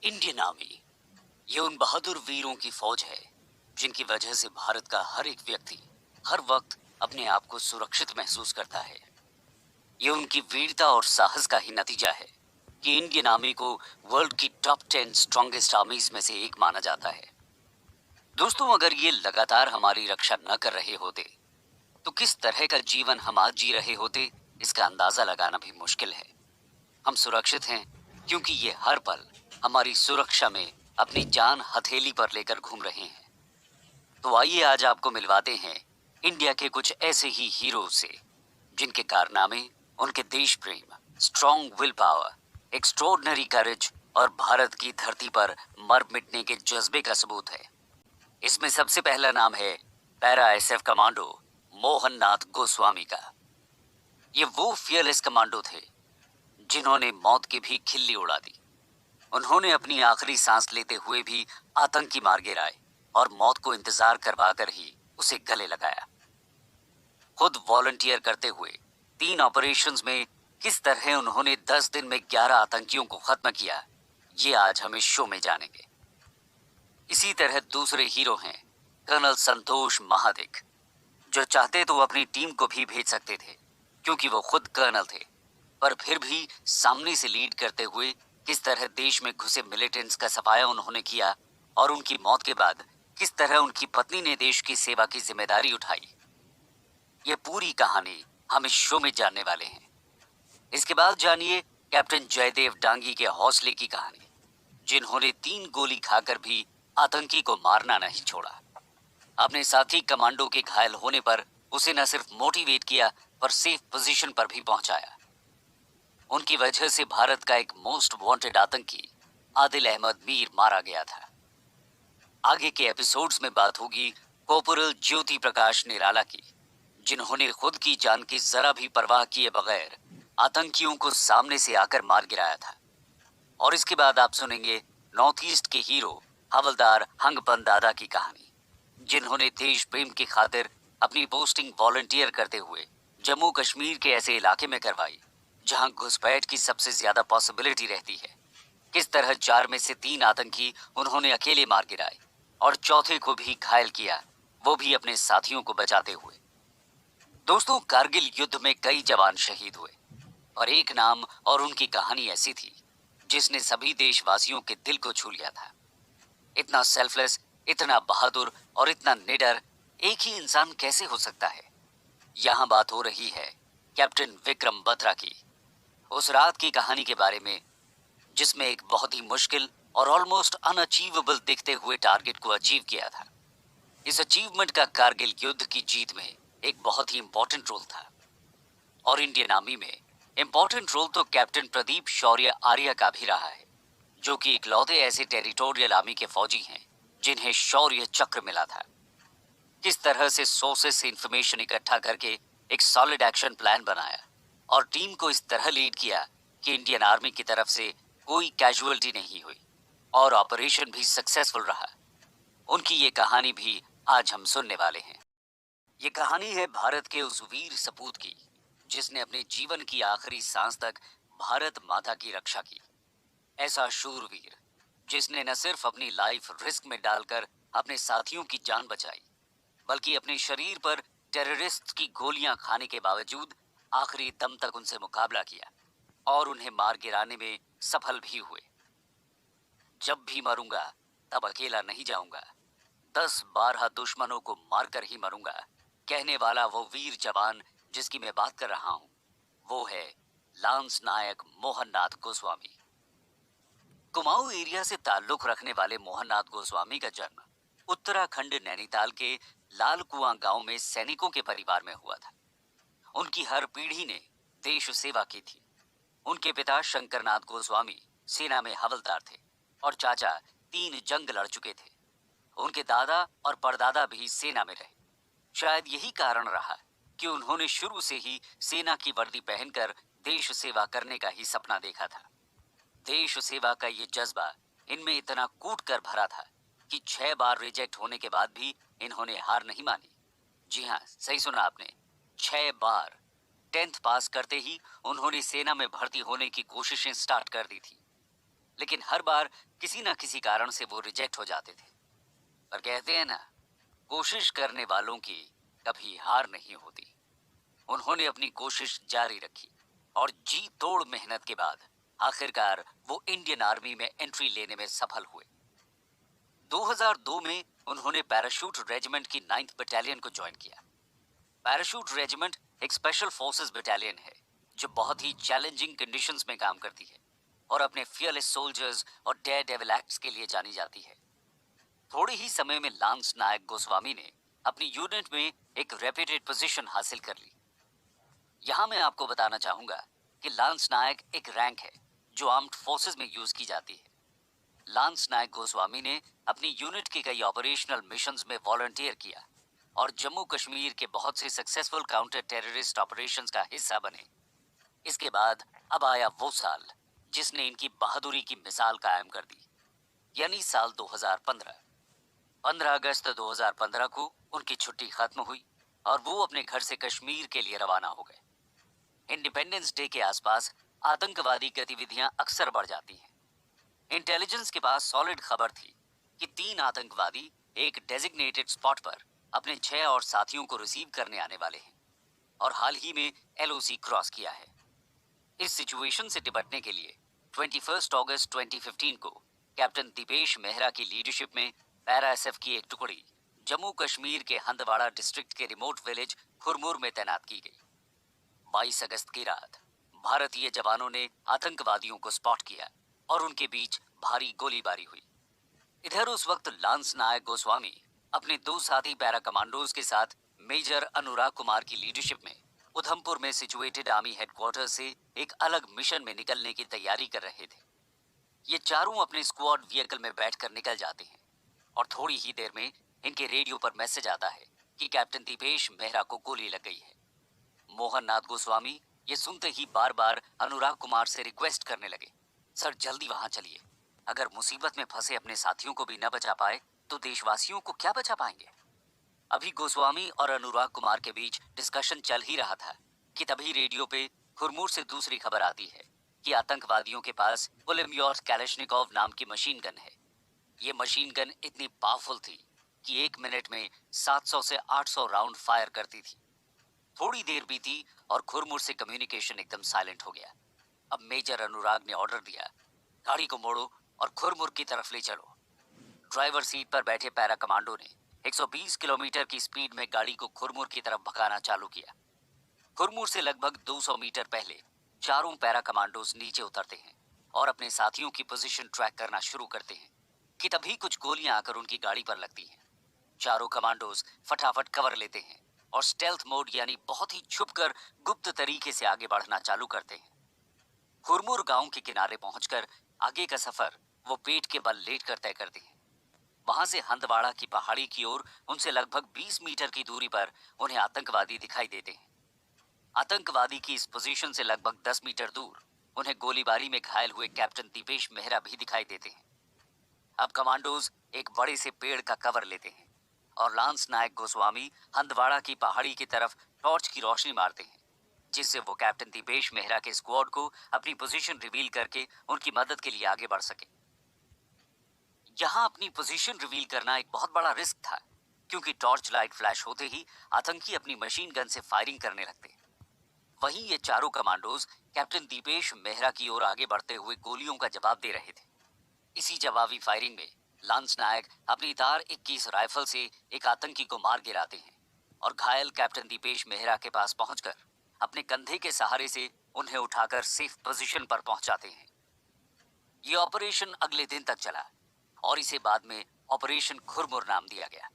Indian army ये उन बहादुर वीरों की फौज है जिनकी वजह से भारत का हर एक व्यक्ति हर वक्त अपने आप को सुरक्षित महसूस करता है। ये उनकी वीरता और साहस का ही नतीजा है कि इंडियन आर्मी को वर्ल्ड की टॉप 10 स्ट्रॉन्गेस्ट आर्मीज में से एक माना जाता है। दोस्तों, अगर ये लगातार हमारी रक्षा न कर रहे होते तो किस तरह का जीवन हम आज जी रहे होते, इसका अंदाजा लगाना भी मुश्किल है। हम सुरक्षित हैं क्योंकि ये हर पल हमारी सुरक्षा में अपनी जान हथेली पर लेकर घूम रहे हैं। तो आइए आज आपको मिलवाते हैं इंडिया के कुछ ऐसे ही हीरो से जिनके कारनामे उनके देश प्रेम, स्ट्रॉन्ग विल पावर, एक्स्ट्रॉर्डिनरी करेज और भारत की धरती पर मर मिटने के जज्बे का सबूत है। इसमें सबसे पहला नाम है पैरा एसएफ कमांडो मोहन नाथ गोस्वामी का। ये वो फियरलेस कमांडो थे जिन्होंने मौत की भी खिल्ली उड़ा दी। उन्होंने अपनी आखिरी सांस लेते हुए भी आतंकी मार गिराए और मौत को इंतजार करवाकर ही उसे गले लगाया। खुद वॉलंटियर करते हुए 3 ऑपरेशंस में किस तरह उन्होंने 10 दिन में 11 आतंकियों को खत्म किया, ये आज हम इस शो में जानेंगे। इसी तरह दूसरे हीरो हैं कर्नल संतोष महादिक, जो चाहते तो अपनी टीम को भी भेज सकते थे क्योंकि वो खुद कर्नल थे, पर फिर भी सामने से लीड करते हुए किस तरह देश में घुसे मिलिटेंट्स का सफाया उन्होंने किया और उनकी मौत के बाद किस तरह उनकी पत्नी ने देश की सेवा की जिम्मेदारी उठाई, ये पूरी कहानी हम इस शो में जानने वाले हैं। इसके बाद जानिए कैप्टन जयदेव डांगी के हौसले की कहानी, जिन्होंने 3 गोली खाकर भी आतंकी को मारना नहीं छोड़ा। अपने साथी कमांडो के घायल होने पर उसे न सिर्फ मोटिवेट किया पर सेफ पोजीशन पर भी पहुंचाया। उनकी वजह से भारत का एक मोस्ट वांटेड आतंकी आदिल अहमद मीर मारा गया था। आगे के एपिसोड्स में बात होगी कॉर्पोरल ज्योति प्रकाश निराला की, जिन्होंने खुद की जान की जरा भी परवाह किए बगैर आतंकियों को सामने से आकर मार गिराया था। और इसके बाद आप सुनेंगे नॉर्थ ईस्ट के हीरो हवलदार हंगपन दादा की कहानी, जिन्होंने देश प्रेम की खातिर अपनी पोस्टिंग वॉलंटियर करते हुए जम्मू कश्मीर के ऐसे इलाके में करवाई जहां घुसपैठ की सबसे ज्यादा पॉसिबिलिटी रहती है। किस तरह 4 में से 3 आतंकी उन्होंने अकेले मार गिराए और चौथे को भी घायल किया, वो भी अपने साथियों को बचाते हुए। दोस्तों, कारगिल युद्ध में कई जवान शहीद हुए और एक नाम और उनकी कहानी ऐसी थी जिसने सभी देशवासियों के दिल को छू लिया था। इतना सेल्फलेस, इतना बहादुर और इतना निडर एक ही इंसान कैसे हो सकता है? यहाँ बात हो रही है कैप्टन विक्रम बत्रा की, उस रात की कहानी के बारे में जिसमें एक बहुत ही मुश्किल और ऑलमोस्ट अनअचीवेबल दिखते हुए टारगेट को अचीव किया था। इस अचीवमेंट का कारगिल युद्ध की जीत में एक बहुत ही इंपॉर्टेंट रोल था। और इंडियन आर्मी में इंपॉर्टेंट रोल तो कैप्टन प्रदीप शौर्य आर्या का भी रहा है, जो कि इकलौते ऐसे टेरिटोरियल आर्मी के फौजी हैं जिन्हें शौर्य चक्र मिला था। किस तरह से सोर्सेस से इंफॉर्मेशन इकट्ठा करके एक सॉलिड एक्शन प्लान बनाया और टीम को इस तरह लीड किया कि इंडियन आर्मी की तरफ से कोई कैजुअलिटी नहीं हुई और ऑपरेशन भी सक्सेसफुल रहा। उनकी ये कहानी भी आज हम सुनने वाले हैं। ये कहानी है भारत के उस वीर सपूत की जिसने अपने जीवन की आखिरी सांस तक भारत माता की रक्षा की। ऐसा शूरवीर जिसने न सिर्फ अपनी लाइफ रिस्क में डालकर अपने साथियों की जान बचाई, बल्कि अपने शरीर पर टेररिस्ट की गोलियां खाने के बावजूद आखिरी दम तक उनसे मुकाबला किया और उन्हें मार गिराने में सफल भी हुए। जब भी मरूंगा तब अकेला नहीं जाऊंगा, 10-12 दुश्मनों को मारकर ही मरूंगा, कहने वाला वो वीर जवान जिसकी मैं बात कर रहा हूं, वो है लांस नायक मोहननाथ गोस्वामी। कुमाऊं एरिया से ताल्लुक रखने वाले मोहननाथ गोस्वामी का जन्म उत्तराखंड नैनीताल के लाल कुआं गांव में सैनिकों के परिवार में हुआ था। उनकी हर पीढ़ी ने देश सेवा की थी। उनके पिता शंकरनाथ गोस्वामी सेना में हवलदार थे और चाचा 3 जंग लड़ चुके थे। उनके दादा और परदादा भी सेना में रहे। शायद यही कारण रहा कि उन्होंने शुरू से ही सेना की वर्दी पहनकर देश सेवा करने का ही सपना देखा था। देश सेवा का ये जज्बा इनमें इतना कूट कर भरा था कि 6 बार रिजेक्ट होने के बाद भी इन्होंने हार नहीं मानी। जी हाँ, सही सुना आपने, 6 बार। 10th पास करते ही उन्होंने सेना में भर्ती होने की कोशिशें स्टार्ट कर दी थी। लेकिन हर बार किसी ना किसी कारण से वो रिजेक्ट हो जाते थे। पर कहते हैं ना, कोशिश करने वालों की कभी हार नहीं होती। उन्होंने अपनी कोशिश जारी रखी और जी तोड़ मेहनत के बाद आखिरकार वो इंडियन आर्मी में एंट्री लेने में सफल हुए। 2002 में उन्होंने पैराशूट रेजिमेंट की 9th बटालियन को ज्वाइन किया। पैराशूट रेजिमेंट एक स्पेशल फोर्सेस बटालियन है जो बहुत ही चैलेंजिंग कंडीशंस में काम करती है और अपने फियरलेस सोल्जर्स और डेयर डेविल एक्ट्स के लिए जानी जाती है। थोड़े ही समय में लांस नायक गोस्वामी ने अपनी यूनिट में एक रेप्यूटेड पोजीशन हासिल कर ली। यहां मैं आपको बताना चाहूंगा कि लांस नायक एक रैंक है जो आर्म्ड फोर्सेस में यूज की जाती है। लांस नायक गोस्वामी ने अपनी यूनिट के कई ऑपरेशनल मिशंस में वॉलंटियर किया और जम्मू कश्मीर के बहुत से सक्सेसफुल काउंटर टेररिस्ट ऑपरेशंस का हिस्सा बने। इसके बाद अब आया वो साल जिसने इनकी बहादुरी की मिसाल कायम कर दी, यानी साल 2015। 15 अगस्त 2015 को उनकी छुट्टी खत्म हुई और वो अपने घर से कश्मीर के लिए रवाना हो गए। इंडिपेंडेंस डे के आसपास आतंकवादी गतिविधियां अक्सर बढ़ जाती हैं। इंटेलिजेंस के पास सॉलिड खबर थी कि 3 आतंकवादी एक डेजिग्नेटेड स्पॉट पर अपने 6 और साथियों को रिसीव करने आने वाले हैं और हाल ही में एलओसी क्रॉस किया है। इस सिचुएशन से निपटने के लिए 21 अगस्त 2015 को कैप्टन दीपेश मेहरा की लीडरशिप में पैरा एसएफ की एक टुकड़ी जम्मू कश्मीर के हंदवाड़ा डिस्ट्रिक्ट के रिमोट विलेज खुरमुर में तैनात की गई। 22 अगस्त की रात भारतीय जवानों ने आतंकवादियों को स्पॉट किया और उनके बीच भारी गोलीबारी हुई। इधर उस वक्त लांस नायक गोस्वामी अपने 2 साथी पैरा कमांडोज के साथ मेजर अनुराग कुमार की लीडरशिप में उधमपुर में सिचुएटेड आर्मी हेडक्वार्टर से एक अलग मिशन में निकलने की तैयारी कर रहे थे। ये चारों अपने स्क्वाड व्हीकल में बैठकर निकल जाते हैं और थोड़ी ही देर में इनके रेडियो पर मैसेज आता है कि कैप्टन दीपेश मेहरा को गोली लग गई है। मोहन नाथ गोस्वामी ये सुनते ही बार बार अनुराग कुमार से रिक्वेस्ट करने लगे, सर जल्दी वहां चलिए, अगर मुसीबत में फंसे अपने साथियों को भी न बचा पाए तो देशवासियों को क्या बचा पाएंगे। अभी गोस्वामी और अनुराग कुमार के बीच डिस्कशन चल ही रहा था कि तभी रेडियो पे खुरमुर से दूसरी खबर आती है कि आतंकवादियों के पास पुलेम्योर कैलेशनिकोव नाम की मशीन गन है। ये मशीन गन इतनी पावरफुल थी कि 1 मिनट में 700 से 800 राउंड फायर करती थी। थोड़ी देर बीती और खुरमुर से कम्युनिकेशन एकदम साइलेंट हो गया। अब मेजर अनुराग ने ऑर्डर दिया, गाड़ी को मोड़ो और खुरमुर की तरफ ले चलो। ड्राइवर सीट पर बैठे पैरा कमांडो ने 120 किलोमीटर की स्पीड में गाड़ी को खुरमुर की तरफ भगाना चालू किया। खुरमुर से लगभग 200 मीटर पहले चारों पैरा कमांडोज नीचे उतरते हैं और अपने साथियों की पोजीशन ट्रैक करना शुरू करते हैं कि तभी कुछ गोलियां आकर उनकी गाड़ी पर लगती हैं। चारों कमांडोज फटाफट कवर लेते हैं और स्टेल्थ मोड यानी बहुत ही छुपकर गुप्त तरीके से आगे बढ़ना चालू करते हैं। खुरमुर गांव के किनारे पहुंचकर आगे का सफर वो पेट के बल लेटकर तय करते हैं। वहां से हंदवाड़ा की पहाड़ी की ओर उनसे लगभग 20 मीटर की दूरी पर उन्हें आतंकवादी दिखाई देते हैं। आतंकवादी की इस पोजीशन से लगभग 10 मीटर दूर उन्हें गोलीबारी में घायल हुए कैप्टन दीपेश मेहरा भी दिखाई देते हैं। अब कमांडोज एक बड़े से पेड़ का कवर लेते हैं और लांस नायक गोस्वामी हंदवाड़ा की पहाड़ी की तरफ टॉर्च की रोशनी मारते हैं, जिससे वो कैप्टन दीपेश मेहरा के स्क्वाड को अपनी पोजीशन रिवील करके उनकी मदद के लिए आगे बढ़ सके। यहाँ अपनी पोजीशन रिवील करना एक बहुत बड़ा रिस्क था, क्योंकि टॉर्च लाइट फ्लैश होते ही आतंकी अपनी मशीन गन से फायरिंग करने लगते। वहीं ये चारों कमांडोज कैप्टन दीपेश मेहरा की ओर आगे बढ़ते हुए गोलियों का जवाब दे रहे थे। इसी जवाबी फायरिंग में लांस नायक अपनी तार 21 राइफल से एक आतंकी को मार गिराते हैं और घायल कैप्टन दीपेश मेहरा के पास पहुंचकर अपने कंधे के सहारे से उन्हें उठाकर सेफ पोजीशन पर पहुंचाते हैं। ये ऑपरेशन अगले दिन तक चला और इसे बाद में ऑपरेशन खुरमुर नाम दिया गया।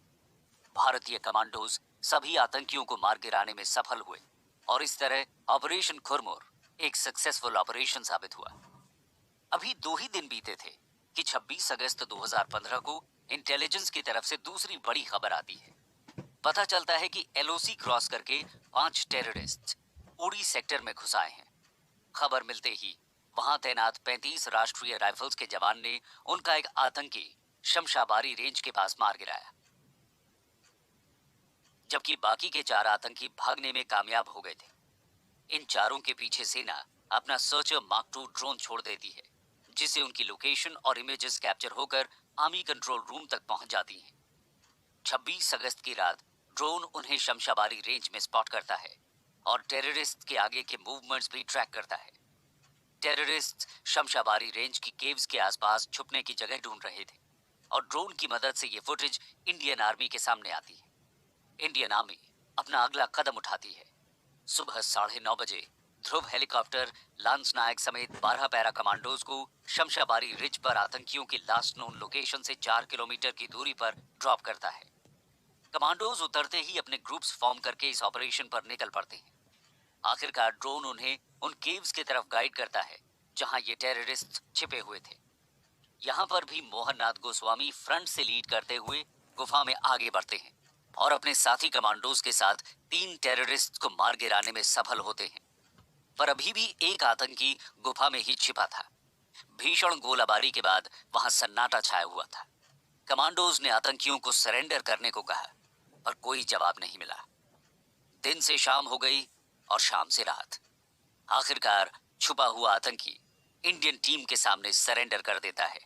भारतीय कमांडोज सभी आतंकियों को मार गिराने में सफल हुए और इस तरह ऑपरेशन खुरमुर एक सक्सेसफुल ऑपरेशन साबित हुआ। अभी 2 ही दिन बीते थे कि 26 अगस्त 2015 को इंटेलिजेंस की तरफ से दूसरी बड़ी खबर आती है। पता चलता है कि एलओसी क्रॉस करके 5 टेररिस्ट उड़ी सेक्टर में घुस आए हैं। खबर मिलते ही वहां तैनात 35 राष्ट्रीय राइफल्स के जवान ने उनका एक आतंकी शमशाबारी रेंज के पास मार गिराया, जबकि बाकी के 4 आतंकी भागने में कामयाब हो गए थे। इन चारों के पीछे सेना अपना सर्चर मार्क 2 ड्रोन छोड़ देती है, जिससे उनकी लोकेशन और इमेजेस कैप्चर होकर आर्मी कंट्रोल रूम तक पहुंच जाती हैं। 26 अगस्त की रात ड्रोन उन्हें शमशाबारी रेंज में स्पॉट करता है और टेररिस्ट के आगे के मूवमेंट्स भी ट्रैक करता है। टेररिस्ट शमशाबारी रेंज की केव्स के आसपास छुपने की जगह ढूंढ रहे थे और ड्रोन की मदद से ये फुटेज इंडियन आर्मी के सामने आती है। इंडियन आर्मी अपना अगला कदम उठाती है। सुबह 9:30 बजे ध्रुव हेलीकॉप्टर लांस नायक समेत 12 पैरा कमांडोज को शमशाबारी रिज पर आतंकियों की लास्ट नोन लोकेशन से 4 किलोमीटर की दूरी पर ड्रॉप करता है। कमांडोज उतरते ही अपने ग्रुप्स फॉर्म करके इस ऑपरेशन पर निकल पड़ते हैं। आखिरकार ड्रोन उन्हें उन केव्स की तरफ गाइड करता है जहां ये टेररिस्ट छिपे हुए थे। यहाँ पर भी मोहननाथ गोस्वामी फ्रंट से लीड करते हुए गुफा में आगे बढ़ते हैं और अपने साथी कमांडोज के साथ 3 टेररिस्ट को मार गिराने में सफल होते हैं। पर अभी भी एक आतंकी गुफा में ही छिपा था। भीषण गोलाबारी के बाद वहां सन्नाटा छाया हुआ था। कमांडोज ने आतंकियों को सरेंडर करने को कहा, पर कोई जवाब नहीं मिला। दिन से शाम हो गई और शाम से रात। आखिरकार छुपा हुआ आतंकी इंडियन टीम के सामने सरेंडर कर देता है।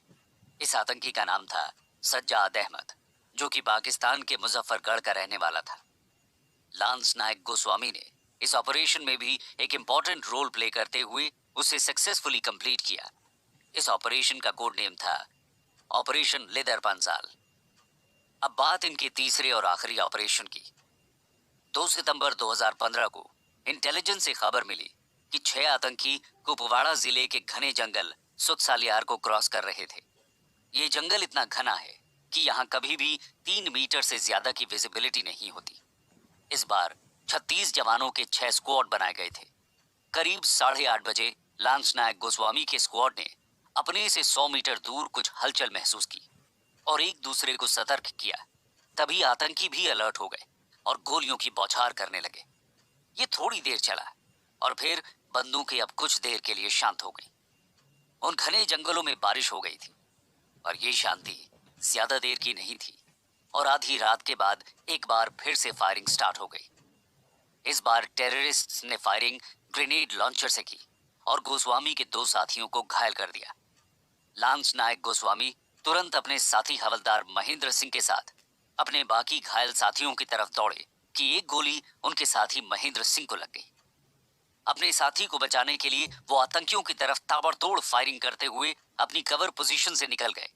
इस आतंकी का नाम था सज्जाद अहमद, जो कि पाकिस्तान के मुजफ्फरगढ़ का रहने वाला था। लांस नायक गोस्वामी ने इस ऑपरेशन में भी एक इंपॉर्टेंट रोल प्ले करते हुए उसे सक्सेसफुली कंप्लीट किया। इस ऑपरेशन का कोड नेम था ऑपरेशन लेदर पंजाल। अब बात इनके तीसरे और आखिरी ऑपरेशन की। 2 सितंबर 2015 को इंटेलिजेंस से खबर मिली कि 6 आतंकी कुपवाड़ा जिले के घने जंगल सुतसालियार को क्रॉस कर रहे थे। ये जंगल इतना घना है कि यहाँ कभी भी 3 मीटर से ज्यादा की विजिबिलिटी नहीं होती। इस बार 36 जवानों के 6 स्क्वाड बनाए गए थे। करीब 8:30 बजे लांस नायक गोस्वामी के स्क्वाड ने अपने से 100 मीटर दूर कुछ हलचल महसूस की और एक दूसरे को सतर्क किया। तभी आतंकी भी अलर्ट हो गए और गोलियों की बौछार करने लगे। ये थोड़ी देर चला और फिर बंदूकें अब कुछ देर के लिए शांत हो गई। उन घने जंगलों में बारिश हो गई थी और ये शांति ज्यादा देर की नहीं थी और आधी रात के बाद एक बार फिर से फायरिंग स्टार्ट हो गई। इस बार टेररिस्ट्स ने फायरिंग ग्रेनेड लॉन्चर से की और गोस्वामी के 2 साथियों को घायल कर दिया। लांस नायक गोस्वामी तुरंत अपने साथी हवलदार महेंद्र सिंह के साथ अपने बाकी घायल साथियों की तरफ दौड़े कि एक गोली उनके साथी महेंद्र सिंह को लग गई। अपने साथी को बचाने के लिए वो आतंकियों की तरफ ताबड़तोड़ फायरिंग करते हुए अपनी कवर पोजीशन से निकल गए।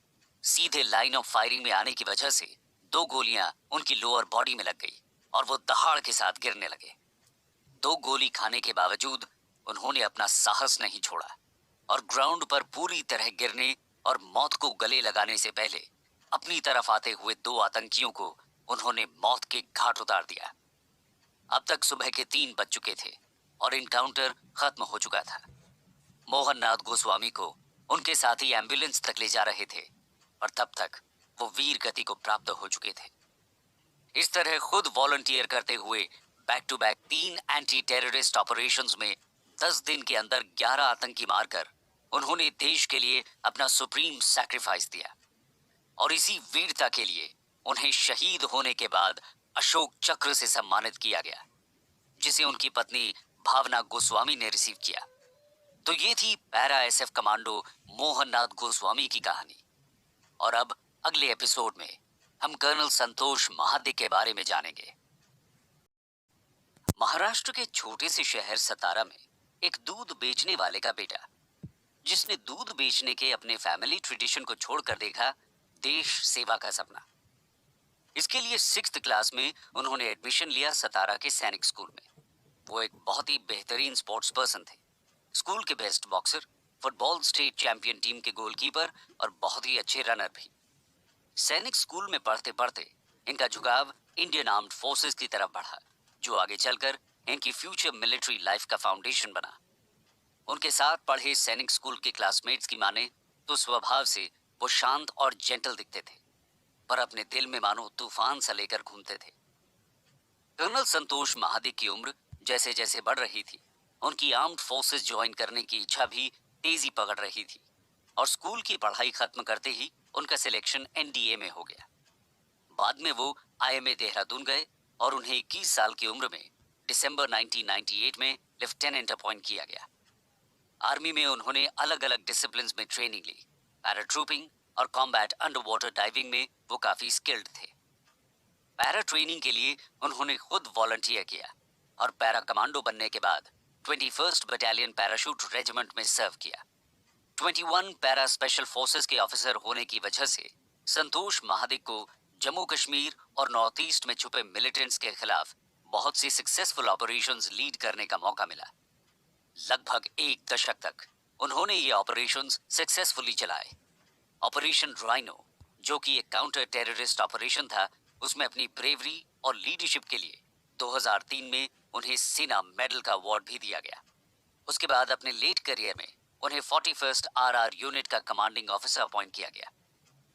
सीधे लाइन ऑफ फायरिंग में आने की वजह से 2 गोलियां उनकी लोअर बॉडी में लग गई और वो दहाड़ के साथ गिरने लगे। 2 गोली खाने के बावजूद उन्होंने अपना साहस नहीं छोड़ा और ग्राउंड पर पूरी तरह गिरने और मौत को गले लगाने से पहले अपनी तरफ आते हुए 2 आतंकियों को उन्होंने मौत के घाट उतार दिया। अब तक सुबह के 3 बज चुके थे और इनकाउंटर खत्म हो चुका था। मोहननाथ गोस्वामी को उनके साथी एम्बुलेंस तक ले जा रहे थे और तब तक वो वीर गति को प्राप्त हो चुके थे। इस तरह खुद वॉलंटियर करते हुए back to back 3 anti terrorist operations में 10 दिन के अंदर 11 आतंकी मारकर उन्होंने देश के लिए अपना सुप्रीम सैक्रिफाइस दिया और इसी वीरता के लिए उन्हें शहीद होने के बाद अशोक चक्र से सम्मानित किया गया, जिसे उनकी पत्नी भावना गोस्वामी ने रिसीव किया। तो ये थी पैरा एसएफ कमांडो मोहननाथ गोस्वामी की कहानी। और अब अगले एपिसोड में हम कर्नल संतोष महादिक के बारे में जानेंगे। महाराष्ट्र के छोटे से शहर सतारा में एक दूध बेचने वाले का बेटा, जिसने दूध बेचने के अपने फैमिली ट्रेडिशन को छोड़कर देखा देश सेवा का सपना। इसके लिए 6th क्लास में उन्होंने एडमिशन लिया सतारा के सैनिक स्कूल में। वो एक बहुत ही बेहतरीन स्पोर्ट्स पर्सन थे, स्कूल के best boxer, football state champion team के गोलकीपर और बहुत ही अच्छे रनर भी। सैनिक स्कूल में पढ़ते पढ़ते इनका झुकाव इंडियन आर्म्ड फोर्सेस की तरफ बढ़ा, जो आगे चलकर इनकी फ्यूचर मिलिट्री लाइफ का फाउंडेशन बना। उनके साथ पढ़े सैनिक स्कूल के क्लासमेट्स की माने तो स्वभाव से वो शांत और जेंटल दिखते थे, पर अपने दिल में मानो तूफान सा लेकर घूमते थे। कर्नल संतोष महादिक की उम्र जैसे जैसे बढ़ रही थी, उनकी आर्म्ड फोर्सेस ज्वाइन करने की इच्छा भी तेजी पकड़ रही थी और स्कूल की पढ़ाई खत्म करते ही उनका सिलेक्शन एनडीए में हो गया। बाद में वो आईएमए देहरादून गए और उन्हें 21 साल की उम्र में दिसंबर 1998 में लेफ्टिनेंट अपॉइंट किया गया। आर्मी में उन्होंने अलग अलग डिसिप्लिन्स में ट्रेनिंग ली। पैराट्रूपिंग और कॉम्बैट अंडर वाटर डाइविंग में वो काफी स्किल्ड थे। पैरा ट्रेनिंग के लिए उन्होंने खुद वॉलंटियर किया और पैरा कमांडो बनने के बाद 21st बटालियन पैराशूट रेजिमेंट में सर्व किया। 21 पैरा स्पेशल फोर्सेस के ऑफिसर होने की वजह से संतोष महादिक को जम्मू कश्मीर और नॉर्थ ईस्ट में छुपे मिलिटेंट्स के खिलाफ बहुत सी सक्सेसफुल ऑपरेशंस लीड करने का मौका मिला। लगभग एक दशक तक उन्होंने ये ऑपरेशंस सक्सेसफुली चलाए। ऑपरेशन राइनो, जो कि एक काउंटर टेररिस्ट ऑपरेशन था, उसमें अपनी ब्रेवरी और लीडरशिप के लिए 2003 में उन्हें सेना मेडल का अवार्ड भी दिया गया। उसके बाद अपने लेट करियर में उन्हें 41st आरआर यूनिट का कमांडिंग ऑफिसर अपॉइंट किया गया।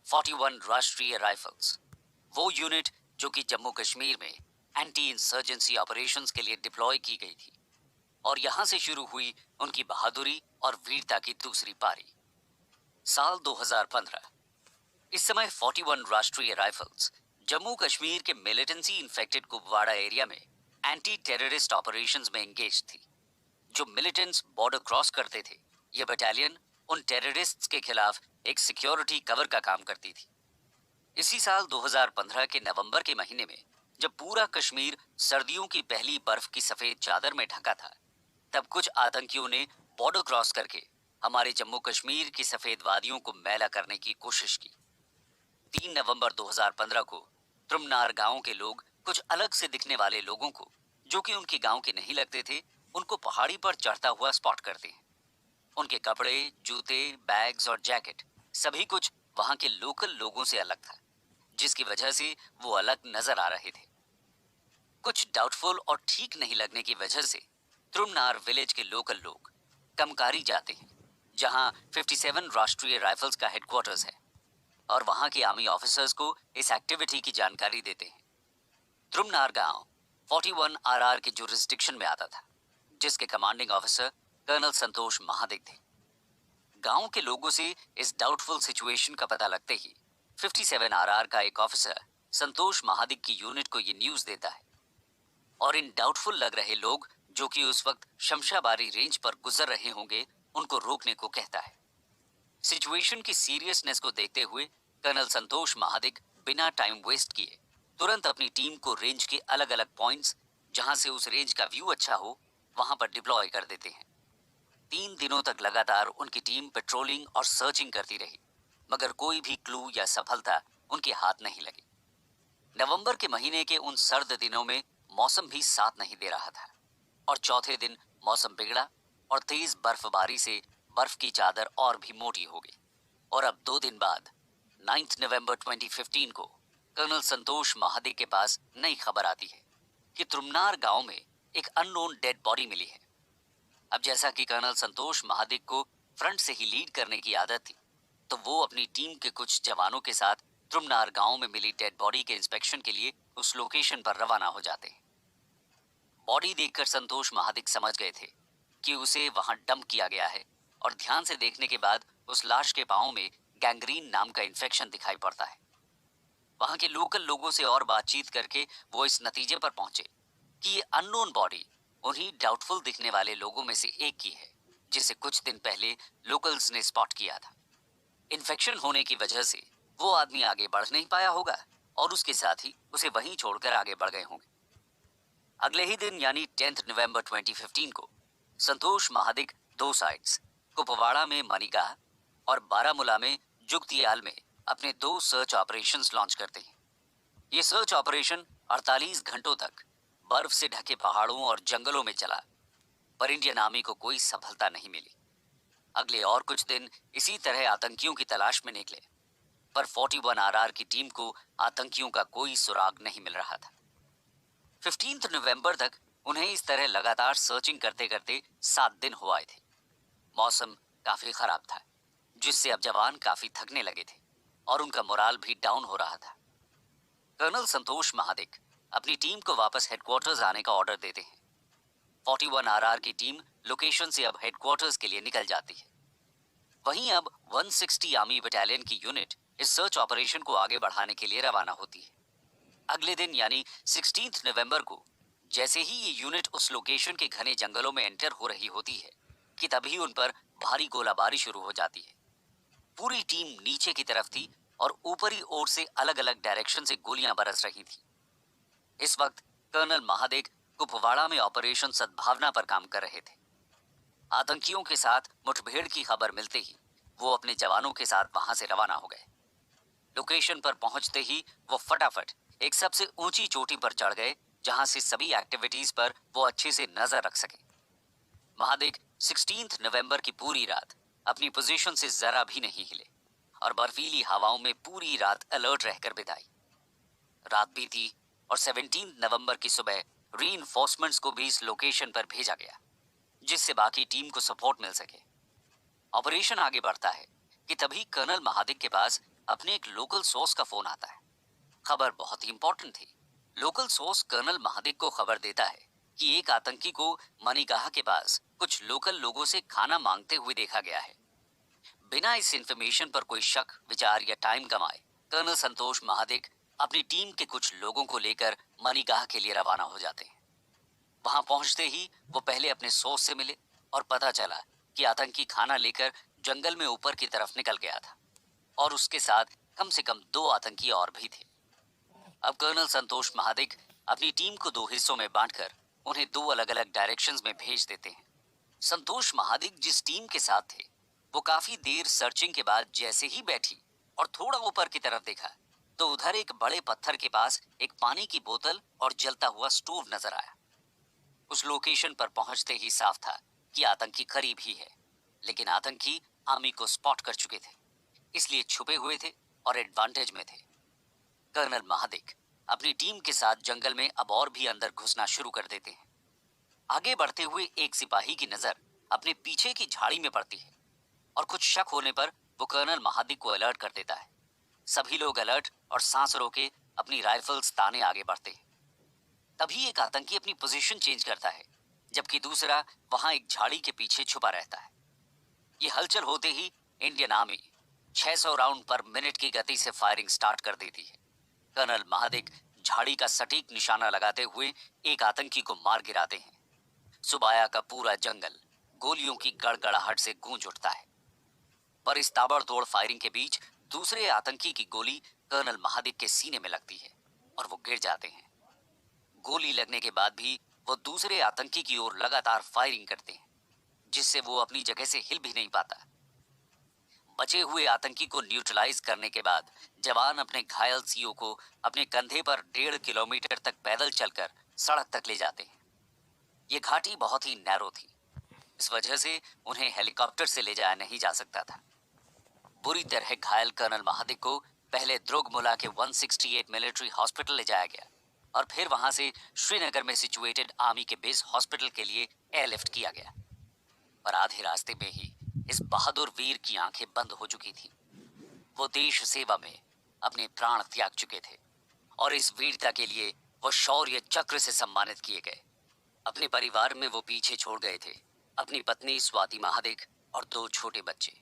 41 राष्ट्रीय राइफल्स, वो यूनिट जो कि जम्मू कश्मीर में एंटी इंसर्जेंसी ऑपरेशंस के लिए डिप्लॉय की गई थी, और यहां से शुरू हुई उनकी बहादुरी और वीरता की दूसरी पारी। साल 2015, इस समय 41 राष्ट्रीय राइफल्स जम्मू कश्मीर के मिलिटेंसी इन्फेक्टेड कुपवाड़ा एरिया में एंटी टेररिस्ट ऑपरेशंस में एंगेज थी। जो मिलिटेंट्स बॉर्डर क्रॉस करते थे, ये बटालियन उन टेररिस्ट्स के खिलाफ एक सिक्योरिटी कवर का काम करती थी। इसी साल 2015 के नवंबर के महीने में जब पूरा कश्मीर सर्दियों की पहली बर्फ की सफेद चादर में ढका था, तब कुछ आतंकियों ने बॉर्डर क्रॉस करके हमारे जम्मू कश्मीर की सफेद वादियों को मैला करने की कोशिश की। 3 नवंबर 2015 को त्रुमनार गांव के लोग कुछ अलग से दिखने वाले लोगों को, जो कि उनके गांव के नहीं लगते थे, उनको पहाड़ी पर चढ़ता हुआ स्पॉट करते हैं। उनके कपड़े, जूते, बैग्स और जैकेट सभी कुछ वहां के लोकल लोगों से अलग था, जिसकी वजह से वो अलग नजर आ रहे थे। कुछ डाउटफुल और ठीक नहीं लगने की वजह से त्रुमनार विलेज के लोकल लोग कमकारी जाते हैं, जहां 57 राष्ट्रीय राइफल्स का हेडक्वार्टर्स है, और वहां के आर्मी ऑफिसर्स को इस एक्टिविटी की जानकारी देते हैं। त्रुमनार गांव 41 आरआर के जुरिस्डिक्शन में आता था, जिसके कमांडिंग ऑफिसर कर्नल संतोष महादिक थे। गांव के लोगों से इस डाउटफुल सिचुएशन का पता लगते ही 57 आरआर का एक ऑफिसर संतोष महादिक की यूनिट को ये न्यूज देता है, और इन डाउटफुल लग रहे लोग जो कि उस वक्त शमशाबारी रेंज पर गुजर रहे होंगे, उनको रोकने को कहता है। सिचुएशन की सीरियसनेस को देखते हुए कर्नल संतोष महादिक बिना टाइम वेस्ट किए तुरंत अपनी टीम को रेंज के अलग अलग पॉइंट्स, जहां से उस रेंज का व्यू अच्छा हो, वहां पर डिप्लॉय कर देते हैं। 3 दिनों तक लगातार उनकी टीम पेट्रोलिंग और सर्चिंग करती रही, मगर कोई भी क्लू या सफलता उनके हाथ नहीं लगी। नवंबर के महीने के उन सर्द दिनों में मौसम भी साथ नहीं दे रहा था, और चौथे दिन मौसम बिगड़ा और तेज बर्फबारी से बर्फ की चादर और भी मोटी हो गई। और अब 2 दिन बाद 9 नवंबर 2015 को कर्नल संतोष महादिक के पास नई खबर आती है कि त्रुमनार गांव में एक अननोन डेड बॉडी मिली है। अब जैसा कि कर्नल संतोष महादिक को फ्रंट से ही लीड करने की आदत थी, तो वो अपनी टीम के कुछ जवानों के साथ त्रुमनार गांव में मिली डेड बॉडी के इंस्पेक्शन के लिए उस लोकेशन पर रवाना हो जाते हैं। बॉडी देखकर संतोष महादिक समझ गए थे कि उसे वहां डंप किया गया है, और ध्यान से देखने के बाद उस लाश के पांव में गैंग्रीन नाम का इन्फेक्शन दिखाई पड़ता है। वहां के लोकल लोगों से और बातचीत करके वो इस नतीजे पर पहुंचे कि ये अननोन बॉडी उन्हीं डाउटफुल दिखने वाले लोगों में से एक की है, जिसे कुछ दिन पहले लोकल्स ने स्पॉट किया था। इन्फेक्शन होने की वजह से वो आदमी आगे बढ़ नहीं पाया होगा, और उसके साथ ही उसे वहीं छोड़कर आगे बढ़ गए होंगे। अगले ही दिन यानी 10 नवंबर 2015 को संतोष महादिक 2 साइट्स, कुपवाड़ा में मनीगाह और बारामूला में जुगतियाल में अपने 2 सर्च ऑपरेशंस लॉन्च करते हैं। ये सर्च ऑपरेशन 48 घंटों तक बर्फ से ढके पहाड़ों और जंगलों में चला, पर इंडियन आर्मी को कोई सफलता नहीं मिली। अगले और कुछ दिन इसी तरह आतंकियों की तलाश में निकले, पर 41 आरआर की टीम को आतंकियों का कोई सुराग नहीं मिल रहा था। 15 नवंबर तक उन्हें इस तरह लगातार सर्चिंग करते करते 7 दिन हो आए थे। मौसम काफी खराब था, जिससे अब जवान काफी थकने लगे थे और उनका मोराल भी डाउन हो रहा था। कर्नल संतोष महादिक अपनी टीम को वापस हेडक्वार्टर्स आने का ऑर्डर देते हैं। 41 आरआर की टीम लोकेशन से अब हेडक्वार्टर्स के लिए निकल जाती है। वहीं अब 160 आर्मी बटालियन की यूनिट इस सर्च ऑपरेशन को आगे बढ़ाने के लिए रवाना होती है। अगले दिन यानी 16 नवंबर को जैसे ही ये यूनिट उस लोकेशन के घने जंगलों में एंटर हो रही होती है कि तभी उन पर भारी गोलाबारी शुरू हो जाती है। पूरी टीम नीचे की तरफ थी और ऊपरी ओर से अलग अलग डायरेक्शन से गोलियां बरस रही थी। इस वक्त कर्नल महादेव कुपवाड़ा में ऑपरेशन सद्भावना पर काम कर रहे थे। आतंकियों के साथ मुठभेड़ की खबर मिलते ही वो अपने जवानों के साथ वहां से रवाना हो गए। लोकेशन पर पहुंचते ही वो फटाफट एक सबसे ऊंची चोटी पर चढ़ गए, जहां से सभी एक्टिविटीज पर वो अच्छे से नजर रख सके। महादेव 16 नवंबर की पूरी रात अपनी पोजीशन से जरा भी नहीं हिले और बर्फीली हवाओं में पूरी रात अलर्ट रहकर बिताई। रात बीती और 17 नवंबर की सुबह रीइंफोर्समेंट्स को भी इस लोकेशन पर भेजा गया, जिससे बाकी टीम को सपोर्ट मिल सके। ऑपरेशन आगे बढ़ता है कि तभी कर्नल महादिक के पास अपने एक लोकल सोर्स का फोन आता है। खबर बहुत ही इंपॉर्टेंट थी। लोकल सोर्स कर्नल महादिक को खबर देता है कि एक आतंकी को मनीगाह के पास कुछ लोकल लोगों से खाना मांगते हुए देखा गया है। बिना इस इंफॉर्मेशन पर कोई शक, विचार या टाइम गंवाए कर्नल संतोष महादिक अपनी टीम के कुछ लोगों को लेकर मनीगाह के लिए रवाना हो जाते हैं। वहां पहुंचते ही वो पहले अपने सोर्स से मिले और पता चला कि आतंकी खाना लेकर जंगल में ऊपर की तरफ निकल गया था और उसके साथ कम से कम 2 आतंकी और भी थे। अब कर्नल संतोष महादिक अपनी टीम को 2 हिस्सों में बांटकर उन्हें 2 अलग अलग डायरेक्शंस में भेज देते हैं। संतोष महादिक जिस टीम के साथ थे वो काफी देर सर्चिंग के बाद जैसे ही बैठी और थोड़ा ऊपर की तरफ देखा तो उधर एक बड़े पत्थर के पास एक पानी की बोतल और जलता हुआ स्टोव नजर आया। उस लोकेशन पर पहुंचते ही साफ था कि आतंकी करीब ही है, लेकिन आतंकी आर्मी को स्पॉट कर चुके थे, इसलिए छुपे हुए थे और एडवांटेज में थे। कर्नल महादिक अपनी टीम के साथ जंगल में अब और भी अंदर घुसना शुरू कर देते हैं। आगे बढ़ते हुए एक सिपाही की नजर अपने पीछे की झाड़ी में पड़ती है और कुछ शक होने पर वो कर्नल महादिक को अलर्ट कर देता है। सभी लोग अलर्ट और सांस रोके अपनी राइफल्स ताने आगे बढ़ते हैं। तभी एक आतंकी अपनी पोजीशन चेंज करता है, जबकि दूसरा वहां एक झाड़ी के पीछे छुपा रहता है। ये हलचल होते ही Indian army 600 round per minute की गति से फायरिंग स्टार्ट कर देती है। कर्नल महादिक झाड़ी का सटीक निशाना लगाते हुए एक आतंकी को मार गिराते हैं। सुबाया का पूरा जंगल गोलियों की गड़गड़ाहट से गूंज उठता है, पर इस ताबड़तोड़ फायरिंग के बीच दूसरे आतंकी की गोली कर्नल महादिक के सीने में लगती है और वो गिर जाते हैं। गोली लगने के बाद भी वो दूसरे आतंकी की ओर लगातार फायरिंग करते हैं, जिससे वो अपनी जगह से हिल भी नहीं पाता। बचे हुए आतंकी को न्यूट्रलाइज करने के बाद जवान अपने घायल सीओ को अपने कंधे पर 1.5 किलोमीटर तक पैदल चलकर सड़क तक ले जाते हैं। ये घाटी बहुत ही नैरो थी, इस वजह से उन्हें हेलीकॉप्टर से ले जाया नहीं जा सकता था। बुरी तरह घायल कर्नल महादिक को पहले द्रोगमुला के 168 मिलिट्री हॉस्पिटल ले जाया गया और फिर वहां से श्रीनगर में सिचुएटेड आर्मी के बेस हॉस्पिटल के लिए एयरलिफ्ट किया गया। पर आधे रास्ते में ही इस बहादुर वीर की आंखें बंद हो चुकी थी। वो देश सेवा में अपने प्राण त्याग चुके थे और इस वीरता के लिए वो शौर्य चक्र से सम्मानित किए गए। अपने परिवार में वो पीछे छोड़ गए थे अपनी पत्नी स्वाति महादिक और 2 छोटे बच्चे।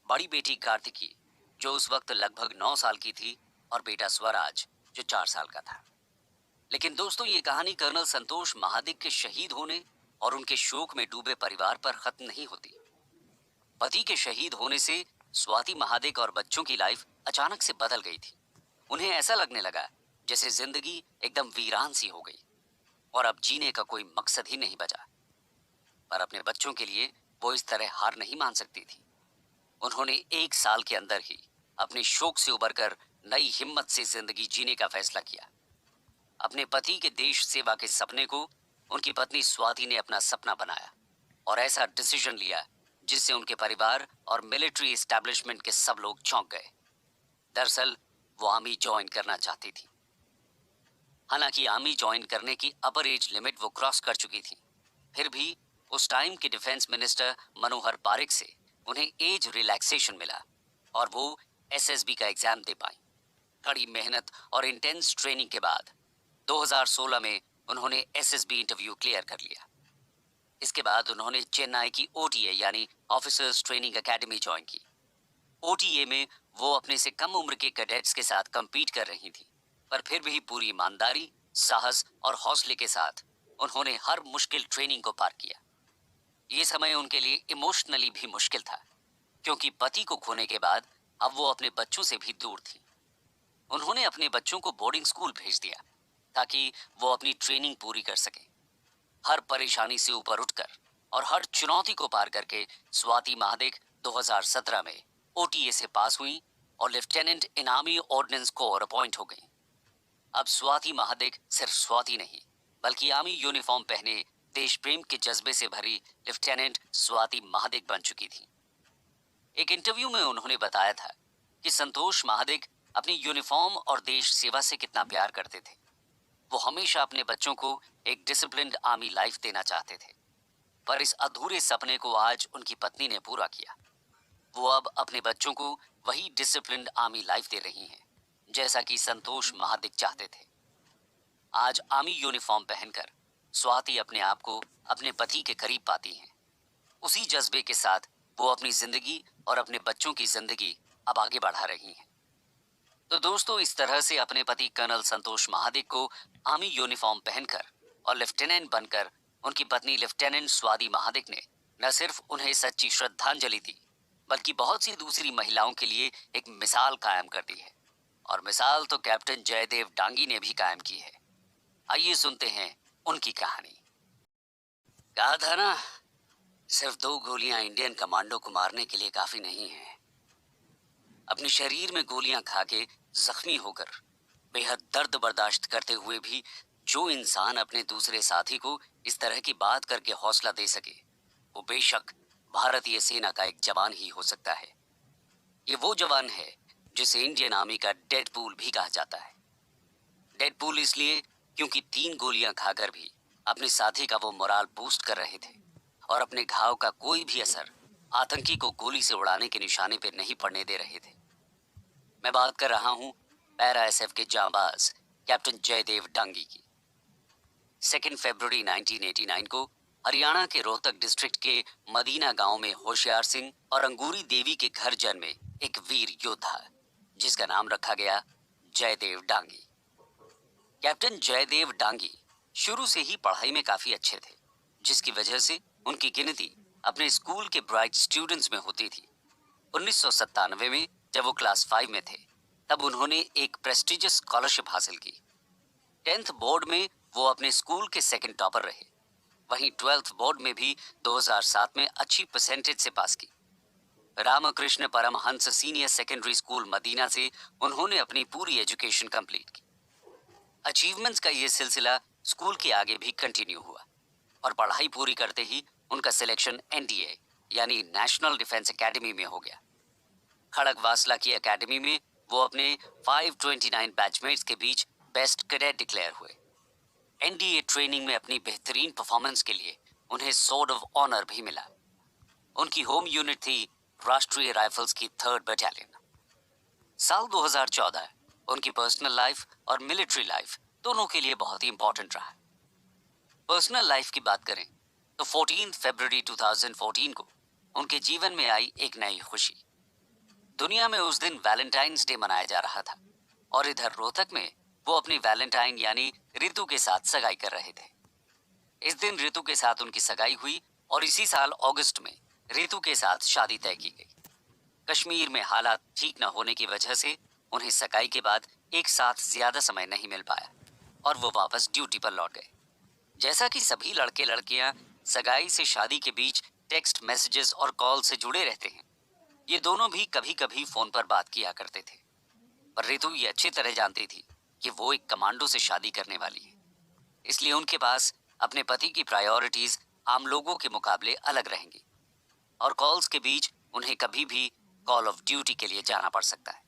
बड़ी बेटी कार्तिकी जो उस वक्त लगभग 9 साल की थी और बेटा स्वराज जो 4 साल का था। लेकिन दोस्तों, ये कहानी कर्नल संतोष महादिक के शहीद होने और उनके शोक में डूबे परिवार पर खत्म नहीं होती। पति के शहीद होने से स्वाति महादिक और बच्चों की लाइफ अचानक से बदल गई थी। उन्हें ऐसा लगने लगा जैसे जिंदगी एकदम वीरान सी हो गई और अब जीने का कोई मकसद ही नहीं बचा। पर अपने बच्चों के लिए वो इस तरह हार नहीं मान सकती थी। उन्होंने 1 साल के अंदर ही अपने शोक से उबरकर नई हिम्मत से जिंदगी जीने का फैसला किया। अपने पति के देश सेवा के सपने को उनकी पत्नी स्वाति ने अपना सपना बनाया और ऐसा डिसीजन लिया जिससे उनके परिवार और मिलिट्री एस्टैब्लिशमेंट के सब लोग चौंक गए। दरअसल वो आर्मी ज्वाइन करना चाहती थी। हालांकि आर्मी ज्वाइन करने की अपर एज लिमिट वो क्रॉस कर चुकी थी, फिर भी उस टाइम के डिफेंस मिनिस्टर मनोहर पारिक से उन्हें एज रिलैक्सेशन मिला और वो एसएसबी का एग्जाम दे पाई। कड़ी मेहनत और इंटेंस ट्रेनिंग के बाद 2016 में उन्होंने एसएसबी इंटरव्यू क्लियर कर लिया। इसके बाद उन्होंने चेन्नई की ओटीए यानी ऑफिसर्स ट्रेनिंग एकेडमी ज्वाइन की। ओटीए में वो अपने से कम उम्र के कैडेट्स के साथ compete कर रही थी, पर फिर भी पूरी ईमानदारी, साहस और हौसले के साथ उन्होंने हर मुश्किल ट्रेनिंग को पार किया। ये समय उनके लिए इमोशनली भी मुश्किल था, क्योंकि पति को खोने के बाद अब वो अपने बच्चों से भी दूर थी। उन्होंने अपने बच्चों को बोर्डिंग स्कूल भेज दिया ताकि वो अपनी ट्रेनिंग पूरी कर सके। हर परेशानी से ऊपर उठकर और हर चुनौती को पार करके स्वाति महादिक 2017 में ओटीए से पास हुई और lieutenant in army ordnance corps appoint हो गई। अब स्वाति महादिक सिर्फ स्वाति नहीं, बल्कि आर्मी यूनिफॉर्म पहने देश प्रेम के जज्बे से भरी लेफ्टिनेंट स्वाति महादिक बन चुकी थी। एक इंटरव्यू में उन्होंने बताया था कि संतोष महादिक अपनी यूनिफॉर्म और देश सेवा से कितना प्यार करते थे। वो हमेशा अपने बच्चों को एक डिसिप्लिन्ड आर्मी लाइफ देना चाहते थे, पर इस अधूरे सपने को आज उनकी पत्नी ने पूरा किया। वो अब अपने बच्चों को वही डिसिप्लिन्ड आर्मी लाइफ दे रही हैं, जैसा कि संतोष महादिक चाहते थे। आज आर्मी यूनिफॉर्म पहनकर स्वाति अपने आप को अपने पति के करीब पाती हैं। उसी जज्बे के साथ वो अपनी जिंदगी और अपने बच्चों की जिंदगी अब आगे बढ़ा रही हैं। तो दोस्तों, इस तरह से अपने पति कर्नल संतोष महादिक को आर्मी यूनिफॉर्म पहनकर और लेफ्टिनेंट बनकर उनकी पत्नी लेफ्टिनेंट स्वाति महादिक ने न सिर्फ उन्हें सच्ची श्रद्धांजलि दी, बल्कि बहुत सी दूसरी महिलाओं के लिए एक मिसाल कायम कर दी है। और मिसाल तो कैप्टन जयदेव डांगी ने भी कायम की है। आइए सुनते हैं उनकी कहानी। कहा था ना, सिर्फ 2 गोलियां इंडियन कमांडो को मारने के लिए काफी नहीं है। अपने शरीर में गोलियां खा के जख्मी होकर बेहद दर्द बर्दाश्त करते हुए भी जो इंसान अपने दूसरे साथी को इस तरह की बात करके हौसला दे सके, वो बेशक भारतीय सेना का एक जवान ही हो सकता है। ये वो जवान है जिसे इंडियन आर्मी का डेडपूल भी कहा जाता है। डेडपूल इसलिए क्योंकि 3 गोलियां खाकर भी अपने साथी का वो मोराल बूस्ट कर रहे थे और अपने घाव का कोई भी असर आतंकी को गोली से उड़ाने के निशाने पर नहीं पड़ने दे रहे थे। मैं बात कर रहा हूं पैरा एसएफ के जांबाज कैप्टन जयदेव डांगी की। 2 फरवरी 1989 को हरियाणा के रोहतक डिस्ट्रिक्ट के मदीना गांव में होशियार सिंह और अंगूरी देवी के घर जन्मे एक वीर योद्धा, जिसका नाम रखा गया जयदेव डांगी। कैप्टन जयदेव डांगी शुरू से ही पढ़ाई में काफी अच्छे थे, जिसकी वजह से उनकी गिनती अपने स्कूल के ब्राइट स्टूडेंट्स में होती थी। 1997 में जब वो क्लास 5 में थे, तब उन्होंने एक प्रेस्टिजियस स्कॉलरशिप हासिल की। 10th बोर्ड में वो अपने स्कूल के सेकंड टॉपर रहे। वहीं 12th बोर्ड में भी 2007 में अच्छी परसेंटेज से पास की। Ramakrishna Paramhansa senior secondary school Madina से उन्होंने अपनी पूरी एजुकेशन कंप्लीट की। अचीवमेंट्स का ये सिलसिला स्कूल के आगे भी कंटिन्यू हुआ और पढ़ाई पूरी करते ही उनका सिलेक्शन एनडीए यानी नेशनल डिफेंस एकेडमी में हो गया। खड़गवासला की एकेडमी में वो अपने 529 बैचमेट्स के बीच बेस्ट कैडेट डिक्लेयर हुए। एनडीए ट्रेनिंग में अपनी बेहतरीन परफॉर्मेंस के लिए उन्हें स्वॉर्ड ऑफ ऑनर भी मिला। उनकी होम यूनिट थी राष्ट्रीय राइफल्स की 3rd बटालियन। साल 2014 उनकी पर्सनल लाइफ और मिलिट्री लाइफ दोनों के लिए बहुत ही इंपॉर्टेंट रहा। पर्सनल लाइफ की बात करें तो 14 फरवरी 2014 को उनके जीवन में आई एक नई खुशी। दुनिया में उस दिन वैलेंटाइंस डे मनाया जा रहा था और इधर रोहतक में वो अपनी वैलेंटाइन यानी रितु के साथ सगाई कर रहे थे। इस दिन रितु के साथ उनकी सगाई हुई और इसी साल अगस्त में रितु के साथ शादी तय की गई। कश्मीर में हालात ठीक न होने की वजह से उन्हें सगाई के बाद एक साथ ज्यादा समय नहीं मिल पाया और वो वापस ड्यूटी पर लौट गए। जैसा कि सभी लड़के लड़कियां सगाई से शादी के बीच टेक्स्ट मैसेजेस और कॉल से जुड़े रहते हैं, ये दोनों भी कभी कभी फोन पर बात किया करते थे। पर रितु ये अच्छी तरह जानती थी कि वो एक कमांडो से शादी करने वाली है, इसलिए उनके पास अपने पति की प्रायोरिटीज आम लोगों के मुकाबले अलग रहेंगी और कॉल्स के बीच उन्हें कभी भी कॉल ऑफ ड्यूटी के लिए जाना पड़ सकता है।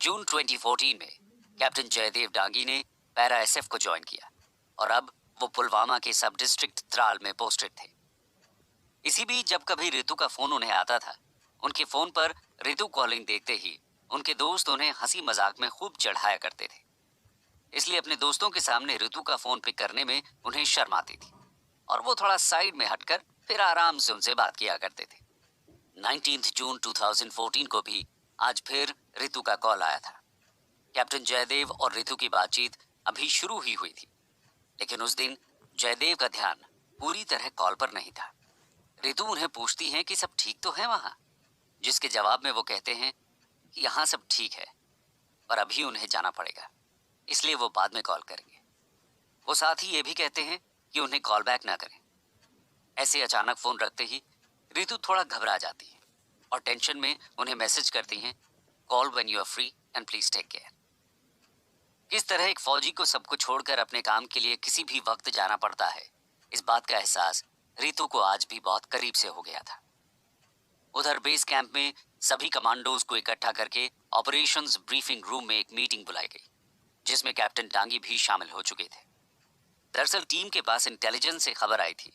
जून 2014 में कैप्टन जयदेव डांगी ने पैरा एसएफ को ज्वाइन किया और अब वो पुलवामा के सब डिस्ट्रिक्ट त्राल में पोस्टेड थे। इसी बीच जब कभी रितु का फोन उन्हें आता था, उनके फोन पर रितु कॉलिंग देखते ही उनके दोस्त उन्हें हंसी मजाक में खूब चढ़ाया करते थे। इसलिए अपने दोस्तों के सामने रितु का फोन पिक करने में उन्हें शर्म आती थी और वो थोड़ा साइड में हटकर फिर आराम से उनसे बात किया करते थे। 19 जून 2014 को भी आज फिर रितु का कॉल आया था। कैप्टन जयदेव और रितु की बातचीत अभी शुरू ही हुई थी, लेकिन उस दिन जयदेव का ध्यान पूरी तरह कॉल पर नहीं था। रितु उन्हें पूछती है कि सब ठीक तो है वहां, जिसके जवाब में वो कहते हैं कि यहाँ सब ठीक है, पर अभी उन्हें जाना पड़ेगा, इसलिए वो बाद में कॉल करेंगे। वो साथ ही ये भी कहते हैं कि उन्हें कॉल बैक ना करें। ऐसे अचानक फोन रखते ही रितु थोड़ा घबरा जाती है और टेंशन में उन्हें मैसेज करती हैं, call when you are free and please take care. किस तरह एक फौजी को सब कुछ छोड़कर अपने काम के लिए किसी भी वक्त जाना पड़ता है, इस बात का एहसास रितु को आज भी बहुत करीब से हो गया था। उधर बेस कैंप में सभी कमांडोज को इकट्ठा करके ऑपरेशंस ब्रीफिंग रूम में एक मीटिंग बुलाई गई, जिसमें कैप्टन टांगी भी शामिल हो चुके थे। दरअसल टीम के पास इंटेलिजेंस से खबर आई थी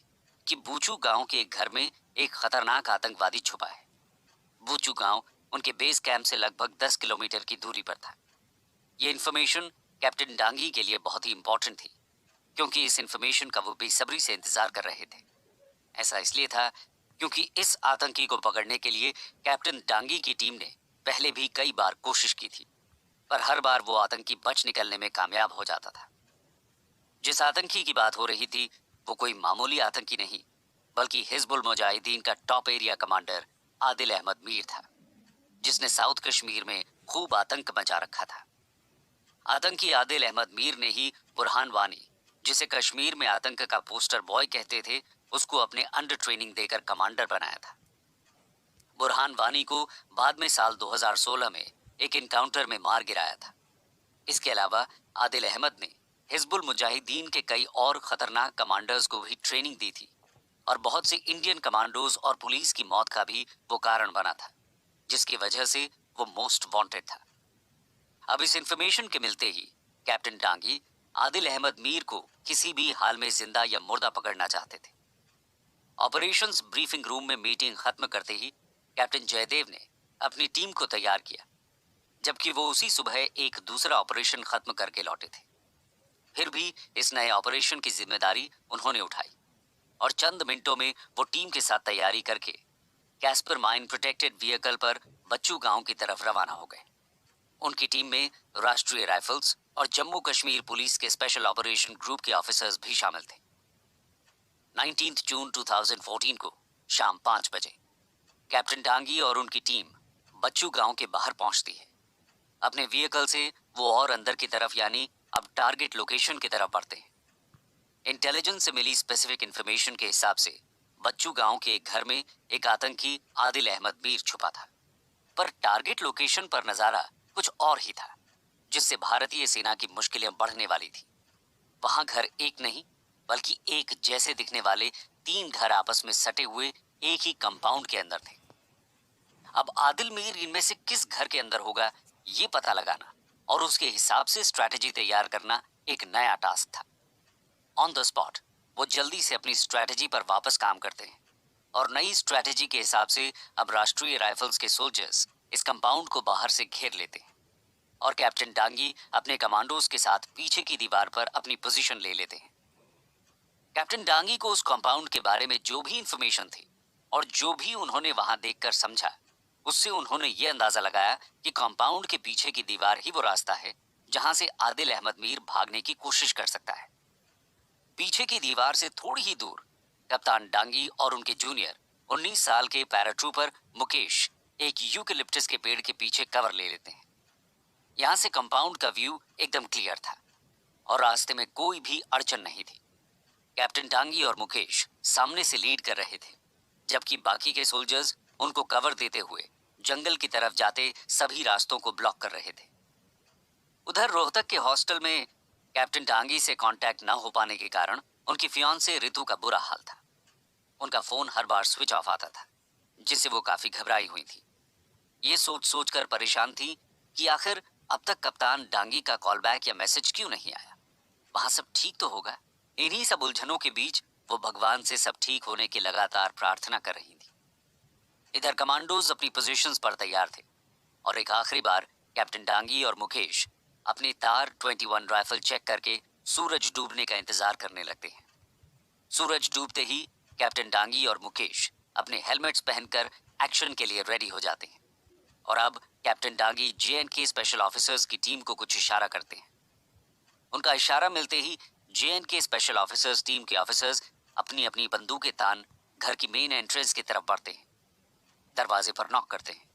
कि बूचू गांव के एक घर में एक खतरनाक आतंकवादी छुपा है। बूचू गांव उनके बेस कैंप से लगभग 10 किलोमीटर की दूरी पर था। ये इन्फॉर्मेशन कैप्टन डांगी के लिए बहुत ही इंपॉर्टेंट थी, क्योंकि इस इन्फॉर्मेशन का वो बेसब्री से इंतजार कर रहे थे। ऐसा इसलिए था क्योंकि इस आतंकी को पकड़ने के लिए कैप्टन डांगी की टीम ने पहले भी कई बार कोशिश की थी, पर हर बार वो आतंकी बच निकलने में कामयाब हो जाता था। जिस आतंकी की बात हो रही थी वो कोई मामूली आतंकी नहीं, बल्कि हिजबुल मुजाहिदीन का top area commander Adil Ahmad Mir था, जिसने साउथ कश्मीर में खूब आतंक मचा रखा था। आतंकी आदिल अहमद मीर ने ही बुरहान वानी, जिसे कश्मीर में आतंक का पोस्टर बॉय कहते थे, उसको अपने अंडर ट्रेनिंग देकर कमांडर बनाया था। बुरहान वानी को बाद में साल 2016 में एक इनकाउंटर में मार गिराया था। इसके अलावा आदिल अहमद ने हिजबुल मुजाहिदीन के कई और खतरनाक कमांडर्स को भी ट्रेनिंग दी थी और बहुत से इंडियन कमांडोज और पुलिस की मौत का भी वो कारण बना था, जिसकी वजह से वो मोस्ट वांटेड था। अब इस इंफॉर्मेशन के मिलते ही कैप्टन टांगी आदिल अहमद मीर को किसी भी हाल में जिंदा या मुर्दा पकड़ना चाहते थे। ऑपरेशंस ब्रीफिंग रूम में मीटिंग खत्म करते ही कैप्टन जयदेव ने अपनी टीम को तैयार किया, जबकि वो उसी सुबह एक दूसरा ऑपरेशन खत्म करके लौटे थे। फिर भी इस नए ऑपरेशन की जिम्मेदारी उन्होंने उठाई और चंद मिनटों में वो टीम के साथ तैयारी करके कैस्पर माइन प्रोटेक्टेड व्हीकल पर बच्चू गांव की तरफ रवाना हो गए। उनकी टीम में राष्ट्रीय राइफल्स और जम्मू कश्मीर पुलिस के स्पेशल ऑपरेशन ग्रुप के ऑफिसर्स भी शामिल थे। 19 जून 2014 को शाम 5 बजे कैप्टन टांगी और उनकी टीम बच्चू गांव के बाहर पहुंचती है। अपने व्हीकल से वो और अंदर की तरफ, यानी अब टारगेट लोकेशन की तरफ बढ़ते हैं। इंटेलिजेंस से मिली स्पेसिफिक इंफॉर्मेशन के हिसाब से बच्चू गांव के एक घर में एक आतंकी आदिल अहमद मीर छुपा था, पर टारगेट लोकेशन पर नजारा कुछ और ही था, जिससे भारतीय सेना की मुश्किलें बढ़ने वाली थी। वहां घर एक नहीं बल्कि एक जैसे दिखने वाले 3 घर आपस में सटे हुए एक ही कंपाउंड के अंदर थे। अब आदिल मीर इनमें से किस घर के अंदर होगा, ये पता लगाना और उसके हिसाब से स्ट्रैटेजी तैयार करना एक नया टास्क था। ऑन द स्पॉट वो जल्दी से अपनी स्ट्रैटेजी पर वापस काम करते हैं और नई स्ट्रैटेजी के हिसाब से अब राष्ट्रीय राइफल्स के सोल्जर्स इस कंपाउंड को बाहर से घेर लेते हैं और कैप्टन टांगी अपने कमांडोज के साथ पीछे की दीवार पर अपनी पोजीशन ले लेते हैं। कैप्टन टांगी को उस कंपाउंड के बारे में जो भी इंफॉर्मेशन थी और जो भी उन्होंने वहां देखकर समझा, उससे उन्होंने ये अंदाजा लगाया कि कंपाउंड के पीछे की दीवार ही वो रास्ता है जहां से आदिल अहमद मीर भागने की कोशिश कर सकता है। पीछे की दीवार से थोड़ी ही दूर कप्तान डांगी और उनके जूनियर 19 साल के पैराट्रूपर मुकेश एक यूकेलिप्टस के पेड़ के पीछे कवर ले लेते हैं। यहां से कंपाउंड का व्यू एकदम क्लियर था और रास्ते में कोई भी अड़चन नहीं थी। कैप्टन टांगी और मुकेश सामने से लीड कर रहे थे, जबकि बाकी के सोल्जर्स उनको कवर देते हुए जंगल की तरफ जाते सभी रास्तों को ब्लॉक कर रहे थे। उधर रोहतक के हॉस्टल में कैप्टन टांगी से कांटेक्ट न हो पाने के कारण उनकी फियांसे रितु का बुरा हाल था। उनका फोन हर बार स्विच ऑफ आता था, जिससे वो काफी घबराई हुई थी। ये सोच सोच कर परेशान थी कि आखिर अब तक कप्तान डांगी का कॉल बैक या मैसेज क्यों नहीं आया। वहां सब ठीक तो होगा। इन्हीं सब उलझनों के बीच वो भगवान से सब ठीक होने की लगातार प्रार्थना कर रही थी। इधर कमांडोज अपनी पोजीशंस पर तैयार थे और एक आखिरी बार कैप्टन डांगी और मुकेश अपनी तार 21 राइफल चेक करके सूरज डूबने का इंतजार करने लगते हैं। सूरज डूबते ही कैप्टन डांगी और मुकेश अपने हेलमेट्स पहनकर एक्शन के लिए रेडी हो जाते हैं और अब captain Dangi JNK special officers की टीम को कुछ इशारा करते हैं। उनका इशारा मिलते ही JNK स्पेशल ऑफिसर्स टीम के ऑफिसर्स अपनी अपनी बंदूकें तान घर की मेन एंट्रेंस की तरफ बढ़ते हैं। दरवाजे पर नॉक करते हैं।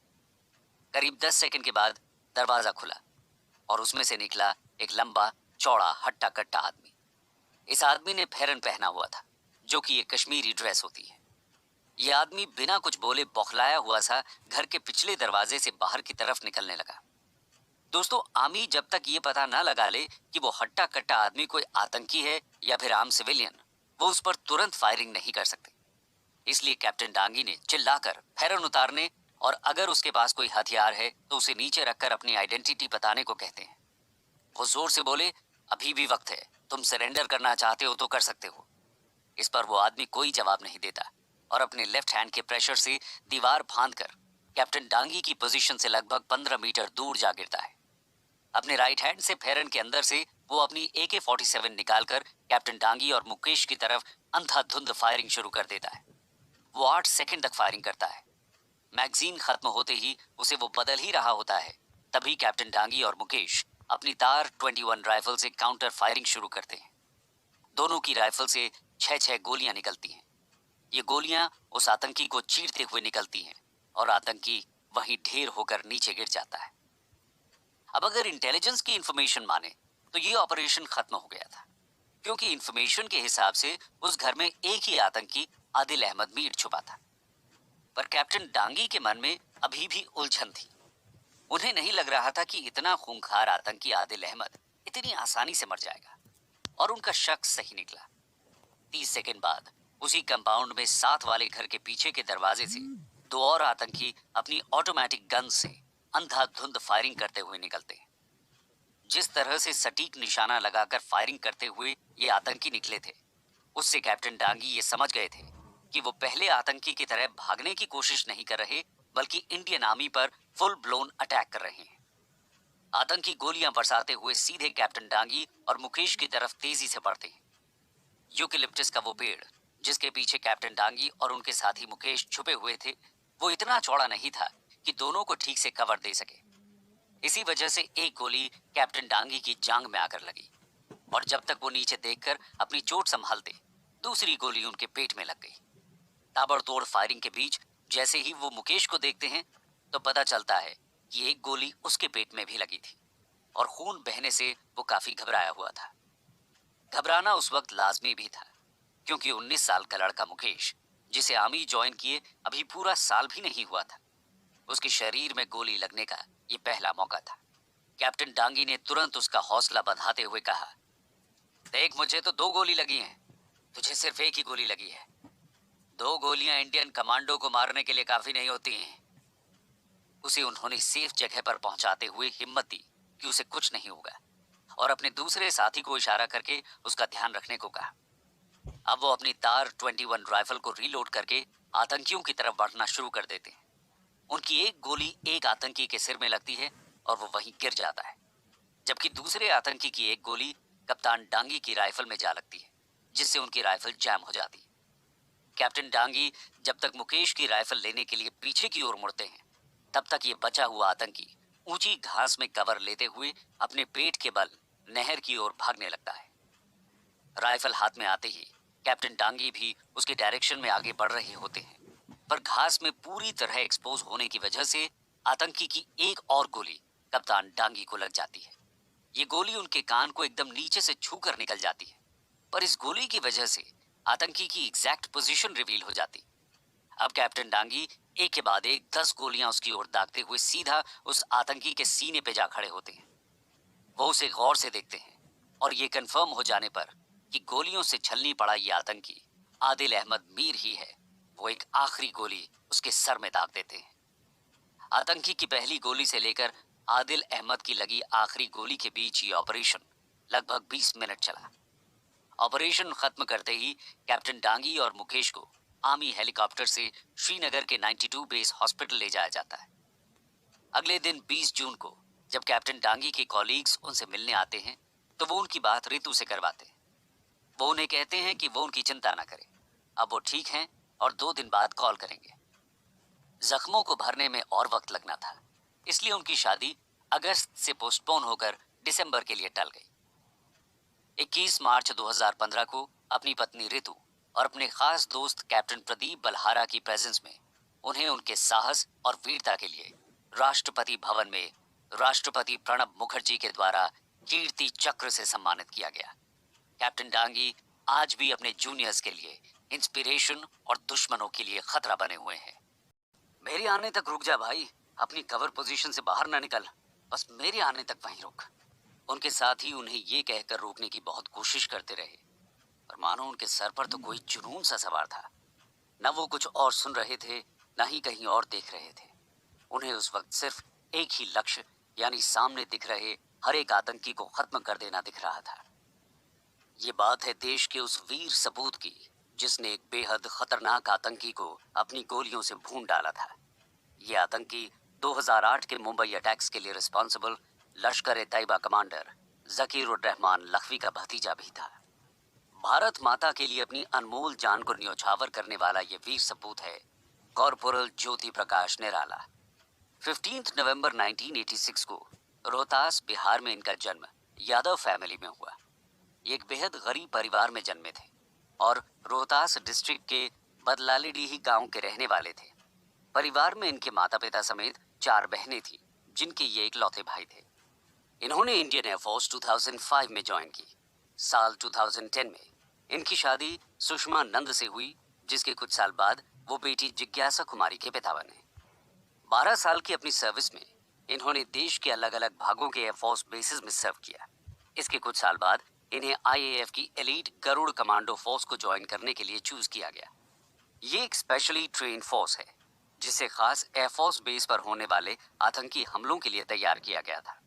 करीब 10 सेकंड के बाद दरवाजा खुला और उसमें से निकला एक लंबा चौड़ा हट्टा कट्टा आदमी। इस आदमी ने फेरन पहना हुआ था, जो कि एक कश्मीरी ड्रेस होती है। यह आदमी बिना कुछ बोले बौखलाया हुआ सा घर के पिछले दरवाजे से बाहर की तरफ निकलने लगा। दोस्तों, आमी जब तक ये पता न लगा ले कि वो हट्टा कट्टा आदमी कोई आतंकी है या फिर आम सिविलियन, वो उस पर तुरंत फायरिंग नहीं कर सकते। इसलिए कैप्टन डांगी ने चिल्लाकर फेरन उतारने और अगर उसके पास कोई हथियार है तो उसे नीचे रखकर अपनी आइडेंटिटी बताने को कहते हैं। वो जोर से बोले, अभी भी वक्त है, तुम सरेंडर करना चाहते हो तो कर सकते हो। इस पर वो आदमी कोई जवाब नहीं देता और अपने लेफ्ट हैंड के प्रेशर से दीवार फांदकर कैप्टन डांगी की पोजीशन से लगभग 15 मीटर दूर जा गिरता है। अपने राइट हैंड से फेरन के अंदर से वो अपनी AK-47 निकालकर कैप्टन डांगी और मुकेश की तरफ अंधाधुंध फायरिंग शुरू कर देता है। वो 8 सेकंड तक फायरिंग करता है। मैगजीन खत्म होते ही उसे वो बदल ही रहा होता है, तभी कैप्टन डांगी और मुकेश अपनी तार 21 राइफल से काउंटर फायरिंग शुरू करते हैं। दोनों की राइफल से 6-6 गोलियां निकलती हैं। ये गोलियां उस आतंकी को चीरते हुए निकलती हैं और आतंकी वहीं ढेर होकर नीचे गिर जाता है। अब अगर इंटेलिजेंस की इंफॉर्मेशन माने तो ये ऑपरेशन खत्म हो गया था, क्योंकि इंफॉर्मेशन के हिसाब से उस घर में एक ही आतंकी आदिल अहमद मीर छुपा था। पर कैप्टन डांगी के मन में अभी भी उलझन थी। उन्हें नहीं लग रहा था कि इतना खूंखार आतंकी आदिल अहमद इतनी आसानी से मर जाएगा, और उनका शक सही निकला। 30 सेकंड बाद उसी कंपाउंड में साथ वाले घर के पीछे के दरवाजे से 2 और आतंकी अपनी ऑटोमेटिक गन से अंधाधुंध फायरिंग करते हुए निकलते हैं। जिस तरह से सटीक निशाना लगाकर फायरिंग करते हुए ये आतंकी निकले थे, उससे कैप्टन डांगी ये समझ गए थे कि वो पहले आतंकी की तरह भागने की कोशिश नहीं कर रहे, बल्कि इंडियन आर्मी पर फुल ब्लोन अटैक कर रहे हैं। आतंकी गोलियां बरसाते हुए सीधे कैप्टन डांगी और मुकेश की तरफ तेजी से बढ़ते हैं। यूकेलिप्टस का वो पेड़ जिसके पीछे कैप्टन डांगी और उनके साथी मुकेश छुपे हुए थे, वो इतना चौड़ा नहीं था कि दोनों को ठीक से कवर दे सके। इसी वजह से एक गोली कैप्टन डांगी की जांग में आकर लगी और जब तक वो नीचे देखकर अपनी चोट संभालते, दूसरी गोली उनके पेट में लग गई। ताबड़तोड़ फायरिंग के बीच जैसे ही वो मुकेश को देखते हैं तो पता चलता है कि एक गोली उसके पेट में भी लगी थी और खून बहने से वो काफी घबराया हुआ था। घबराना उस वक्त लाजमी भी था, क्योंकि 19 साल का लड़का मुकेश, जिसे आर्मी ज्वाइन किए अभी पूरा साल भी नहीं हुआ था, उसके शरीर में गोली लगने का ये पहला मौका था। कैप्टन डांगी ने तुरंत उसका हौसला बढ़ाते हुए कहा, देख, मुझे तो 2 गोली लगी हैं, तुझे सिर्फ एक ही गोली लगी है। 2 गोलियां इंडियन कमांडो को मारने के लिए काफी नहीं होती हैं। उसे उन्होंने सेफ जगह पर पहुंचाते हुए हिम्मत दी कि उसे कुछ नहीं होगा और अपने दूसरे साथी को इशारा करके उसका ध्यान रखने को कहा। अब वो अपनी तार 21 राइफल को रीलोड करके आतंकियों की तरफ बढ़ना शुरू कर देते हैं। उनकी एक गोली एक आतंकी के सिर में लगती है और वो वहीं गिर जाता है, जबकि दूसरे आतंकी की एक गोली कप्तान डांगी की राइफल में जा लगती है, जिससे उनकी राइफल जैम हो जाती है। कैप्टन डांगी जब तक मुकेश की राइफल लेने के लिए पीछे की ओर मुड़ते हैं, तब तक ये बचा हुआ आतंकी ऊंची घास में कवर लेते हुए अपने पेट के बल नहर की ओर भागने लगता है। राइफल हाथ में आते ही कैप्टन डांगी भी उसके डायरेक्शन में आगे बढ़ रहे होते हैं, पर घास में पूरी तरह एक्सपोज होने की वजह से आतंकी की एक और गोली कप्तान डांगी को लग जाती है। ये गोली उनके कान को एकदम नीचे से छूकर निकल जाती है, पर इस गोली की वजह से आतंकी की एग्जैक्ट पोजीशन रिवील हो जाती। अब कैप्टन डांगी एक के बाद एक 10 गोलियां उसकी ओर दागते हुए सीधा उस आतंकी के सीने पे जा खड़े होते हैं। वो उसे गौर से देखते हैं और ये कंफर्म हो जाने पर कि गोलियों से छलनी पड़ा ये आतंकी आदिल अहमद मीर ही है, वो एक आखिरी गोली उसके सर में दाग देते हैं। आतंकी की पहली गोली से लेकर आदिल अहमद की लगी आखिरी गोली के बीच ये ऑपरेशन लगभग 20 मिनट चला। ऑपरेशन खत्म करते ही कैप्टन डांगी और मुकेश को आर्मी हेलीकॉप्टर से श्रीनगर के 92 बेस हॉस्पिटल ले जाया जाता है। अगले दिन 20 जून को जब कैप्टन डांगी के कॉलीग्स उनसे मिलने आते हैं तो वो उनकी बात रितु से करवाते हैं। वो उन्हें कहते हैं कि वो उनकी चिंता ना करें, अब वो ठीक हैं और 2 दिन बाद कॉल करेंगे। जख्मों को भरने में और वक्त लगना था, इसलिए उनकी शादी अगस्त से पोस्टपोन होकर दिसंबर के लिए टल गई। 21 मार्च 2015 को अपनी पत्नी रितु और अपने खास दोस्त कैप्टन प्रदीप बलहारा की प्रेजेंस में उन्हें उनके साहस और वीरता के लिए राष्ट्रपति भवन में राष्ट्रपति प्रणब मुखर्जी के द्वारा कीर्ति चक्र से सम्मानित किया गया। कैप्टन डांगी आज भी अपने जूनियर्स के लिए इंस्पिरेशन और दुश्मनों के लिए खतरा बने हुए हैं। मेरे आने तक रुक जा भाई, अपनी कवर पोजीशन से बाहर ना निकल, बस मेरे आने तक वहीं रुक। उनके साथ ही उन्हें ये कहकर रोकने की बहुत कोशिश करते रहे, पर मानो उनके सर पर तो कोई जुनून सा सवार था। न वो कुछ और सुन रहे थे, न ही कहीं और देख रहे थे। उन्हें उस वक्त सिर्फ एक ही लक्ष्य यानी सामने दिख रहे हर एक आतंकी को खत्म कर देना दिख रहा था। ये बात है देश के उस वीर सपूत की जिसने एक बेहद खतरनाक आतंकी को अपनी गोलियों से भून डाला था। ये आतंकी 2008 के मुंबई अटैक्स के लिए रिस्पॉन्सिबल लश्कर-ए-तैयबा कमांडर जकीर-उर-रहमान लखवी का भतीजा भी था। भारत माता के लिए अपनी अनमोल जान को न्योछावर करने वाला ये वीर सपूत है कॉर्पोरल ज्योति प्रकाश निराला। 15 नवंबर 1986 को रोहतास बिहार में इनका जन्म यादव फैमिली में हुआ। ये एक बेहद गरीब परिवार में जन्मे थे और रोहतास डिस्ट्रिक्ट के बदलालीडीही गांव के रहने वाले थे। परिवार में इनके माता पिता समेत 4 बहनें थी, जिनके ये इकलौते भाई थे। इन्होंने इंडियन एयरफोर्स 2005 में ज्वाइन की। साल 2010 में इनकी शादी सुषमा नंद से हुई, जिसके कुछ साल बाद वो बेटी जिज्ञासा कुमारी के पिता बने। 12 साल की अपनी सर्विस में इन्होंने देश के अलग अलग भागों के एयरफोर्स बेसिस में सर्व किया। इसके कुछ साल बाद इन्हें आईएएफ की एलीट गरुड़ कमांडो फोर्स को ज्वाइन करने के लिए चूज किया गया। ये एक स्पेशली ट्रेन फोर्स है जिसे खास एयरफोर्स बेस पर होने वाले आतंकी हमलों के लिए तैयार किया गया था।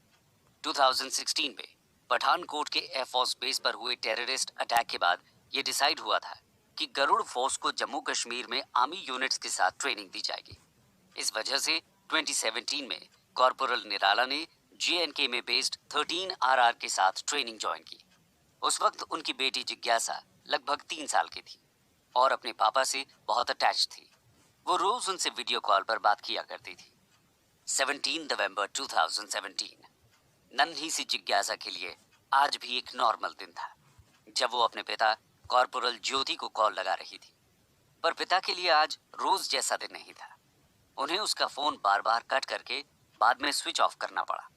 2016 में पठानकोट के एयरफोर्स बेस पर हुए टेररिस्ट अटैक के बाद ये डिसाइड हुआ था कि गरुड़ फोर्स को जम्मू कश्मीर में आर्मी यूनिट्स के साथ ट्रेनिंग दी जाएगी। इस वजह से 2017 में कॉर्पोरल निराला ने जेएनके में बेस्ड 13 आरआर के साथ ट्रेनिंग ज्वाइन की। उस वक्त उनकी बेटी जिज्ञासा लगभग 3 साल की थी और अपने पापा से बहुत अटैच थी। वो रोज उनसे वीडियो कॉल पर बात किया करती थी। 17 नवंबर 2017 नन्ही सी जिज्ञासा के लिए आज भी एक नॉर्मल दिन था, जब वो अपने पिता कॉर्पोरल ज्योति को कॉल लगा रही थी। पर पिता के लिए आज रोज जैसा दिन नहीं था। उन्हें उसका फोन बार बार कट करके बाद में स्विच ऑफ करना पड़ा।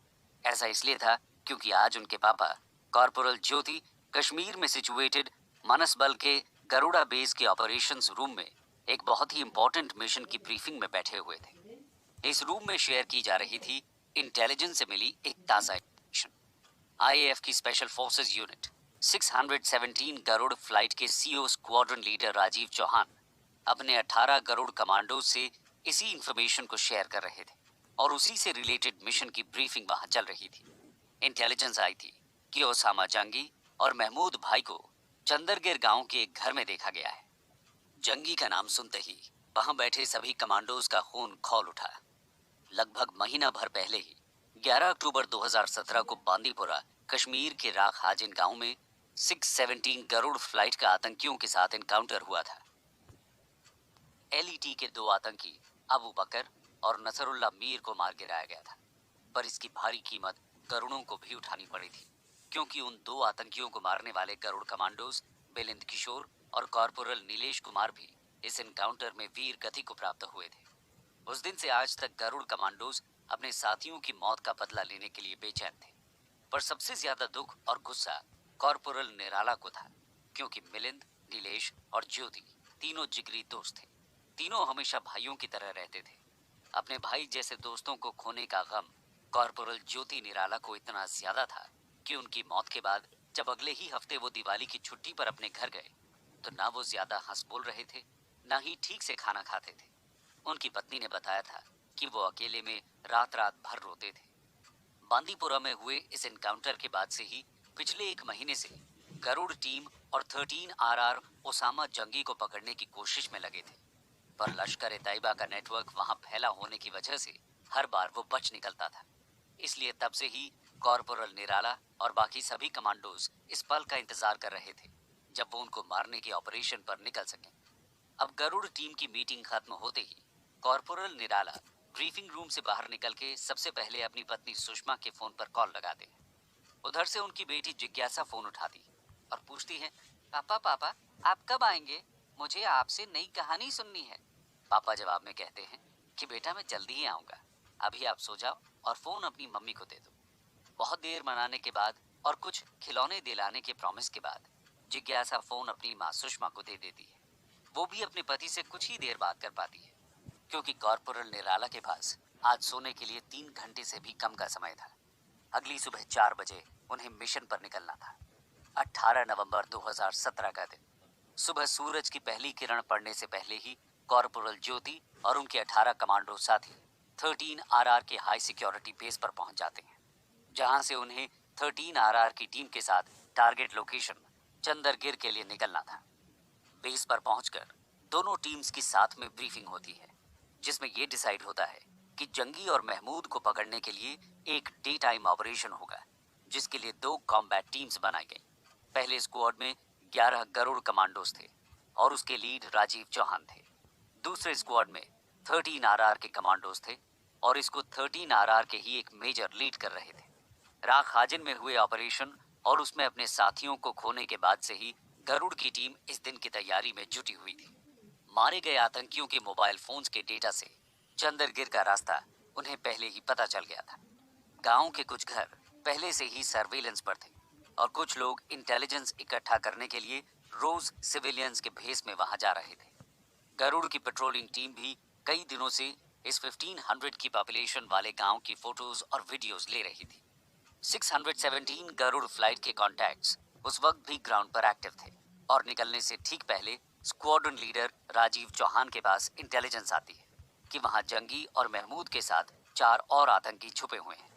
ऐसा इसलिए था क्योंकि आज उनके पापा कॉर्पोरल ज्योति कश्मीर में सिचुएटेड मनसबल के गरुड़ा बेस के ऑपरेशंस रूम में एक बहुत ही इंपॉर्टेंट मिशन की ब्रीफिंग में बैठे हुए थे। इस रूम में शेयर की जा रही थी इंटेलिजेंस से मिली एक ताज़ा इंफॉर्मेशन। आईएएफ की special forces unit 617 Garud flight के CO squadron leader Rajiv Chauhan अपने 18 गरुड़ कमांडो से इसी इंफॉर्मेशन को शेयर कर रहे थे और उसी से रिलेटेड मिशन की ब्रीफिंग वहां चल रही थी। इंटेलिजेंस आई थी कि ओसामा जंगी और महमूद भाई को चंदरगिर गांव के एक घर में देखा गया है। जंगी का नाम सुनते ही वहां बैठे सभी कमांडोज का खून खौल उठा। लगभग महीना भर पहले ही 11 अक्टूबर 2017 को बांदीपुरा कश्मीर के राख हाजिन गांव में 617 गरुड़ फ्लाइट का आतंकियों के साथ एनकाउंटर हुआ था। एलईटी के 2 आतंकी अबू बकर और नसरुल्ला मीर को मार गिराया गया था, पर इसकी भारी कीमत गरुड़ों को भी उठानी पड़ी थी, क्योंकि उन 2 आतंकियों को मारने वाले गरुड़ कमांडोज बिलिंद किशोर और कॉर्पोरल नीलेश कुमार भी इस एनकाउंटर में वीर गति को प्राप्त हुए थे। उस दिन से आज तक गरुड़ कमांडोज अपने साथियों की मौत का बदला लेने के लिए बेचैन थे, पर सबसे ज्यादा दुख और गुस्सा कॉर्पोरल निराला को था, क्योंकि मिलिंद, नीलेश और ज्योति तीनों जिगरी दोस्त थे। तीनों हमेशा भाइयों की तरह रहते थे। अपने भाई जैसे दोस्तों को खोने का गम कॉर्पोरल ज्योति निराला को इतना ज्यादा था कि उनकी मौत के बाद जब अगले ही हफ्ते वो दिवाली की छुट्टी पर अपने घर गए तो ना वो ज्यादा हंस बोल रहे थे, ना ही ठीक से खाना खाते थे। उनकी पत्नी ने बताया था कि वो अकेले में रात रात भर रोते थे। बांदीपुरा में हुए इस एनकाउंटर के बाद से ही पिछले 1 महीने से गरुड़ टीम और 13 आरआर ओसामा जंगी को पकड़ने की कोशिश में लगे थे, पर लश्कर-ए-तैयबा का नेटवर्क वहां फैला होने की वजह से हर बार वो बच निकलता था। इसलिए तब से ही कॉर्पोरल निराला और बाकी सभी कमांडोज इस पल का इंतजार कर रहे थे जब वो उनको मारने के ऑपरेशन पर निकल सकें। अब गरुड़ टीम की मीटिंग खत्म होते ही कॉर्पोरल निराला ब्रीफिंग रूम से बाहर निकल के सबसे पहले अपनी पत्नी सुषमा के फोन पर कॉल लगाते हैं। उधर से उनकी बेटी जिज्ञासा फोन उठाती और पूछती है, पापा पापा आप कब आएंगे? मुझे आपसे नई कहानी सुननी है। पापा जवाब में कहते हैं कि बेटा मैं जल्दी ही आऊंगा, अभी आप सो जाओ और फोन अपनी मम्मी को दे दो। बहुत देर मनाने के बाद और कुछ खिलौने दिलाने के प्रॉमिस के बाद जिज्ञासा फोन अपनी माँ सुषमा को दे देती है। वो भी अपने पति से कुछ ही देर बात कर पाती है, क्योंकि कॉर्पोरल निराला के पास आज सोने के लिए 3 घंटे से भी कम का समय था। अगली सुबह 4 बजे उन्हें मिशन पर निकलना था। 18 नवंबर 2017 का दिन। सुबह सूरज की पहली किरण पड़ने से पहले ही कॉर्पोरल ज्योति और उनके 18 कमांडो साथी 13 RR के हाई सिक्योरिटी बेस पर पहुंच जाते हैं, जहां से उन्हें 13 RR की टीम के साथ टारगेट लोकेशन चंदरगिर के लिए निकलना था। बेस पर पहुंचकर दोनों टीम्स की साथ में ब्रीफिंग होती है, जिसमें यह डिसाइड होता है कि जंगी और महमूद को पकड़ने के लिए एक डे टाइम ऑपरेशन होगा, जिसके लिए 2 कॉम्बैट टीम्स बनाई गई। पहले स्क्वाड में 11 गरुड़ कमांडोज थे और उसके लीड राजीव चौहान थे। दूसरे स्क्वाड में 13 RR के कमांडोज थे और इसको 13 RR के ही एक मेजर लीड कर रहे थे। राख हाजिन में हुए ऑपरेशन और उसमें अपने साथियों को खोने के बाद से ही गरुड़ की टीम इस दिन की तैयारी में जुटी हुई थी। मारे गए आतंकियों के मोबाइल फोन्स के डेटा से चंदरगिर का रास्ता उन्हें पहले ही पता चल गया था। गांव के कुछ घर पहले से ही सर्वेलेंस पर थे और कुछ लोग इंटेलिजेंस इकट्ठा करने के लिए रोज सिविलियंस के भेस में वहां जा रहे थे। गरुड़ की पेट्रोलिंग टीम भी कई दिनों से इस 1500 की पॉपुलेशन वाले गांव की फोटोज और वीडियोस ले रही थी। 617 गरुड़ फ्लाइट के कॉन्टैक्ट्स उस वक्त भी ग्राउंड पर एक्टिव थे और निकलने से ठीक पहले स्क्वाड्रन लीडर राजीव चौहान के पास इंटेलिजेंस आती है कि वहां जंगी और महमूद के साथ 4 और आतंकी छुपे हुए हैं।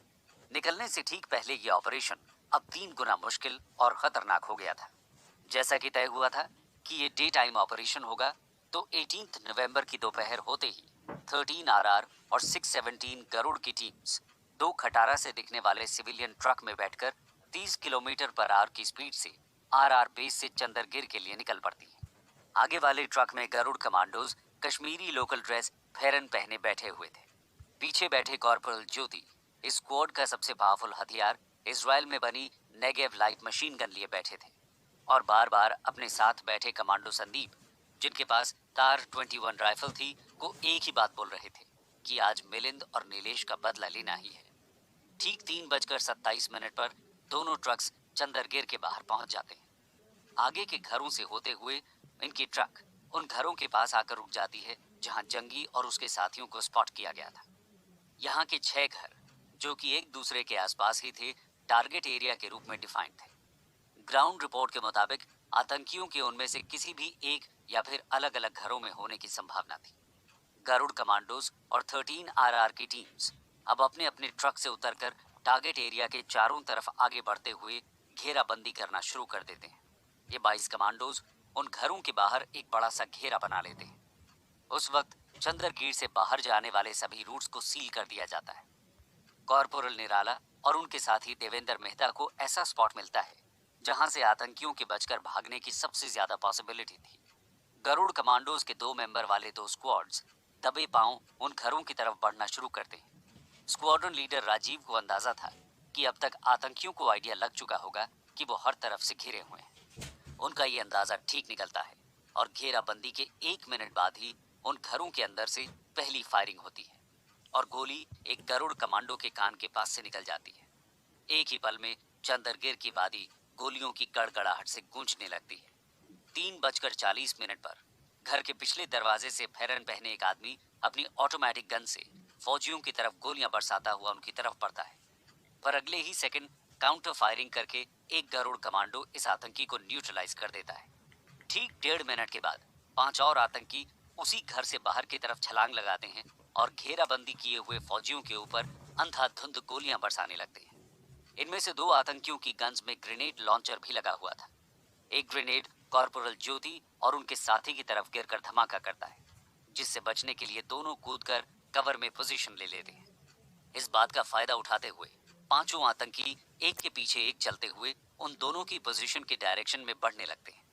निकलने से ठीक पहले ये ऑपरेशन अब 3 गुना मुश्किल और खतरनाक हो गया था। जैसा कि तय हुआ था कि ये डे टाइम ऑपरेशन होगा, तो 18 नवंबर की दोपहर होते ही 13 RR और 617 गरुड़ की टीम्स 2 खटारा से दिखने वाले सिविलियन ट्रक में बैठकर 30 किलोमीटर पर आवर की स्पीड से RR बेस से चंदरगिर के लिए निकल पड़ती है। आगे वाले ट्रक में Garud commandos Kashmiri local dress pheran पहने बैठे हुए थे। पीछे बैठे कॉर्पोरल ज्योति इस स्क्वाड का सबसे पावरफुल हथियार इजराइल में बनी नेगेव लाइट मशीन गन लिए बैठे थे और बार बार अपने साथ बैठे कमांडो संदीप, जिनके पास तार 21 राइफल थी, को एक ही बात बोल रहे थे कि आज मिलिंद और नीलेश का बदला लेना ही है। ठीक 3:27 पर दोनों ट्रक्स चंदरगिर के बाहर पहुंच जाते हैं। आगे के घरों से होते हुए इनकी ट्रक उन घरों के पास आकर रुक जाती है जहां जंगी और उसके साथियों को स्पॉट किया गया था। यहाँ के 6 घर, जो कि एक दूसरे के आसपास ही थे, टारगेट एरिया के रूप में डिफाइंड थे। ग्राउंड रिपोर्ट के मुताबिक आतंकियों के उनमें से किसी भी एक या फिर अलग अलग घरों में होने की संभावना थी। गरुड़ कमांडोज और 13 RR की टीम्स अब अपने अपने ट्रक से उतरकर टारगेट एरिया के चारों तरफ आगे बढ़ते हुए घेराबंदी करना शुरू कर देते हैं। ये 22 कमांडोज उन घरों के बाहर एक बड़ा सा घेरा बना लेते हैं। उस वक्त चंदरगीर से बाहर जाने वाले सभी रूट्स को सील कर दिया जाता है। कॉर्पोरल निराला और उनके साथी देवेंद्र मेहता को ऐसा स्पॉट मिलता है जहां से आतंकियों के बचकर भागने की सबसे ज्यादा पॉसिबिलिटी थी। गरुड़ कमांडोज के 2 मेंबर वाले 2 स्क्वाड्स दबे पांव उन घरों की तरफ बढ़ना शुरू करते हैं। स्क्वाड्रन लीडर राजीव को अंदाजा था कि अब तक आतंकियों को आइडिया लग चुका होगा कि वो हर तरफ से घिरे हुए हैं। उनका ये अंदाजा ठीक निकलता है और घेराबंदी के 1 मिनट बाद ही उन घरों के अंदर से पहली फायरिंग होती है और गोली एक गरुड़ कमांडो के कान के पास से निकल जाती है। एक ही पल में चंदरगिर की वादी गोलियों की गड़गड़ाहट से गूंजने लगती है। 3:40 पर घर के पिछले दरवाजे से फेरन पहने एक आदमी अपनी ऑटोमेटिक गन से फौजियों की तरफ गोलियां बरसाता हुआ उनकी तरफ बढ़ता है, पर अगले ही सेकंड काउंटर फायरिंग करके एक गरुड़ कमांडो इस आतंकी को न्यूट्रलाइज कर देता है। ठीक 1.5 मिनट के बाद 5 और आतंकी उसी घर से बाहर की तरफ छलांग लगाते हैं और घेराबंदी किए हुए फौजियों के ऊपर अंधाधुंध गोलियां बरसाने लगते हैं। इनमें से 2 आतंकियों की गन्स में ग्रेनेड लॉन्चर भी लगा हुआ था। एक ग्रेनेड कॉर्पोरल ज्योति और उनके साथी की तरफ गिरकर धमाका करता है, जिससे बचने के लिए दोनों कूदकर कवर में पोजीशन ले लेते हैं। इस बात का फायदा उठाते हुए 5 आतंकी एक के पीछे एक चलते हुए उन दोनों की पोजीशन के डायरेक्शन में बढ़ने लगते हैं।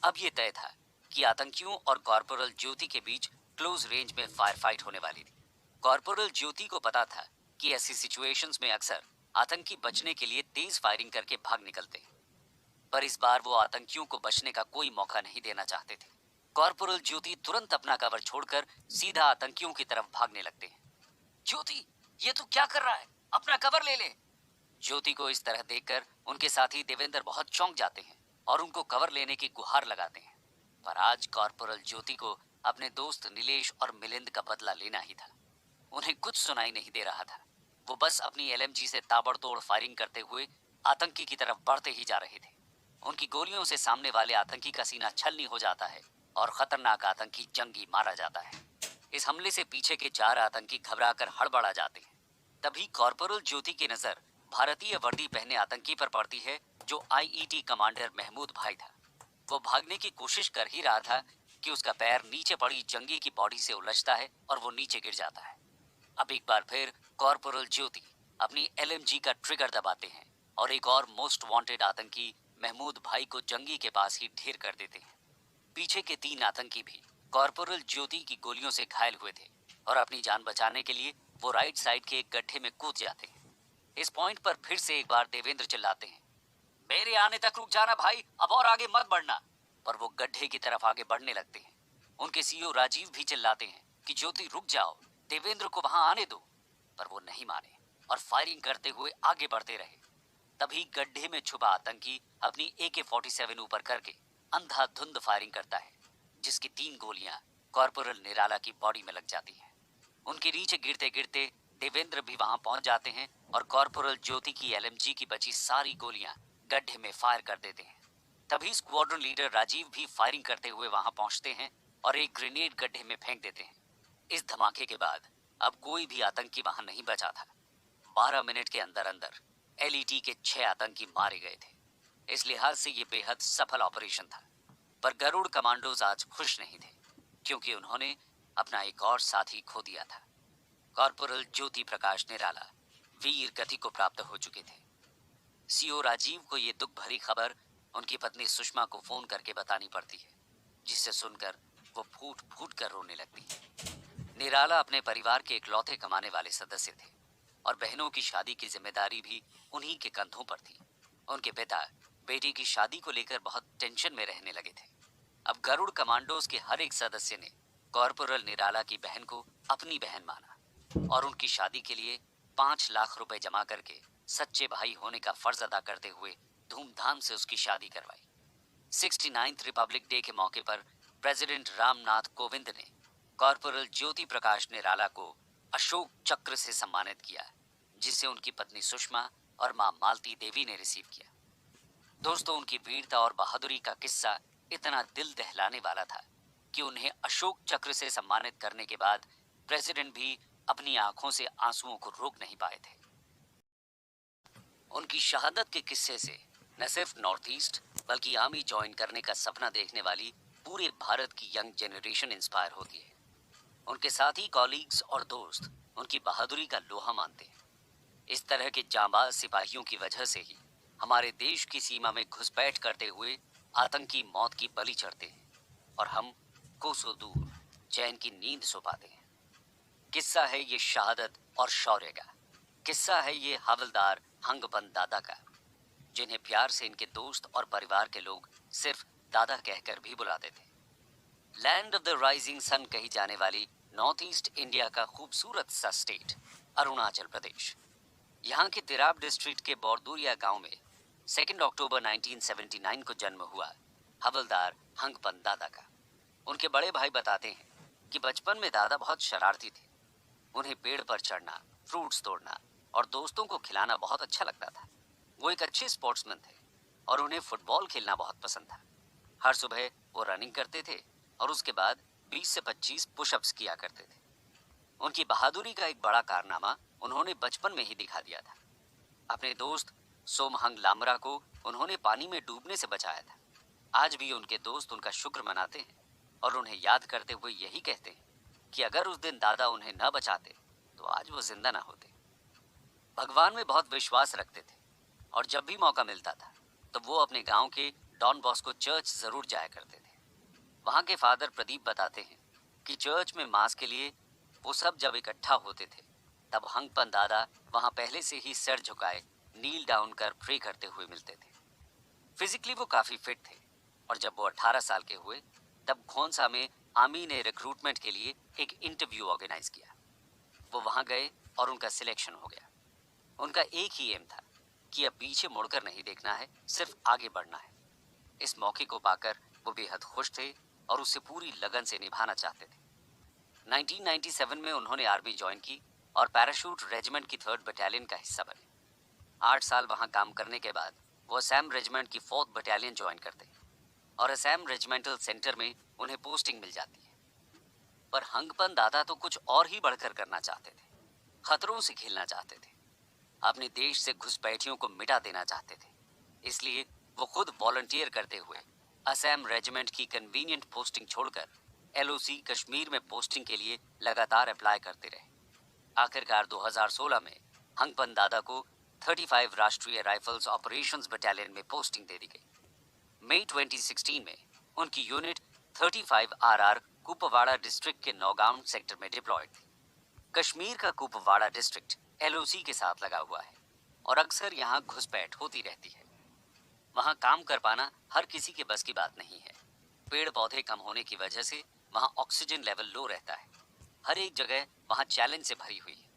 अब ये तय था कि आतंकियों और कॉर्पोरल ज्योति के बीच क्लोज रेंज में फायर फाइट होने वाली थी। कॉर्पोरल ज्योति को पता था कि ऐसी सिचुएशंस में अक्सर आतंकी बचने के लिए तेज फायरिंग करके भाग निकलते हैं, पर इस बार वो आतंकियों को बचने का कोई मौका नहीं देना चाहते थे। कॉर्पोरल ज्योति तुरंत अपना कवर छोड़कर सीधा आतंकियों की तरफ भागने लगते हैं। ज्योति, ये तू क्या कर रहा है? अपना कवर ले ले। ज्योति को इस तरह देखकर उनके साथी देवेंद्र बहुत चौंक जाते हैं और उनको कवर लेने की गुहार लगाते हैं। पर आज कॉर्पोरल ज्योति को अपने दोस्त नीलेश और मिलिंद का बदला लेना ही था। उन्हें कुछ सुनाई नहीं दे रहा था। वो बस अपनी एलएमजी से ताबड़तोड़ फायरिंग करते हुए आतंकी की तरफ बढ़ते ही जा रहे थे। उनकी गोलियों से सामने वाले आतंकी का सीना छलनी हो जाता है और खतरनाक आतंकी जंगी मारा जाता है। इस हमले से पीछे के 4 आतंकी घबराकर हड़बड़ा जाते हैं। तभी कॉर्पोरल ज्योति की नजर भारतीय वर्दी पहने आतंकी पर पड़ती है, जो आईईटी कमांडर महमूद भाई था। वो भागने की कोशिश कर ही रहा था कि उसका पैर नीचे पड़ी जंगी की बॉडी से उलझता है और वो नीचे गिर जाता है। अब एक बार फिर कॉर्पोरल ज्योति अपनी एलएमजी का ट्रिगर दबाते हैं और एक और मोस्ट वांटेड आतंकी महमूद भाई को जंगी के पास ही ढेर कर देते हैं। पीछे के 3 आतंकी भी कॉर्पोरल ज्योति की गोलियों से घायल हुए थे और अपनी जान बचाने के लिए वो राइट साइड के एक गड्ढे में कूद जाते हैं। इस पॉइंट पर फिर से एक बार देवेंद्र चिल्लाते हैं, मेरे आने तक रुक जाना भाई, अब और आगे मत बढ़ना। पर वो गड्ढे की तरफ आगे बढ़ने लगते हैं। उनके सीईओ राजीव भी चिल्लाते हैं कि ज्योति रुक जाओ, देवेंद्र को वहां आने दो। पर वो नहीं माने और फायरिंग करते हुए आगे बढ़ते रहे। तभी गड्ढे में छुपा आतंकी अपनी AK-47 ऊपर करके अंधाधुंध फायरिंग करता है, जिसकी 3 गोलियां कॉर्पोरल निराला की बॉडी में लग जाती हैं। उनके नीचे गिरते गिरते देवेंद्र भी वहां पहुंच जाते हैं और कॉर्पोरल ज्योति की एलएमजी की बची सारी गोलियां गड्ढे में फायर कर देते हैं। तभी स्क्वाड्रन लीडर राजीव भी फायरिंग करते हुए वहां पहुंचते हैं और एक ग्रेनेड गड्ढे में फेंक देते हैं। इस धमाके के बाद अब कोई भी आतंकी वहां नहीं बचा था। 12 मिनट के अंदर अंदर एलईटी के 6 आतंकी मारे गए थे। इस लिहाज से ये बेहद सफल ऑपरेशन था। पर गरुड़ कमांडोज आज खुश नहीं थे, क्योंकि उन्होंने अपना एक और साथी खो दिया था। कॉर्पोरल ज्योति प्रकाश निराला वीर गति को प्राप्त हो चुके थे। सीओ राजीव को ये दुख भरी खबर उनकी पत्नी सुषमा को फोन करके बतानी पड़ती है, जिसे सुनकर वो फूट फूट कर रोने लगती है। निराला अपने परिवार के इकलौते कमाने वाले सदस्य थे और बहनों की शादी की जिम्मेदारी भी उन्हीं के कंधों पर थी। उनके पिता बेटी की शादी को लेकर बहुत टेंशन में रहने लगे थे। अब गरुड़ कमांडोज के हर एक सदस्य ने कॉर्पोरल निराला की बहन को अपनी बहन माना और उनकी शादी के लिए 5 लाख रुपए जमा करके सच्चे भाई होने का फर्ज अदा करते हुए धूमधाम से उसकी शादी करवाई। 69th रिपब्लिक डे के मौके पर प्रेसिडेंट रामनाथ कोविंद ने कॉर्पोरल ज्योति प्रकाश निराला को अशोक चक्र से सम्मानित किया, जिसे उनकी पत्नी सुषमा और मां मालती देवी ने रिसीव किया। दोस्तों, उनकी वीरता और बहादुरी का किस्सा इतना दिल दहलाने वाला था कि उन्हें अशोक चक्र से सम्मानित करने के बाद प्रेसिडेंट भी अपनी आंखों से आंसुओं को रोक नहीं पाए थे। उनकी शहादत के किस्से से न सिर्फ नॉर्थ ईस्ट बल्कि आर्मी ज्वाइन करने का सपना देखने वाली पूरे भारत की यंग जनरेशन इंस्पायर होती है। उनके साथी, कॉलीग्स और दोस्त उनकी बहादुरी का लोहा मानते हैं। इस तरह के जांबाज सिपाहियों की वजह से ही हमारे देश की सीमा में घुसपैठ करते हुए आतंकी मौत की बलि चढ़ते हैं और हम कोसों दूर चैन की नींद सो पाते हैं। किस्सा है ये शहादत और शौर्य का। किस्सा है ये हवलदार हंगपन दादा का, जिन्हें प्यार से इनके दोस्त और परिवार के लोग सिर्फ दादा कहकर भी बुलाते थे। Land of the rising sun कही जाने वाली नॉर्थ ईस्ट इंडिया का खूबसूरत सा स्टेट अरुणाचल प्रदेश। यहाँ के तिराप डिस्ट्रिक्ट के बौरदुरिया गांव में 2 अक्टूबर 1979 को जन्म हुआ हवलदार हंगपन दादा का। उनके बड़े भाई बताते हैं कि बचपन में दादा बहुत शरारती थे। उन्हें पेड़ पर चढ़ना, फ्रूट्स तोड़ना और दोस्तों को खिलाना बहुत अच्छा लगता था। वो एक अच्छे स्पोर्ट्समैन थे और उन्हें फुटबॉल खेलना बहुत पसंद था। हर सुबह वो रनिंग करते थे और उसके बाद 20 से 25 पुशअप्स किया करते थे। उनकी बहादुरी का एक बड़ा कारनामा उन्होंने बचपन में ही दिखा दिया था। अपने दोस्त सोमहंग लामरा को उन्होंने पानी में डूबने से बचाया था। आज भी उनके दोस्त उनका शुक्र मनाते हैं और उन्हें याद करते हुए यही कहते हैं कि अगर उस दिन दादा उन्हें न बचाते तो आज वो जिंदा ना होते। भगवान में बहुत विश्वास रखते थे और जब भी मौका मिलता था तो वो अपने गांव के डॉन बॉस्को चर्च जरूर जाया करते थे। वहाँ के फादर प्रदीप बताते हैं कि चर्च में मास के लिए वो सब जब इकट्ठा होते थे तब हंगपन दादा वहाँ पहले से ही सर झुकाए नील डाउन कर प्रे करते हुए मिलते थे। फिजिकली वो काफी फिट थे और जब वो 18 साल के हुए तब खोंसा में आर्मी ने रिक्रूटमेंट के लिए एक इंटरव्यू ऑर्गेनाइज किया। वो वहां गए और उनका सिलेक्शन हो गया। उनका एक ही एम था कि अब पीछे मुड़कर नहीं देखना है, सिर्फ आगे बढ़ना है। इस मौके को पाकर वो बेहद खुश थे और उसे पूरी लगन से निभाना चाहते थे। 1997 में उन्होंने आर्मी ज्वाइन की और पैराशूट रेजिमेंट की 3rd बटालियन का हिस्सा बने। 8 साल वहां काम करने के बाद वो असम रेजिमेंट की 4th बटालियन ज्वाइन करते और असम रेजिमेंटल सेंटर में उन्हें पोस्टिंग मिल जाती है। पर हंगपन दादा तो कुछ और ही बढ़कर करना चाहते थे। खतरों से खेलना चाहते थे, अपने देश से घुसपैठियों को मिटा देना चाहते थे। इसलिए वो खुद वॉलंटियर करते हुए असम रेजिमेंट की कन्वीनियंट पोस्टिंग छोड़कर एलओसी कश्मीर में पोस्टिंग के लिए लगातार अप्लाई करते रहे। आखिरकार 2016 में हंगपन दादा को 35 राष्ट्रीय राइफल्स ऑपरेशंस बटालियन में पोस्टिंग दे दी गई। मई 2016 में उनकी यूनिट 35 आरआर कुपवाड़ा डिस्ट्रिक्ट के नौगांव सेक्टर में डिप्लॉयड थी। कश्मीर का कुपवाड़ा डिस्ट्रिक्ट एलओसी के साथ लगा हुआ है और अक्सर यहाँ घुसपैठ होती रहती है। वहाँ काम कर पाना हर किसी के बस की बात नहीं है। पेड़ पौधे कम होने की वजह से वहाँ ऑक्सीजन लेवल लो रहता है। हर एक जगह वहाँ चैलेंज से भरी हुई है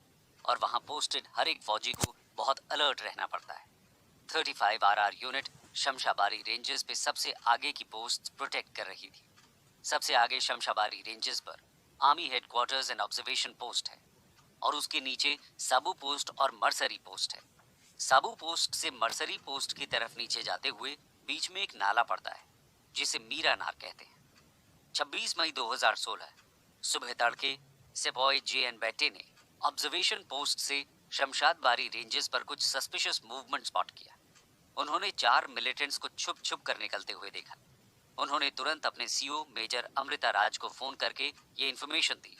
और वहाँ पोस्टेड हर एक फौजी को बहुत अलर्ट रहना पड़ता है। 35 आरआर यूनिट शमशाबारी रेंजेस पे सबसे आगे की पोस्ट प्रोटेक्ट कर रही थी। सबसे आगे शमशाबारी रेंजेस पर army headquarters and observation post है और उसके नीचे साबू पोस्ट और मर्सरी पोस्ट है। साबू पोस्ट से मर्सरी पोस्ट की तरफ नीचे जाते हुए बीच में एक नाला पड़ता है जिसे मीरा नार कहते हैं। 26 मई 2016 सुबह तड़के सिपाही जे.एन. बेटे ने ऑब्जर्वेशन पोस्ट से शमशाद बारी रेंजेस पर कुछ सस्पिशियस मूवमेंट स्पॉट किया। उन्होंने 4 मिलिटेंट्स को छुप छुप कर निकलते हुए देखा। उन्होंने तुरंत अपने सीओ मेजर अमृता राज को फोन करके ये इन्फॉर्मेशन दी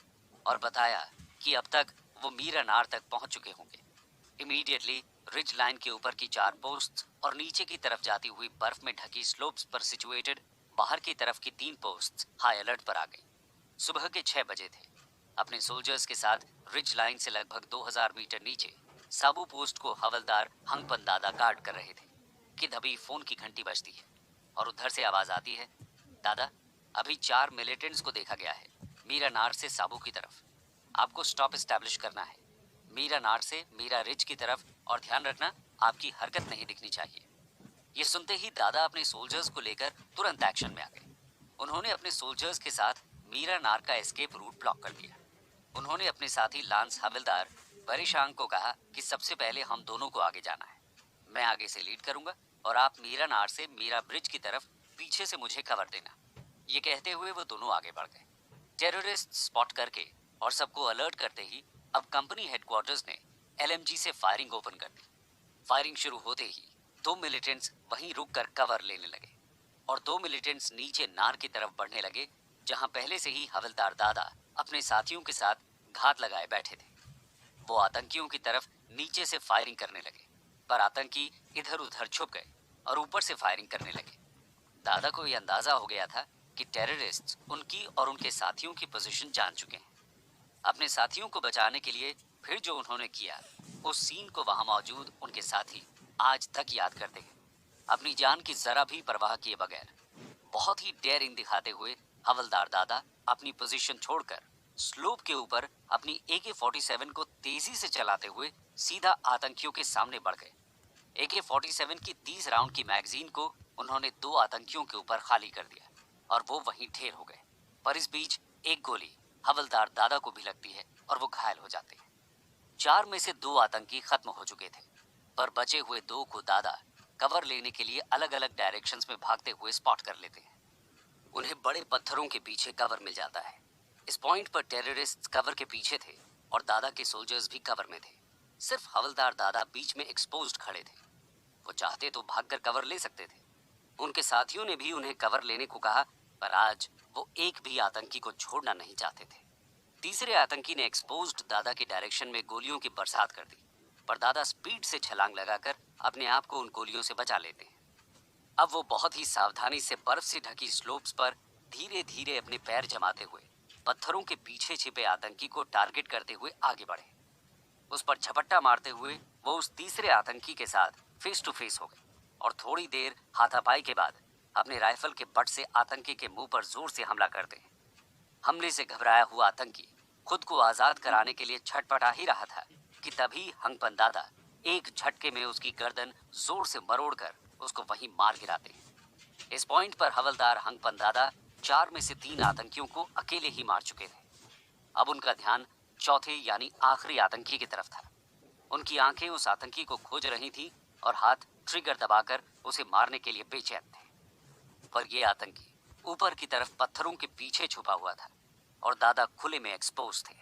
और बताया कि अब तक वो मीरा नार तक पहुंच चुके होंगे। इमीडिएटली रिज लाइन के ऊपर की 4 पोस्ट और नीचे की तरफ जाती हुई बर्फ में ढकी स्लोप्स पर सिचुएटेड बाहर की तरफ की 3 पोस्ट हाई अलर्ट पर आ गई। सुबह के 6 बजे थे। अपने सोल्जर्स के साथ रिज लाइन से लगभग 2000 मीटर नीचे साबू पोस्ट को हवलदार हंगपन दादा गार्ड कर रहे थे कि तभी फोन की घंटी बजती है और उधर से आवाज आती है, दादा अभी 4 मिलिटेंट्स को देखा गया है मीरा नार से साबू की तरफ। आपको स्टॉप एस्टैब्लिश करना है मीरा नार से मीरा रिज की तरफ और ध्यान रखना आपकी हरकत नहीं दिखनी चाहिए। ये सुनते ही दादा अपने सोल्जर्स को लेकर तुरंत एक्शन में आ गए। उन्होंने अपने सोल्जर्स के साथ मीरा नार का एस्केप रूट ब्लॉक कर दिया। उन्होंने अपने साथी लांस हवलदार बरिशांग को कहा कि सबसे पहले हम दोनों को आगे जाना है। मैं आगे से लीड करूंगा और आप मीरा नार से मीरा ब्रिज की तरफ पीछे से मुझे कवर देना। ये कहते हुए वो दोनों आगे बढ़ गए। टेररिस्ट स्पॉट करके और सबको अलर्ट करते ही अब कंपनी हेडक्वार्टर्स ने एलएमजी से फायरिंग ओपन कर दी। फायरिंग शुरू होते ही 2 मिलिटेंट्स वहीं रुक कर कवर लेने लगे और 2 मिलिटेंट्स नीचे नार की तरफ बढ़ने लगे जहां पहले से ही हवलदार दादा अपने साथियों के साथ घात लगाए बैठे थे। वो आतंकियों की तरफ नीचे से फायरिंग करने लगे पर आतंकी इधर उधर छुप गए और ऊपर से फायरिंग करने लगे। दादा को यह अंदाजा हो गया था कि टेररिस्ट्स उनकी और उनके साथियों की पोजीशन जान चुके हैं। अपने साथियों को बचाने के लिए फिर जो उन्होंने किया उस सीन को वहां मौजूद उनके साथी आज तक याद करते हैं, अपनी जान की जरा भी परवाह किए बगैर। बहुत ही डेयरिंग दिखाते हुए हवलदार दादा अपनी पोजीशन छोड़कर स्लोप के ऊपर अपनी AK-47 को तेजी से चलाते हुए सीधा आतंकियों के सामने बढ़ गए। AK-47 की 30 राउंड की मैगजीन को उन्होंने 2 आतंकियों के ऊपर खाली कर दिया और वो वहीं ढेर हो गए। पर इस बीच एक गोली हवलदार दादा को भी लगती है और वो घायल हो जाते हैं। 4 में से 2 आतंकी खत्म हो चुके थे पर बचे हुए 2 को दादा कवर लेने के लिए अलग अलग डायरेक्शंस में भागते हुए स्पॉट कर लेते हैं। उन्हें बड़े पत्थरों के पीछे कवर मिल जाता है। इस पॉइंट पर टेररिस्ट कवर के पीछे थे और दादा के सोल्जर्स भी कवर में थे। सिर्फ हवलदार दादा बीच में एक्सपोज्ड खड़े थे। वो चाहते तो भागकर कवर ले सकते थे। उनके साथियों ने भी उन्हें कवर लेने को कहा पर आज वो एक भी आतंकी को छोड़ना नहीं चाहते थे। तीसरे आतंकी ने एक्सपोज्ड दादा के डायरेक्शन में गोलियों की बरसात कर दी पर दादा स्पीड से छलांग लगाकर अपने आप को उन गोलियों से बचा लेते हैं। अब वो बहुत ही सावधानी से बर्फ से ढकी स्लोप्स पर धीरे धीरे अपने पैर जमाते हुए पत्थरों के पीछे छिपे आतंकी को टारगेट करते हुए आगे बढ़े। उस पर झपट्टा मारते हुए वो उस तीसरे आतंकी के साथ फेस टू फेस हो गए और थोड़ी देर हाथापाई के बाद अपने राइफल के बट से आतंकी के मुंह पर जोर से हमला कर दें। हमले से घबराया हुआ आतंकी खुद को आजाद कराने के लिए छटपटा ही रहा था कि तभी हंगपन दादा एक झटके में उसकी गर्दन जोर से मरोड़कर उसको वहीं मार गिराते हैं। इस पॉइंट पर हवलदार हंगपन दादा 4 में से 3 आतंकियों को अकेले ही मार चुके थे। अब उनका ध्यान चौथे यानी आखिरी आतंकी की तरफ था। उनकी आंखें उस आतंकी को खोज रही थी और हाथ ट्रिगर दबाकर उसे मारने के लिए बेचैन थे। पर यह आतंकी ऊपर की तरफ पत्थरों के पीछे छुपा हुआ था और दादा खुले में एक्सपोज थे।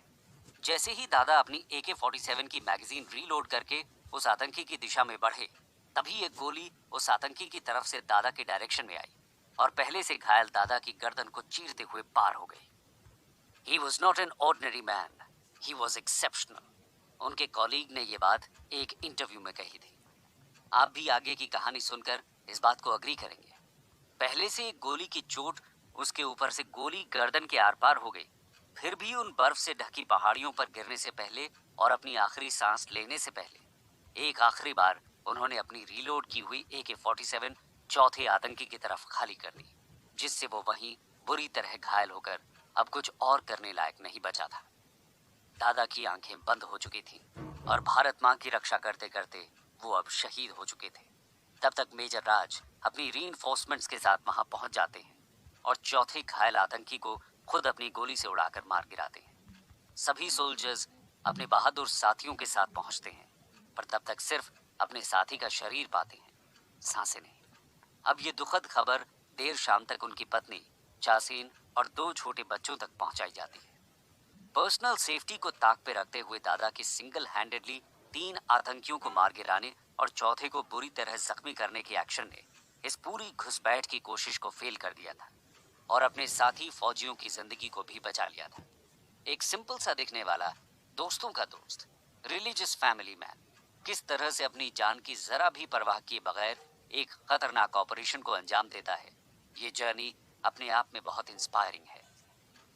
जैसे ही दादा अपनी AK-47 की मैगजीन रीलोड करके उस आतंकी की दिशा में बढ़े, तभी एक गोली उस आतंकी की तरफ से दादा के डायरेक्शन में आई और पहले से घायल दादा की गर्दन को चीरते हुए पार हो गई। He was not an ordinary man. He was exceptional. उनके कॉलीग ने ये बात एक इंटरव्यू में कही थी। आप भी आगे की कहानी सुनकर इस बात को अग्री करेंगे। पहले से एक गोली की चोट उसके ऊपर से गोली गर्दन के आर पार हो गई, फिर भी उन बर्फ से ढकी पहाड़ियों पर गिरने से पहले और अपनी आखिरी सांस लेने से पहले एक आखिरी बार उन्होंने अपनी रीलोड की हुई AK-47 चौथे आतंकी की तरफ खाली कर दी, जिससे वो वहीं बुरी तरह घायल होकर अब कुछ और करने लायक नहीं बचा था। दादा की आंखें बंद हो चुकी थीं और भारत मां की रक्षा करते करते वो अब शहीद हो चुके थे। तब तक मेजर राज अपनी रीइंफोर्समेंट्स के साथ वहां पहुंच जाते हैं और चौथे घायल आतंकी को खुद अपनी गोली से उड़ाकर मार गिराते हैं। सभी सोल्जर्स अपने बहादुर साथियों के साथ पहुंचते हैं, पर तब तक सिर्फ अपने साथी का शरीर पाते हैं, सांसें नहीं। अब ये दुखद खबर देर शाम तक उनकी पत्नी चासीन और 2 छोटे बच्चों तक पहुंचाई जाती है। पर्सनल सेफ्टी को ताक पे रखते हुए दादा की सिंगल हैंडेडली 3 आतंकियों को मार गिराने और चौथे को बुरी तरह जख्मी करने के एक्शन ने इस पूरी घुसपैठ की कोशिश को फेल कर दिया था और अपने साथी फौजियों की जिंदगी को भी बचा लिया था। एक सिंपल सा दिखने वाला दोस्तों का दोस्त, रिलीजियस फैमिली मैन किस तरह से अपनी जान की जरा भी परवाह किए बगैर एक खतरनाक ऑपरेशन को अंजाम देता है, ये जर्नी अपने आप में बहुत इंस्पायरिंग है।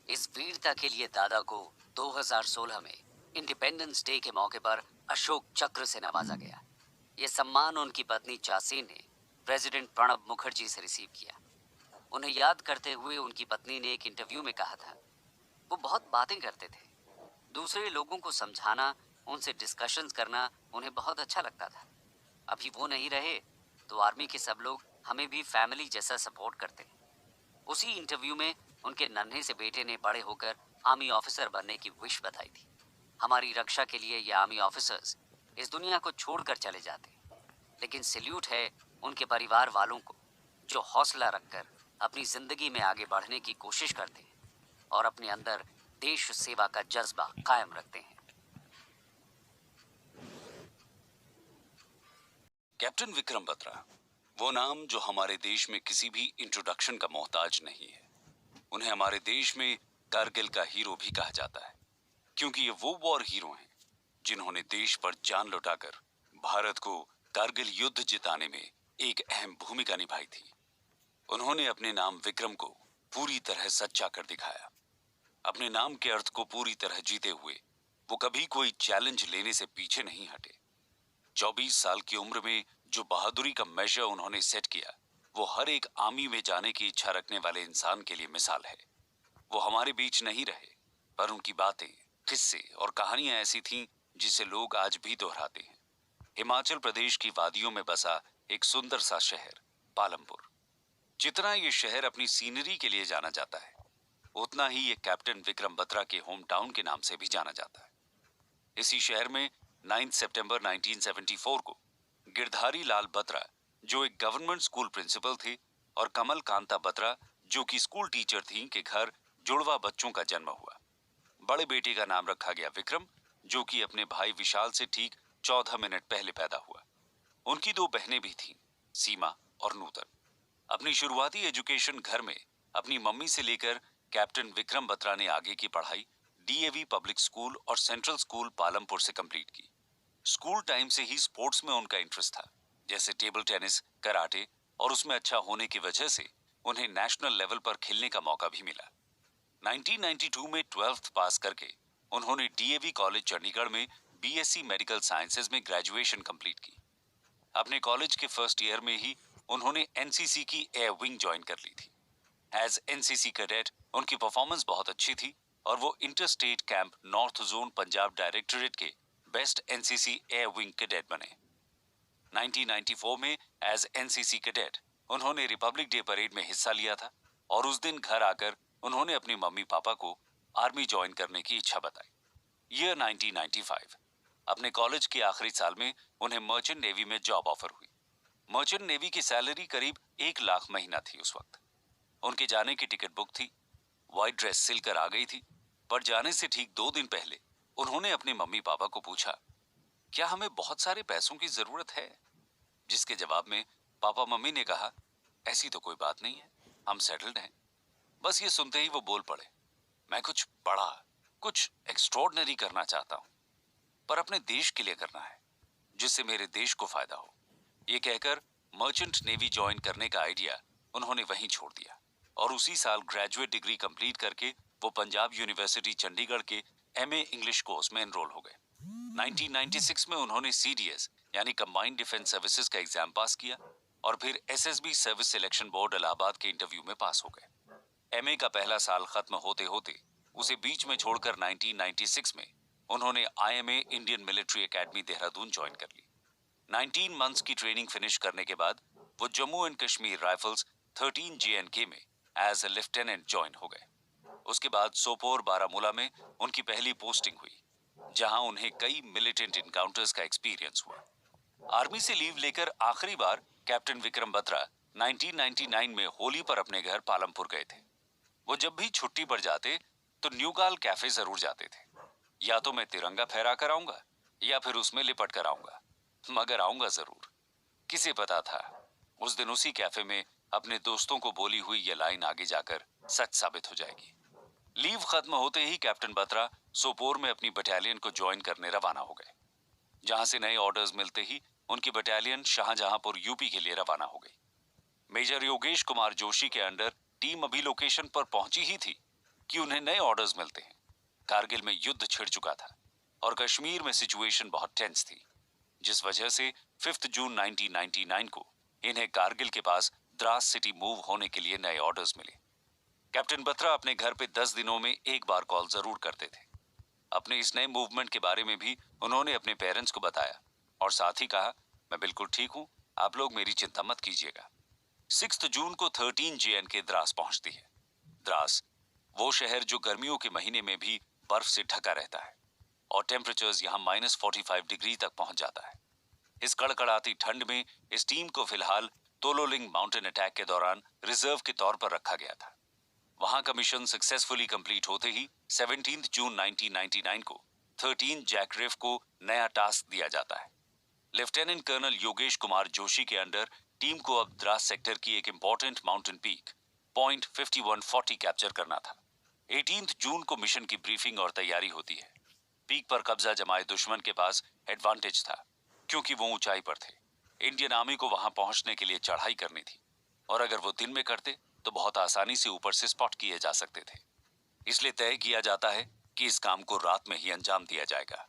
इस वीरता के लिए दादा को 2016 में इंडिपेंडेंस डे के मौके पर अशोक चक्र से नवाजा गया। ये सम्मान उनकी पत्नी चासीन ने प्रेसिडेंट प्रणब मुखर्जी से रिसीव किया। उन्हें याद करते हुए उनकी पत्नी ने एक इंटरव्यू में कहा था, वो बहुत बातें करते थे, दूसरे लोगों को समझाना, उनसे डिस्कशंस करना उन्हें बहुत अच्छा लगता था। अभी वो नहीं रहे तो आर्मी के सब लोग हमें भी फैमिली जैसा सपोर्ट करते हैं। उसी इंटरव्यू में उनके नन्हे से बेटे ने बड़े होकर आर्मी ऑफिसर बनने की विश बताई थी। हमारी रक्षा के लिए ये आर्मी ऑफिसर्स इस दुनिया को छोड़कर चले जाते, लेकिन सैल्यूट है उनके परिवार वालों को जो हौसला रखकर अपनी जिंदगी में आगे बढ़ने की कोशिश करते हैं और अपने अंदर देश सेवा का जज्बा कायम रखते हैं। कैप्टन विक्रम बत्रा, वो नाम जो हमारे देश में किसी भी इंट्रोडक्शन का मोहताज नहीं है। उन्हें हमारे देश में कारगिल का हीरो भी कहा जाता है, क्योंकि ये वो वॉर हीरो हैं जिन्होंने देश पर जान लौटाकर भारत को कारगिल युद्ध जिताने में एक अहम भूमिका निभाई थी। उन्होंने अपने नाम विक्रम को पूरी तरह सच्चा कर दिखाया। अपने नाम के अर्थ को पूरी तरह जीते हुए वो कभी कोई चैलेंज लेने से पीछे नहीं हटे। 24 साल की उम्र में जो बहादुरी का मेजर उन्होंने सेट किया, वो हर एक आर्मी में जाने की इच्छा रखने वाले इंसान के लिए मिसाल है। वो हमारे बीच नहीं रहे, पर उनकी बातें, किस्से और कहानियां ऐसी थीं जिसे लोग आज भी दोहराते हैं। हिमाचल प्रदेश की वादियों में बसा एक सुंदर सा शहर पालमपुर। जितना ये शहर अपनी सीनरी के लिए जाना जाता है, उतना ही ये कैप्टन विक्रम बत्रा के होम टाउन के नाम से भी जाना जाता है। इसी शहर में 9 सितंबर 1974 को गिरधारी लाल बत्रा, जो एक गवर्नमेंट स्कूल प्रिंसिपल थे, और कमल कांता बत्रा, जो कि स्कूल टीचर थीं, के घर जुड़वा बच्चों का जन्म हुआ। बड़े बेटे का नाम रखा गया विक्रम, जो कि अपने भाई विशाल से ठीक 14 मिनट पहले पैदा हुआ। उनकी 2 बहनें भी थीं, सीमा और नूतन। अपनी शुरुआती एजुकेशन घर में अपनी मम्मी से लेकर कैप्टन विक्रम बत्रा ने आगे की पढ़ाई DAV पब्लिक स्कूल और सेंट्रल स्कूल पालमपुर से कंप्लीट की। स्कूल टाइम से ही स्पोर्ट्स में उनका इंटरेस्ट था, जैसे टेबल टेनिस, कराटे, और उसमें अच्छा होने की वजह से उन्हें नेशनल लेवल पर खेलने का मौका भी मिला। 1992 में 12th पास करके उन्होंने DAV कॉलेज चंडीगढ़ में BSc मेडिकल साइंसेज में ग्रेजुएशन कंप्लीट की। अपने कॉलेज के फर्स्ट ईयर में ही उन्होंने एनसीसी की एयर विंग ज्वाइन कर ली थी। एज एनसीसी कैडेट उनकी परफॉर्मेंस बहुत अच्छी थी और वो inter state camp north zone Punjab directorate के best NCC air wing cadet बने। 1994 में एज एनसीसी कैडेट उन्होंने रिपब्लिक डे परेड में हिस्सा लिया था और उस दिन घर आकर उन्होंने अपने मम्मी पापा को आर्मी ज्वाइन करने की इच्छा बताई। ईयर 1995, अपने कॉलेज के आखिरी साल में उन्हें मर्चेंट नेवी में जॉब ऑफर हुई। मर्चेंट नेवी की सैलरी करीब 1 लाख महीना थी उस वक्त। उनके जाने की टिकट बुक थी, व्हाइट ड्रेस सिलकर आ गई थी, पर जाने से ठीक 2 दिन पहले उन्होंने अपने मम्मी पापा को पूछा, क्या हमें बहुत सारे पैसों की जरूरत है? जिसके जवाब में पापा मम्मी ने कहा, ऐसी तो कोई बात नहीं है, हम सेटल्ड हैं। बस ये सुनते ही वो बोल पड़े, मैं कुछ बड़ा, कुछ एक्स्ट्रॉर्डिनरी करना चाहता हूं, पर अपने देश के लिए करना है, जिससे मेरे देश को फायदा हो। ये कहकर मर्चेंट नेवी ज्वाइन करने का आइडिया उन्होंने वहीं छोड़ दिया और उसी साल ग्रेजुएट डिग्री कंप्लीट करके वो पंजाब यूनिवर्सिटी चंडीगढ़ के एमए इंग्लिश कोर्स में एनरोल हो गए। 1996 में उन्होंने सीडीएस यानी कंबाइंड डिफेंस सर्विसेज का एग्जाम पास किया और फिर SSB service selection board Allahabad के इंटरव्यू में पास हो गए। एमए का पहला साल खत्म होते होते उसे बीच में छोड़कर 1996 में उन्होंने IMA Indian military academy Dehradun join कर ली। 19 मंथ्स की ट्रेनिंग फिनिश करने के बाद वो Jammu and Kashmir rifles 13 JNK में एज ए लेफ्टिनेंट ज्वाइन हो गए। उसके बाद सोपोर बारामूला में उनकी पहली पोस्टिंग हुई, जहां उन्हें कई मिलिटेंट इनकाउंटर्स का एक्सपीरियंस हुआ। आर्मी से लीव लेकर आखिरी बार कैप्टन विक्रम बत्रा 1999 में होली पर अपने घर पालमपुर गए थे। वो जब भी छुट्टी पर जाते तो न्यूगाल कैफे जरूर जाते थे। या तो मैं तिरंगा फहरा कर आऊंगा या फिर उसमें लिपट कर आऊंगा, मगर आऊंगा जरूर। किसे पता था उस दिन उसी कैफे में अपने दोस्तों को बोली हुई ये लाइन आगे जाकर सच साबित हो जाएगी। लीव खत्म होते ही कैप्टन बत्रा सोपोर में अपनी बटालियन को ज्वाइन करने रवाना हो गए, जहां से नए ऑर्डर्स मिलते ही उनकी बटालियन शाहजहांपुर यूपी के लिए रवाना हो गई। मेजर योगेश कुमार जोशी के अंडर टीम अभी लोकेशन पर पहुंची ही थी कि उन्हें नए ऑर्डर्स मिलते हैं। कारगिल में युद्ध छिड़ चुका था और कश्मीर में सिचुएशन बहुत टेंस थी, जिस वजह से 5 जून 1999 को इन्हें कारगिल के पास द्रास सिटी मूव होने के लिए नए ऑर्डर्स मिले। कैप्टन बत्रा अपने घर पे 10 दिनों में एक बार कॉल जरूर करते थे। अपने इस नए मूवमेंट के बारे में भी उन्होंने अपने पेरेंट्स को बताया और साथ ही कहा, मैं बिल्कुल ठीक हूं, आप लोग मेरी चिंता मत कीजिएगा। 6 जून को 13 जेएनके द्रास पहुंचती है। द्रास वो शहर जो गर्मियों के महीने में भी बर्फ से ढका रहता है और टेम्परेचर्स यहाँ -45 डिग्री तक पहुंच जाता है। इस कड़कड़ाती ठंड में इस टीम को फिलहाल तोलोलिंग माउंटेन अटैक के दौरान रिजर्व के तौर पर रखा गया था। वहां का मिशन सक्सेसफुली कंप्लीट होते ही 17 जून 1999 को 13 जैकरेफ को नया टास्क दिया जाता है। लेफ्टिनेंट कर्नल योगेश कुमार जोशी के अंडर टीम को अब द्रास सेक्टर की एक important mountain peak point 5140 capture करना था। 18 जून को मिशन की ब्रीफिंग और तैयारी होती है। पीक पर कब्जा जमाए दुश्मन के पास एडवांटेज था क्योंकि वो ऊंचाई पर थे। इंडियन आर्मी को वहां पहुंचने के लिए चढ़ाई करनी थी और अगर वो दिन में करते तो बहुत आसानी से ऊपर से स्पॉट किए जा सकते थे। इसलिए तय किया जाता है कि इस काम को रात में ही अंजाम दिया जाएगा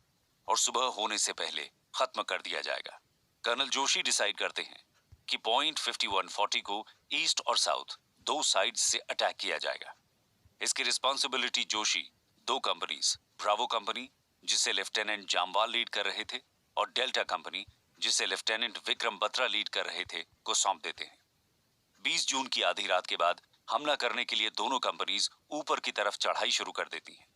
और सुबह होने से पहले खत्म कर दिया जाएगा। कर्नल जोशी डिसाइड करते हैं कि पॉइंट 5140 को ईस्ट और साउथ दो साइड से अटैक किया जाएगा। इसकी responsibility Joshi 2 companies, Bravo company जिसे लेफ्टिनेंट जामवाल लीड कर रहे थे और डेल्टा कंपनी जिसे लेफ्टिनेंट विक्रम बत्रा लीड कर रहे थे, को सौंप देते हैं। 20 जून की आधी रात के बाद हमला करने के लिए दोनों कंपनीज ऊपर की तरफ चढ़ाई शुरू कर देती हैं।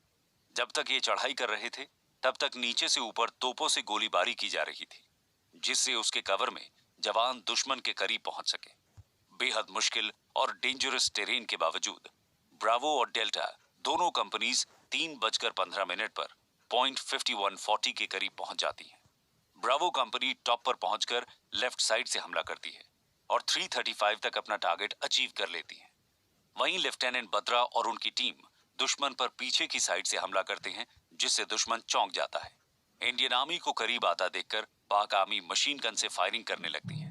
जब तक ये चढ़ाई कर रहे थे तब तक नीचे से ऊपर तोपों से गोलीबारी की जा रही थी, जिससे उसके कवर में जवान दुश्मन के करीब पहुंच सके। बेहद मुश्किल और डेंजरस टेरेन के बावजूद ब्रावो और डेल्टा दोनों कंपनीज 3:15 पर पॉइंट 5140 के करीब पहुंच जाती हैं। ब्रावो कंपनी टॉप पर पहुंचकर लेफ्ट साइड से हमला करती है और 3:35 तक अपना टारगेट अचीव कर लेती है। वहीं लेफ्टिनेंट बत्रा और उनकी टीम दुश्मन पर पीछे की साइड से हमला करते हैं, जिससे दुश्मन चौंक जाता है। इंडियन आर्मी को करीब आता देखकर पाक आर्मी मशीन गन से फायरिंग करने लगती है।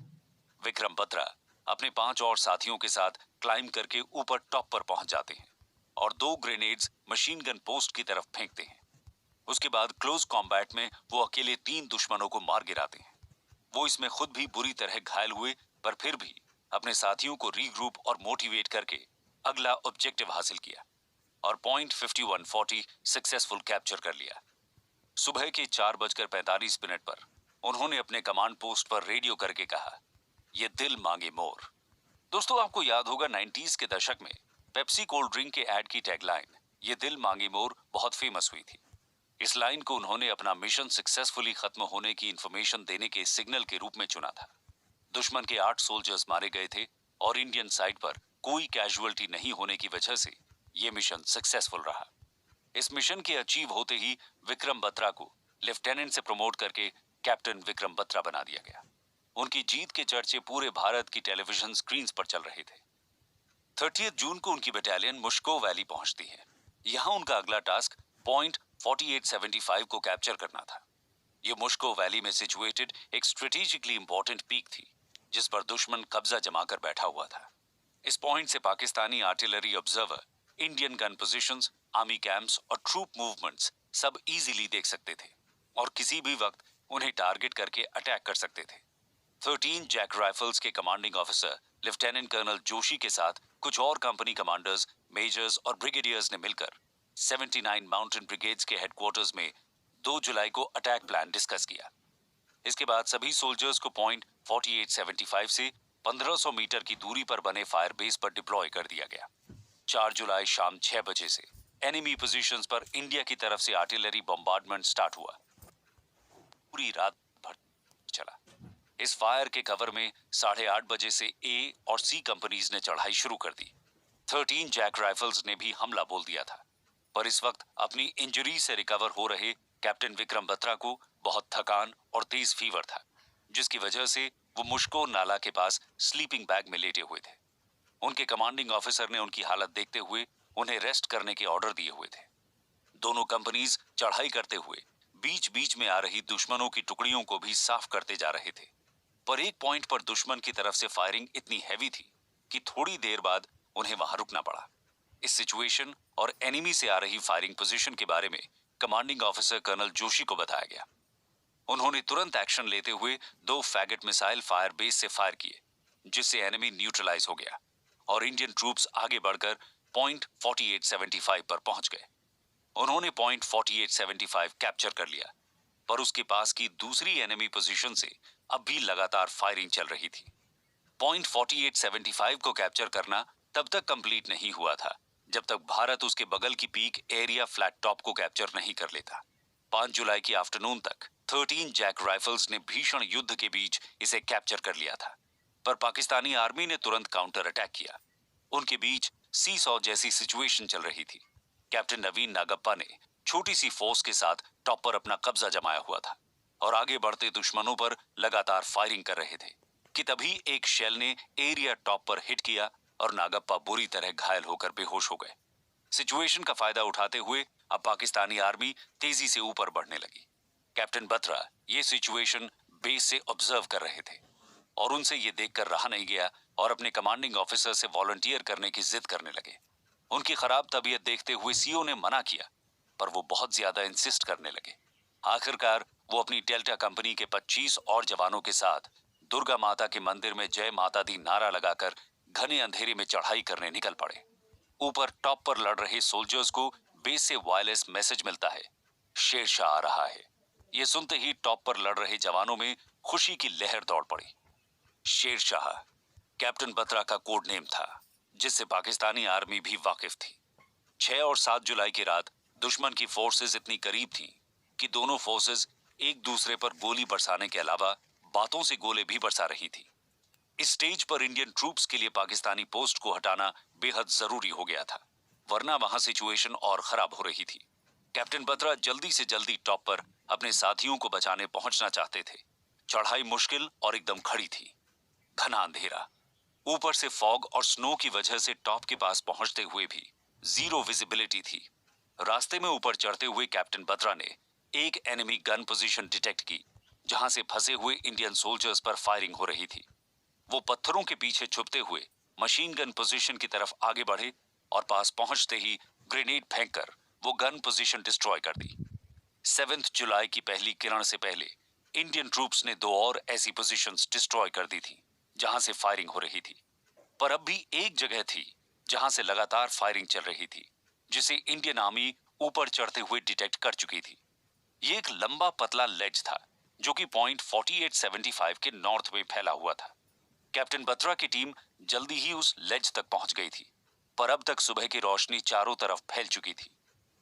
विक्रम बत्रा अपने 5 और साथियों के साथ क्लाइंब करके ऊपर टॉप पर पहुंच जाते हैं और 2 ग्रेनेड्स मशीन गन पोस्ट की तरफ फेंकते हैं। उसके बाद क्लोज कॉम्बैट में वो अकेले 3 दुश्मनों को मार गिराते हैं। वो इसमें खुद भी बुरी तरह घायल हुए, पर फिर भी अपने साथियों को रीग्रुप और मोटिवेट करके अगला ऑब्जेक्टिव हासिल किया और पॉइंट 5140 सक्सेसफुल कैप्चर कर लिया। सुबह के 4:45 पर उन्होंने अपने कमांड पोस्ट पर रेडियो करके कहा, ये दिल मांगे मोर। दोस्तों, आपको याद होगा 90s के दशक में पेप्सी कोल्ड ड्रिंक के एड की टैगलाइन ये दिल मांगे मोर बहुत फेमस हुई थी। इस लाइन को उन्होंने अपना मिशन सक्सेसफुली खत्म होने की इंफॉर्मेशन देने के सिग्नल के रूप में चुना था। दुश्मन के 8 सोल्जर्स मारे गए थे और इंडियन साइड पर कोई कैजुअलिटी नहीं होने की वजह से यह मिशन सक्सेसफुल रहा। इस मिशन के अचीव होते ही विक्रम बत्रा को लेफ्टिनेंट से प्रमोट करके कैप्टन विक्रम बत्रा बना दिया गया। उनकी जीत के चर्चे पूरे भारत की टेलीविजन स्क्रीन्स पर चल रहे थे। 30 जून को उनकी बटालियन मुश्को वैली पहुंचती है। यहां उनका अगला टास्क पॉइंट 4875 को कैप्चर करना था। यह मुश्को वैली में सिचुएटेड एक स्ट्रेटेजिकली इंपॉर्टेंट पीक थी जिस पर दुश्मन कब्जा जमाकर बैठा हुआ था। इस पॉइंट से Pakistani artillery observer Indian gun positions, army camps और ट्रूप मूवमेंट्स सब इजीली देख सकते थे और किसी भी वक्त उन्हें टारगेट करके अटैक कर सकते थे। 13 जैक राइफल्स के commanding officer lieutenant colonel Joshi के साथ कुछ और कंपनी कमांडर्स, मेजर्स और ब्रिगेडियर्स ने मिलकर 79 माउंटेन ब्रिगेड्स के हेडक्वार्टर्स में 2 जुलाई को अटैक प्लान डिस्कस किया। इसके बाद सभी सोल्जर्स को पॉइंट 4875 से 1500 मीटर की दूरी पर बने फायर बेस पर डिप्लॉय कर दिया गया। 4 जुलाई शाम 6 बजे से एनिमी पोजीशंस पर इंडिया की तरफ से आर्टिलरी बम्बार्डमेंट स्टार्ट हुआ। पूरी रात भर चला। इस फायर के कवर में 8:30 बजे से ए और सी कंपनीज ने चढ़ाई शुरू कर दी। 13 जैक राइफल्स ने भी हमला बोल दिया था, पर इस वक्त अपनी इंजरी से रिकवर हो रहे कैप्टन विक्रम बत्रा को बहुत थकान और तेज फीवर था, जिसकी वजह से वो मुश्को नाला के पास स्लीपिंग बैग में लेटे हुए थे। उनके कमांडिंग ऑफिसर ने उनकी हालत देखते हुए उन्हें रेस्ट करने के ऑर्डर दिए हुए थे। दोनों कंपनीज चढ़ाई करते हुए बीच बीच में आ रही दुश्मनों की टुकड़ियों को भी साफ करते जा रहे थे, पर एक पॉइंट पर दुश्मन की तरफ से फायरिंग इतनी हैवी थी कि थोड़ी देर बाद उन्हें वहां रुकना पड़ा। इस सिचुएशन और एनिमी से आ रही फायरिंग पोजीशन के बारे में कमांडिंग ऑफिसर कर्नल जोशी को बताया गया। उन्होंने तुरंत एक्शन लेते हुए 2 फैगेट मिसाइल फायर बेस से फायर किए, जिससे एनिमी न्यूट्रलाइज हो गया और इंडियन ट्रूप्स आगे बढ़कर पॉइंट 4875 पर पहुंच गए। उन्होंने पॉइंट 4875 कैप्चर कर लिया, पर उसके पास की दूसरी एनिमी पोजीशन से अब भी लगातार फायरिंग चल रही थी। पॉइंट 4875 को कैप्चर करना तब तक कंप्लीट नहीं हुआ था जब तक भारत उसके बगल की पीक एरिया फ्लैट टॉप को कैप्चर नहीं कर लेता। 5 जुलाई की आफ्टरनून तक 13 जैक राइफल्स ने भीषण युद्ध के बीच इसे कैप्चर कर लिया था, पर पाकिस्तानी आर्मी ने तुरंत काउंटर अटैक किया। उनके बीच सीसॉ जैसी सिचुएशन चल रही थी। कैप्टन नवीन नागप्पा ने छोटी सी फोर्स के साथ टॉप पर अपना कब्जा जमाया हुआ था और आगे बढ़ते दुश्मनों पर लगातार फायरिंग कर रहे थे कि तभी एक शेल ने एरिया टॉप पर हिट किया और नागप्पा बुरी तरह घायल होकर बेहोश हो गए। सिचुएशन का फायदा उठाते हुए अब पाकिस्तानी आर्मी तेजी से ऊपर बढ़ने लगी। कैप्टन बत्रा ये सिचुएशन बेस से ऑब्जर्व कर रहे थे और उनसे ये देखकर रहा नहीं गया और अपने कमांडिंग ऑफिसर से वॉलंटियर करने की जिद करने लगे। उनकी खराब तबीयत देखते हुए सीओ ने मना किया, पर वो बहुत ज्यादा इंसिस्ट करने लगे। आखिरकार वो अपनी डेल्टा कंपनी के 25 और जवानों के साथ दुर्गा माता के मंदिर में जय माता दी नारा लगाकर घने अंधेरे में चढ़ाई करने निकल पड़े। ऊपर टॉप पर लड़ रहे सोल्जर्स को बेस से वायरलेस मैसेज मिलता है, शेरशाह आ रहा है। ये सुनते ही टॉप पर लड़ रहे जवानों में खुशी की लहर दौड़ पड़ी। शेरशाह कैप्टन बत्रा का कोड नेम था, जिससे पाकिस्तानी आर्मी भी वाकिफ थी। 6 और 7 जुलाई की रात दुश्मन की फोर्सेस इतनी करीब थीं कि दोनों फोर्सेस एक दूसरे पर गोली बरसाने के अलावा बातों से गोले भी बरसा रही थी। इस स्टेज पर इंडियन ट्रूप्स के लिए पाकिस्तानी पोस्ट को हटाना बेहद जरूरी हो गया था, वरना वहां सिचुएशन और खराब हो रही थी। कैप्टन बत्रा जल्दी से जल्दी टॉप पर अपने साथियों को बचाने पहुंचना चाहते थे। चढ़ाई मुश्किल और एकदम खड़ी थी। घना अंधेरा, ऊपर से फॉग और स्नो की वजह से टॉप के पास पहुंचते हुए भी जीरो विजिबिलिटी थी। रास्ते में ऊपर चढ़ते हुए कैप्टन बत्रा ने एक एनिमी गन पोजीशन डिटेक्ट की, जहां से फंसे हुए इंडियन सोल्जर्स पर फायरिंग हो रही थी। वो पत्थरों के पीछे छुपते हुए मशीन गन पोजीशन की तरफ आगे बढ़े और पास पहुंचते ही ग्रेनेड फेंककर वो गन पोजीशन डिस्ट्रॉय कर दी। 7 जुलाई की पहली किरण से पहले इंडियन ट्रूप्स ने 2 और ऐसी पोजीशंस डिस्ट्रॉय कर दी थी, जहां से फायरिंग हो रही थी, पर अब भी एक जगह थी जहां से लगातार फायरिंग चल रही थी, जिसे इंडियन आर्मी ऊपर चढ़ते हुए डिटेक्ट कर चुकी थी। ये एक लंबा पतला लेज था जो कि पॉइंट 4875 के नॉर्थ में फैला हुआ था। कैप्टन बत्रा की टीम जल्दी ही उस लेज तक पहुंच गई थी, पर अब तक सुबह की रोशनी चारों तरफ फैल चुकी थी।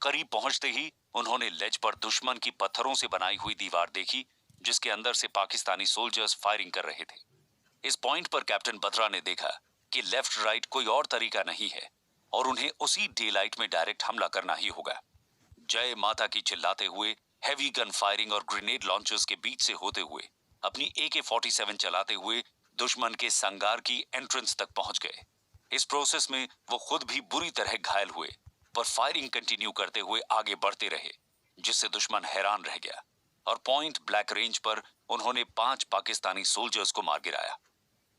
करीब पहुंचते ही उन्होंने लेज पर दुश्मन की पत्थरों से बनाई हुई दीवार देखी, जिसके अंदर से पाकिस्तानी सोल्जर्स फायरिंग कर रहे थे। इस पॉइंट पर कैप्टन बत्रा ने देखा कि लेफ्ट राइट कोई और तरीका नहीं है और उन्हें उसी डे लाइट में डायरेक्ट हमला करना ही होगा। जय माता की चिल्लाते हुए हैवी गन फायरिंग और ग्रेनेड लॉन्चर्स के बीच से होते हुए अपनी AK-47 चलाते हुए दुश्मन के संगार की एंट्रेंस तक पहुंच गए। इस प्रोसेस में वो खुद भी बुरी तरह घायल हुए, पर फायरिंग कंटिन्यू करते हुए आगे बढ़ते रहे, जिससे दुश्मन हैरान रह गया और पॉइंट ब्लैक रेंज पर उन्होंने 5 पाकिस्तानी सोल्जर्स को मार गिराया।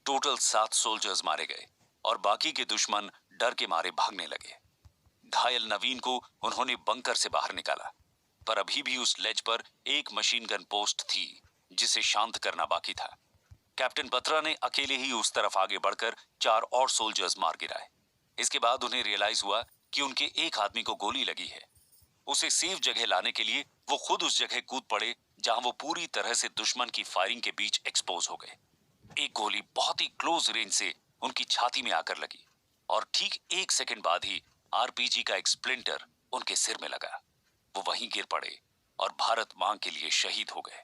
टोटल 7 सोल्जर्स मारे गए और बाकी के दुश्मन डर के मारे भागने लगे। घायल नवीन को उन्होंने बंकर से बाहर निकाला, पर अभी भी उस लेज पर एक मशीन गन पोस्ट थी जिसे शांत करना बाकी था। कैप्टन बत्रा ने अकेले ही उस तरफ आगे बढ़कर 4 और सोल्जर्स मार गिराए। इसके बाद उन्हें रियलाइज हुआ कि उनके एक आदमी को गोली लगी है। उसे सेफ जगह लाने के लिए वो खुद उस जगह कूद पड़े जहां वो पूरी तरह से दुश्मन की फायरिंग के बीच एक्सपोज हो गए। एक गोली बहुत ही क्लोज रेंज से उनकी छाती में आकर लगी और ठीक 1 सेकंड बाद ही RPG का एक स्प्लिंटर उनके सिर में लगा। वो वहीं गिर पड़े और भारत मां के लिए शहीद हो गए।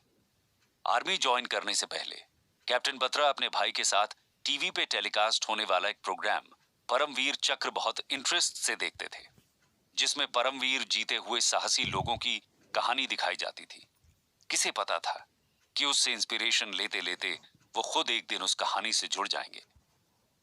आर्मी ज्वाइन करने से पहले कैप्टन बत्रा अपने भाई के साथ टीवी पे टेलीकास्ट होने वाला एक प्रोग्राम परमवीर चक्र बहुत इंटरेस्ट से देखते थे, जिसमें परमवीर जीते हुए साहसी लोगों की कहानी दिखाई जाती थी। किसे पता था कि उससे इंस्पिरेशन लेते लेते वो खुद एक दिन उस कहानी से जुड़ जाएंगे।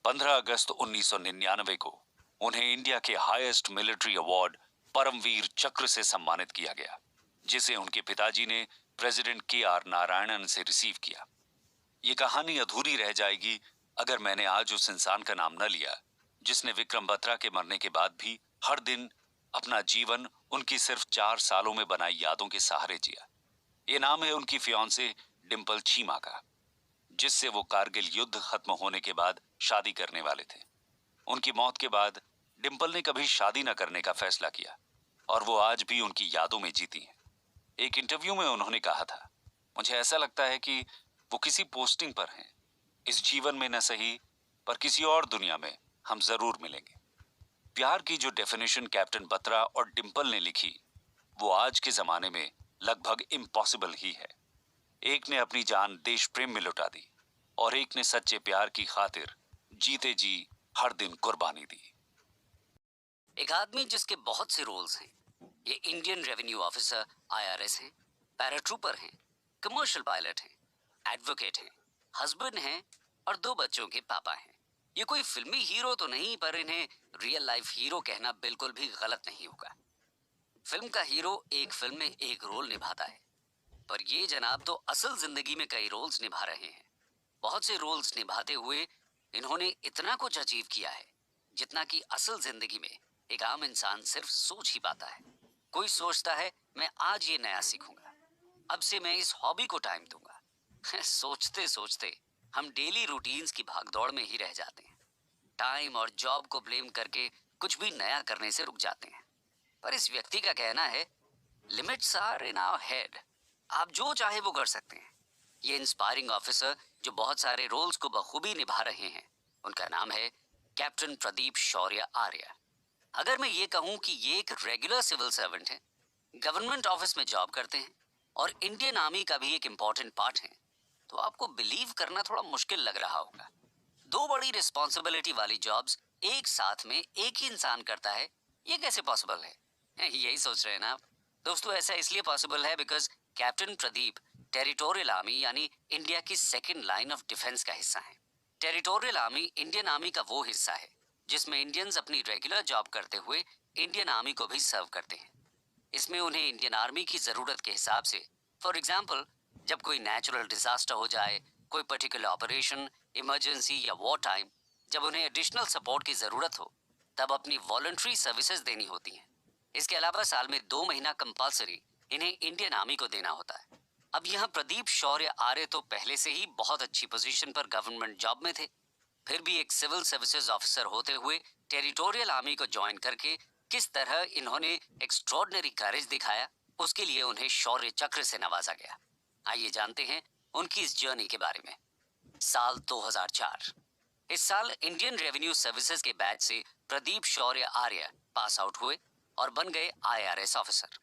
15 अगस्त 1999 को उन्हें इंडिया के हाईएस्ट मिलिट्री अवार्ड परमवीर चक्र से सम्मानित किया गया, जिसे उनके पिताजी ने प्रेसिडेंट KR नारायणन से रिसीव किया। ये कहानी अधूरी रह जाएगी अगर मैंने आज उस इंसान का नाम न लिया जिसने विक्रम बत्रा के मरने के बाद भी हर दिन अपना जीवन उनकी सिर्फ 4 सालों में बनाई यादों के सहारे जिया। ये नाम है उनकी फियांसे डिंपल चीमा का, जिससे वो कारगिल युद्ध खत्म होने के बाद शादी करने वाले थे। उनकी मौत के बाद डिंपल ने कभी शादी न करने का फैसला किया और वो आज भी उनकी यादों में जीती हैं। एक इंटरव्यू में उन्होंने कहा था, मुझे ऐसा लगता है कि वो किसी पोस्टिंग पर हैं, इस जीवन में न सही पर किसी और दुनिया में हम जरूर मिलेंगे। प्यार की जो डेफिनेशन कैप्टन बत्रा और डिंपल ने लिखी, वो आज के जमाने में लगभग इम्पॉसिबल ही है। एक ने अपनी जान देश प्रेम में लुटा दी और एक ने सच्चे प्यार की खातिर जीते जी हर दिन कुर्बानी दी। एक आदमी जिसके बहुत से रोल्स हैं। ये इंडियन रेवेन्यू ऑफिसर IRS हैं, पैराट्रूपर हैं, कमर्शियल पायलट हैं, एडवोकेट हैं, हस्बैंड हैं और 2 बच्चों के पापा हैं। ये कोई फिल्मी हीरो तो नहीं, पर इन्हें रियल लाइफ हीरो कहना बिल्कुल भी गलत नहीं होगा। फिल्म का हीरो एक फिल्म में एक रोल निभाता है, पर ये जनाब तो असल जिंदगी में कई रोल्स निभा रहे हैं। बहुत से रोल्स निभाते हुए इन्होंने इतना कुछ अचीव किया है जितना कि असल जिंदगी में एक आम इंसान सिर्फ सोच ही पाता है। कोई सोचता है मैं आज ये नया सीखूंगा, अब से मैं इस हॉबी को टाइम दूंगा। सोचते सोचते हम डेली रूटीन्स की भागदौड़ में ही रह जाते हैं। टाइम और जॉब को ब्लेम करके कुछ भी नया करने से रुक जाते हैं। पर इस व्यक्ति का कहना है limits are in our head, आप जो चाहे वो कर सकते हैं। ये इंस्पायरिंग ऑफिसर जो बहुत सारे रोल्स को बखूबी निभा रहे हैं, उनका नाम है कैप्टन प्रदीप शौर्य आर्य। अगर मैं ये कहूं कि ये एक रेगुलर सिविल सर्वेंट है, गवर्नमेंट ऑफिस में जॉब करते हैं और इंडियन आर्मी का भी एक इम्पॉर्टेंट पार्ट है, तो आपको बिलीव करना थोड़ा मुश्किल लग रहा होगा। 2 बड़ी रिस्पॉन्सिबिलिटी वाली जॉब्स एक साथ में एक ही इंसान करता है, ये कैसे पॉसिबल है? यही सोच रहे हैं ना आप दोस्तों। ऐसा इसलिए पॉसिबल है because captain Pradeep territorial army यानी इंडिया की सेकेंड लाइन ऑफ डिफेंस का हिस्सा है। टेरिटोरियल आर्मी इंडियन आर्मी का वो हिस्सा है जिसमें इंडियंस अपनी रेगुलर जॉब करते हुए इंडियन आर्मी को भी सर्व करते हैं। इसमें उन्हें इंडियन आर्मी की ज़रूरत के हिसाब से, फॉर एग्जाम्पल जब कोई नेचुरल डिजास्टर हो जाए, कोई पर्टिकुलर ऑपरेशन, इमरजेंसी या वॉर टाइम, जब उन्हें एडिशनल सपोर्ट की ज़रूरत हो, तब अपनी वॉलंटरी सर्विसेज देनी होती हैं। इसके अलावा साल में 2 महीना कंपल्सरी इन्हें इंडियन आर्मी को देना होता है। अब यहाँ प्रदीप शौर्य आर्य तो पहले से ही बहुत अच्छी पोजीशन पर गवर्नमेंट जॉब में थे, फिर भी एक सिविल सर्विसेज ऑफिसर होते हुए टेरिटोरियल आर्मी को ज्वाइन करके किस तरह इन्होंने एक्स्ट्रॉर्डिनरी करेज दिखाया, उसके लिए उन्हें शौर्य चक्र से नवाजा गया। आइए जानते हैं उनकी इस जर्नी के बारे में। साल 2004। इस साल इंडियन रेवेन्यू सर्विसेज के बैच से प्रदीप शौर्य आर्य पास आउट हुए और बन गए IRS ऑफिसर।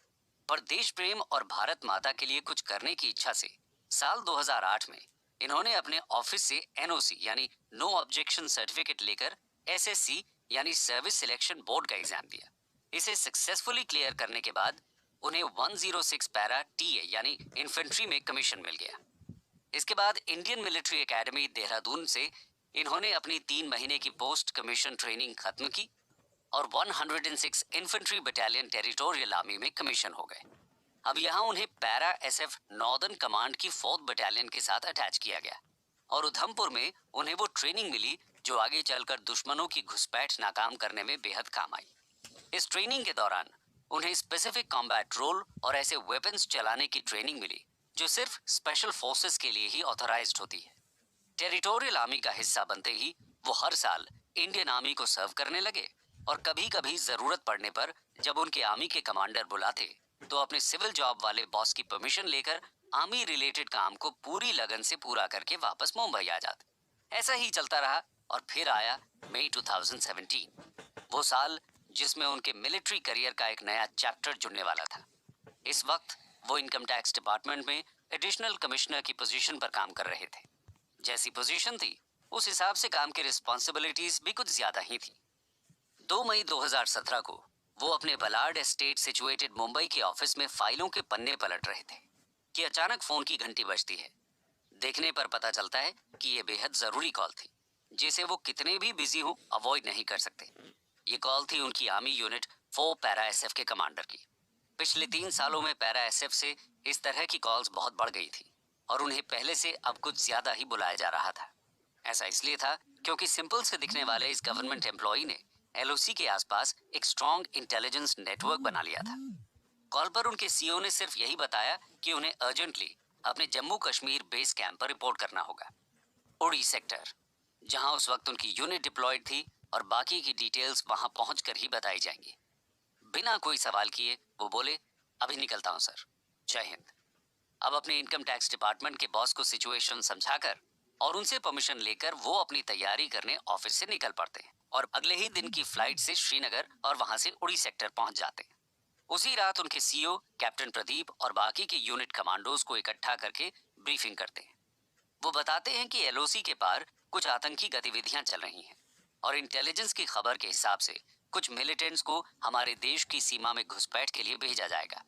पर देश प्रेम और भारत माता के लिए कुछ करने की इच्छा से साल 2008 में इन्होंने अपने ऑफिस से NOC यानी नो ऑब्जेक्शन सर्टिफिकेट लेकर SSC यानी सर्विस सिलेक्शन बोर्ड का एग्जाम दिया। इसे सक्सेसफुली क्लियर करने के बाद उन्हें 106 पैरा TA यानी इन्फेंट्री में कमीशन मिल गया। इसके बाद इंडियन मिलिट्री एकेडमी देहरादून से इन्होंने अपनी 3 महीने की पोस्ट कमीशन ट्रेनिंग खत्म की और 106 इन्फेंट्री बटालियन टेरिटोरियल आर्मी में कमीशन हो गए। अब यहाँ उन्हें पैरा SF नॉर्दर्न कमांड की 4th बटालियन के साथ अटैच किया गया और उधमपुर में उन्हें वो ट्रेनिंग मिली जो आगे चलकर दुश्मनों की घुसपैठ नाकाम करने में बेहद काम आई। इस ट्रेनिंग के दौरान उन्हें स्पेसिफिक कॉम्बैट रोल और ऐसे वेपन्स चलाने की ट्रेनिंग मिली जो सिर्फ स्पेशल फोर्सेस के लिए ही ऑथराइज्ड होती है। टेरिटोरियल आर्मी का हिस्सा बनते ही वो हर साल इंडियन आर्मी को सर्व करने लगे और कभी कभी जरूरत पड़ने पर जब उनके आर्मी के कमांडर बुलाते तो अपने सिविल जॉब वाले बॉस की परमिशन लेकर आर्मी रिलेटेड काम को पूरी लगन से पूरा करके वापस मुंबई आ जाते। ऐसा ही चलता रहा और फिर आया मई 2017, वो साल जिसमें उनके मिलिट्री करियर का एक नया चैप्टर जुड़ने वाला था। इस वक्त वो इनकम टैक्स डिपार्टमेंट में एडिशनल कमिश्नर की पोजीशन पर काम कर रहे थे। जैसी पोजीशन थी उस हिसाब से काम की रिस्पॉन्सिबिलिटीज भी कुछ ज्यादा ही थी। 2 मई 2017 को वो अपने बलार्ड एस्टेट सिचुएटेड मुंबई के ऑफिस में फाइलों के पन्ने पलट रहे थे कि अचानक फोन की घंटी बजती है। देखने पर पता चलता है कि ये बेहद जरूरी कॉल थी जिसे वो कितने भी बिजी हो अवॉइड नहीं कर सकते। ये कॉल थी उनकी आर्मी यूनिट 4 पैरा SF के कमांडर की। पिछले 3 सालों में पैरा SF से इस तरह की कॉल्स बहुत बढ़ गई थी और उन्हें पहले से अब कुछ ज्यादा ही बुलाया जा रहा था। ऐसा इसलिए था क्योंकि सिंपल से दिखने वाले इस गवर्नमेंट एम्प्लॉई ने LOC के आसपास एक स्ट्रॉन्ग इंटेलिजेंस नेटवर्क बना लिया था। कॉल पर उनके CEO ने सिर्फ यही बताया कि उन्हें अर्जेंटली अपने जम्मू कश्मीर बेस कैंप पर रिपोर्ट करना होगा, उड़ी सेक्टर, जहां उस वक्त उनकी यूनिट डिप्लॉयड थी और बाकी की डिटेल्स वहां पहुंचकर ही बताई जाएंगी। बिना कोई सवाल किए वो बोले, अभी निकलता हूं सर, जय हिंद। अब अपने इनकम टैक्स डिपार्टमेंट के बॉस को सिचुएशन समझाकर और उनसे परमिशन लेकर वो अपनी तैयारी करने ऑफिस से निकल पड़ते हैं और अगले ही दिन की फ्लाइट से श्रीनगर और वहां से उड़ी सेक्टर पहुंच जाते हैं। उसी रात उनके CEO कैप्टन प्रदीप और बाकी के यूनिट कमांडोज को इकट्ठा करके ब्रीफिंग करते हैं। वो बताते हैं कि LOC के पार कुछ आतंकी गतिविधियां चल रही हैं और इंटेलिजेंस की खबर के हिसाब से कुछ मिलिटेंट्स को हमारे देश की सीमा में घुसपैठ के लिए भेजा जाएगा,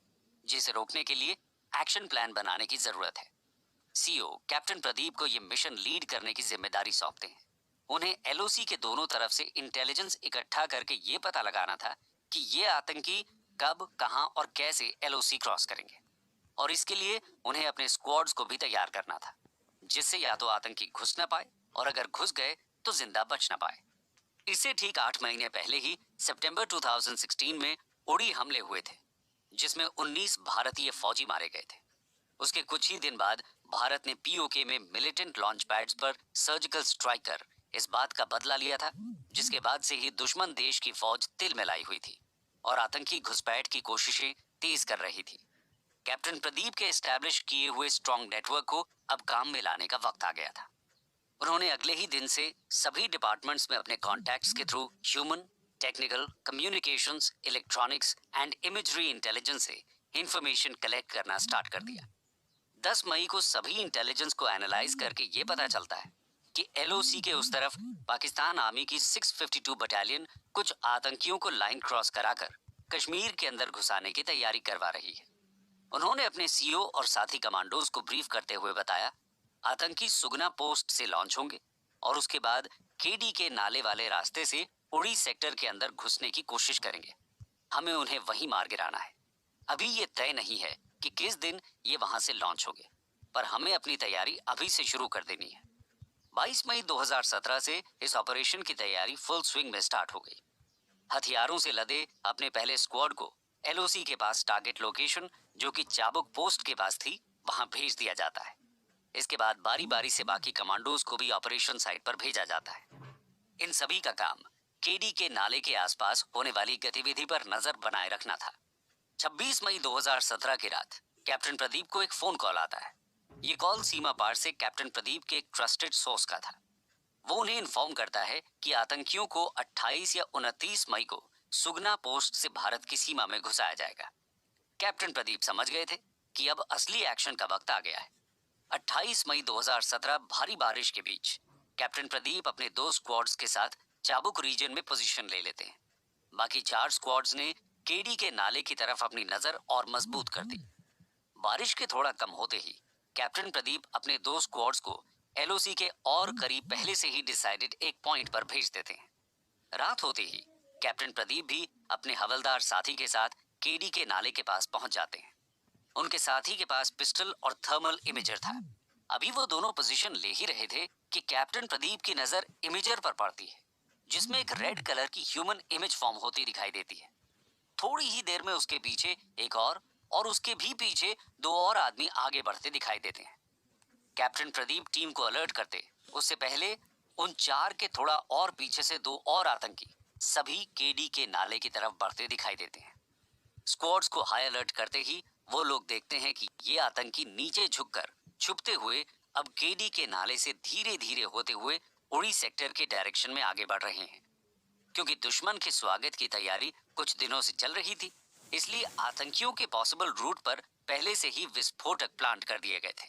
जिसे रोकने के लिए एक्शन प्लान बनाने की जरूरत है। CEO कैप्टन प्रदीप को ये मिशन लीड करने की जिम्मेदारी सौंपते हैं। उन्हें LOC के दोनों तरफ से इंटेलिजेंस इकट्ठा करके ये पता लगाना था कि ये आतंकी कब, कहां और कैसे LOC क्रॉस करेंगे और इसके लिए उन्हें अपने स्क्वाड्स को भी तैयार करना था, जिससे या तो आतंकी घुस न पाए और अगर घुस गए तो जिंदा बच न पाए। इससे ठीक 8 महीने पहले ही सितंबर 2016 में उड़ी हमले हुए थे, जिसमें 19 भारतीय फौजी मारे गए थे। उसके कुछ ही दिन बाद भारत ने POK में मिलिटेंट लॉन्च पैड्स पर सर्जिकल स्ट्राइक कर इस बात का बदला लिया था, जिसके बाद से ही दुश्मन देश की फौज तिलमिलाई हुई थी और आतंकी घुसपैठ की कोशिशें तेज कर रही थी। कैप्टन प्रदीप के एस्टैब्लिश किए हुए स्ट्रॉन्ग नेटवर्क को अब काम में लाने का वक्त आ गया था। उन्होंने अगले ही दिन से सभी डिपार्टमेंट्स में अपने कॉन्टैक्ट्स के through human, technical, communications, electronics and imagery intelligence से इंफॉर्मेशन कलेक्ट करना स्टार्ट कर दिया। 10 मई को सभी इंटेलिजेंस को एनालाइज करके ये पता चलता है कि LOC के उस तरफ पाकिस्तान आर्मी की 652 बटालियन कुछ आतंकियों को लाइन क्रॉस कराकर कश्मीर के अंदर घुसाने की तैयारी करवा रही है। उन्होंने अपने CEO और साथी कमांडोज को ब्रीफ करते हुए बताया, आतंकी सुगना पोस्ट से लॉन्च होंगे और उसके बाद KD के नाले वाले रास्ते से उड़ी सेक्टर के अंदर घुसने की कोशिश करेंगे। हमें उन्हें वहीं मार गिराना है। अभी ये तय नहीं है कि किस दिन ये वहां से लॉन्च होंगे, पर हमें अपनी तैयारी अभी से शुरू कर देनी है। 22 मई 2017 से इस ऑपरेशन की तैयारी फुल स्विंग में स्टार्ट हो गई। हथियारों से लदे अपने पहले स्क्वाड को LOC के पास टारगेट लोकेशन, जो कि चाबुक पोस्ट के पास थी, वहां भेज दिया जाता है। इसके बाद बारी बारी से बाकी कमांडोज को भी ऑपरेशन साइट पर भेजा जाता है। इन सभी का काम केडी के नाले के आसपास होने वाली गतिविधि पर नजर बनाए रखना था। 26 मई 2017 की रात कैप्टन प्रदीप को एक फोन कॉल आता है। ये कॉल सीमा पार से कैप्टन प्रदीप के एक ट्रस्टेड सोर्स का था। वो उन्हें इन्फॉर्म करता है कि आतंकियों को 28 या 29 मई को सुगना पोस्ट से भारत की सीमा में घुसाया जाएगा। कैप्टन प्रदीप समझ गए थे कि अब असली एक्शन का वक्त आ गया है। 28 मई 2017 भारी बारिश के बीच कैप्टन प्रदीप अपने 2 स्क्वाड्स के साथ चाबुक रीजन में पोजीशन ले लेते हैं। बाकी 4 स्क्वाड्स ने केडी के नाले की तरफ अपनी नजर और मजबूत कर दी। बारिश के थोड़ा कम होते ही कैप्टन प्रदीप अपने 2 स्क्वाड्स को एलओसी के और करीब पहले से ही डिसाइडेड एक पॉइंट पर भेज देते हैं। रात होते ही कैप्टन प्रदीप भी अपने हवलदार साथी के साथ केडी के नाले के पास पहुंच जाते हैं। उनके साथी के पास पिस्टल और थर्मल इमेजर था। अभी वो दोनों पोजीशन ले ही रहे थे कि कैप्टन प्रदीप की नजर इमेजर पर पड़ती है, जिसमें एक रेड कलर की ह्यूमन इमेज फॉर्म होती दिखाई देती है। थोड़ी ही देर में उसके पीछे एक और उसके भी पीछे 2 और आदमी आगे बढ़ते दिखाई देते हैं। कैप्टन प्रदीप टीम को अलर्ट करते उससे पहले उन 4 के थोड़ा और पीछे से 2 और आतंकी सभी केडी के नाले की तरफ बढ़ते दिखाई देते हैं। स्क्वाड्स को हाई अलर्ट करते ही वो लोग देखते हैं कि ये आतंकी नीचे झुककर छुपते हुए अब केडी के नाले से धीरे धीरे होते हुए उड़ी सेक्टर के डायरेक्शन में आगे बढ़ रहे हैं। क्योंकि दुश्मन के स्वागत की तैयारी कुछ दिनों से चल रही थी, इसलिए आतंकियों के पॉसिबल रूट पर पहले से ही विस्फोटक प्लांट कर दिए गए थे।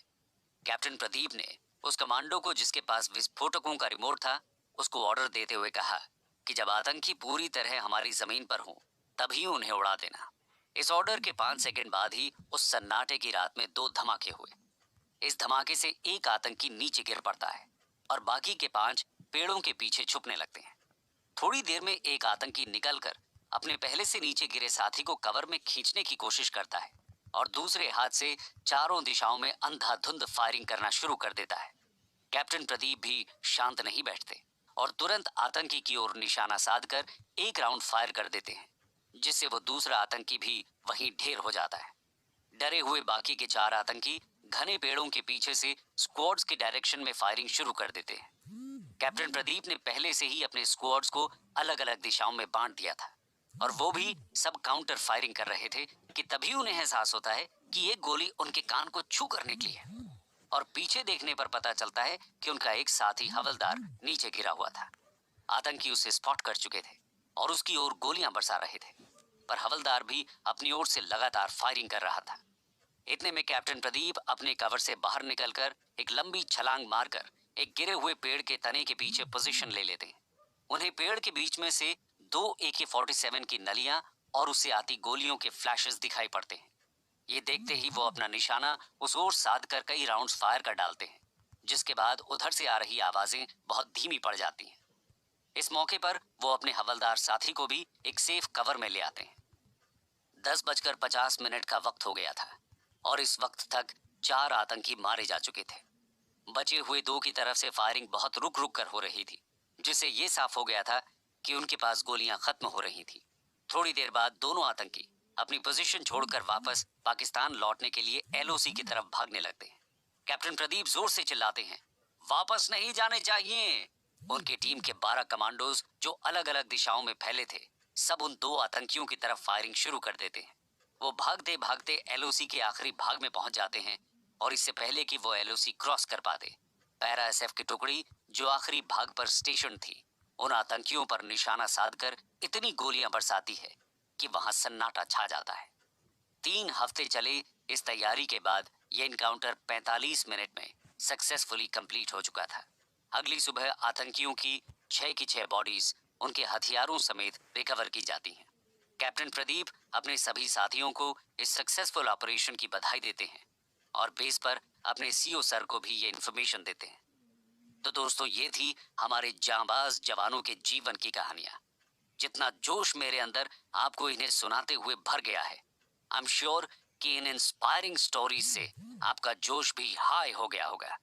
कैप्टन प्रदीप ने उस कमांडो को जिसके पास विस्फोटकों का रिमोट था, उसको ऑर्डर देते हुए कहा कि जब आतंकी पूरी तरह हमारी जमीन पर हों तभी उन्हें उड़ा देना। इस ऑर्डर के 5 सेकंड बाद ही उस सन्नाटे की रात में 2 धमाके हुए। इस धमाके से एक आतंकी नीचे गिर पड़ता है और बाकी के 5 पेड़ों के पीछे छुपने लगते हैं। थोड़ी देर में एक आतंकी निकलकर अपने पहले से नीचे गिरे साथी को कवर में खींचने की कोशिश करता है और दूसरे हाथ से चारों दिशाओं में अंधाधुंध फायरिंग करना शुरू कर देता है। कैप्टन प्रदीप भी शांत नहीं बैठते और तुरंत आतंकी की ओर निशाना साधकर एक राउंड फायर कर देते हैं, जिससे वो दूसरा आतंकी भी वहीं ढेर हो जाता है। डरे हुए बाकी के 4 आतंकी घने पेड़ों के पीछे से स्क्वाड्स के डायरेक्शन में फायरिंग शुरू कर देते हैं। कैप्टन प्रदीप ने पहले से ही अपने स्क्वाड्स को अलग अलग दिशाओं में बांट दिया था और वो भी सब काउंटर फायरिंग कर रहे थे कि तभी उन्हें एहसास होता है कि ये गोली उनके कान को छू कर निकली है और पीछे देखने पर पता चलता है कि उनका एक साथी हवलदार नीचे गिरा हुआ था। आतंकी उसे स्पॉट कर चुके थे और उसकी ओर गोलियां बरसा रहे थे, पर हवलदार भी अपनी ओर से लगातार फायरिंग कर रहा था। इतने में कैप्टन प्रदीप अपने कवर से बाहर निकलकर एक लंबी छलांग मारकर एक गिरे हुए पेड़ के तने के पीछे पोजीशन ले लेते हैं। उन्हें पेड़ के बीच में से 2 AK-47 की नलियां और उससे आती गोलियों के फ्लैशेस दिखाई पड़ते हैं। ये देखते ही वो अपना निशाना उस ओर साध कर कई राउंड्स फायर कर डालते हैं, जिसके बाद उधर से आ रही आवाजें बहुत धीमी पड़ जाती हैं। इस मौके पर वो अपने हवलदार साथी को भी एक सेफ कवर में ले आते हैं। 10:50 का वक्त हो गया था और इस वक्त तक 4 आतंकी मारे जा चुके थे। बचे हुए 2 की तरफ से फायरिंग बहुत रुक रुक कर हो रही थी, जिससे ये साफ हो गया था कि उनके पास गोलियां खत्म हो रही थी। थोड़ी देर बाद दोनों आतंकी अपनी पोजीशन छोड़कर वापस पाकिस्तान लौटने के लिए एलओसी की तरफ भागने लगते हैं। कैप्टन प्रदीप जोर से चिल्लाते हैं, वापस नहीं जाने चाहिए। उनकी टीम के 12 कमांडोज जो अलग अलग दिशाओं में फैले थे, सब उन 2 आतंकियों की तरफ फायरिंग शुरू कर देते हैं। वो भागते भागते एलओसी के आखिरी भाग में पहुंच जाते हैं और इससे पहले कि वो एलओसी क्रॉस कर पाते, पैरा एसएफ की टुकड़ी जो आखिरी भाग पर स्टेशन थी, उन आतंकियों पर निशाना साधकर इतनी गोलियां बरसाती है कि वहां सन्नाटा छा जाता है। 3 हफ्ते चले इस तैयारी के बाद यह इनकाउंटर 45 मिनट में सक्सेसफुली कंप्लीट हो चुका था। अगली सुबह आतंकियों की 6 की 6 बॉडीज उनके हथियारों समेत रिकवर की जाती हैं। कैप्टन प्रदीप अपने सभी साथियों को इस सक्सेसफुल ऑपरेशन की बधाई देते हैं और बेस पर अपने सीओ सर को भी ये इन्फॉर्मेशन देते हैं। तो दोस्तों, ये थी हमारे जांबाज जवानों के जीवन की कहानियां। जितना जोश मेरे अंदर आपको इन्हें सुनाते हुए भर गया है, आई एम श्योर कि इन इंस्पायरिंग स्टोरीज से आपका जोश भी हाई हो गया होगा।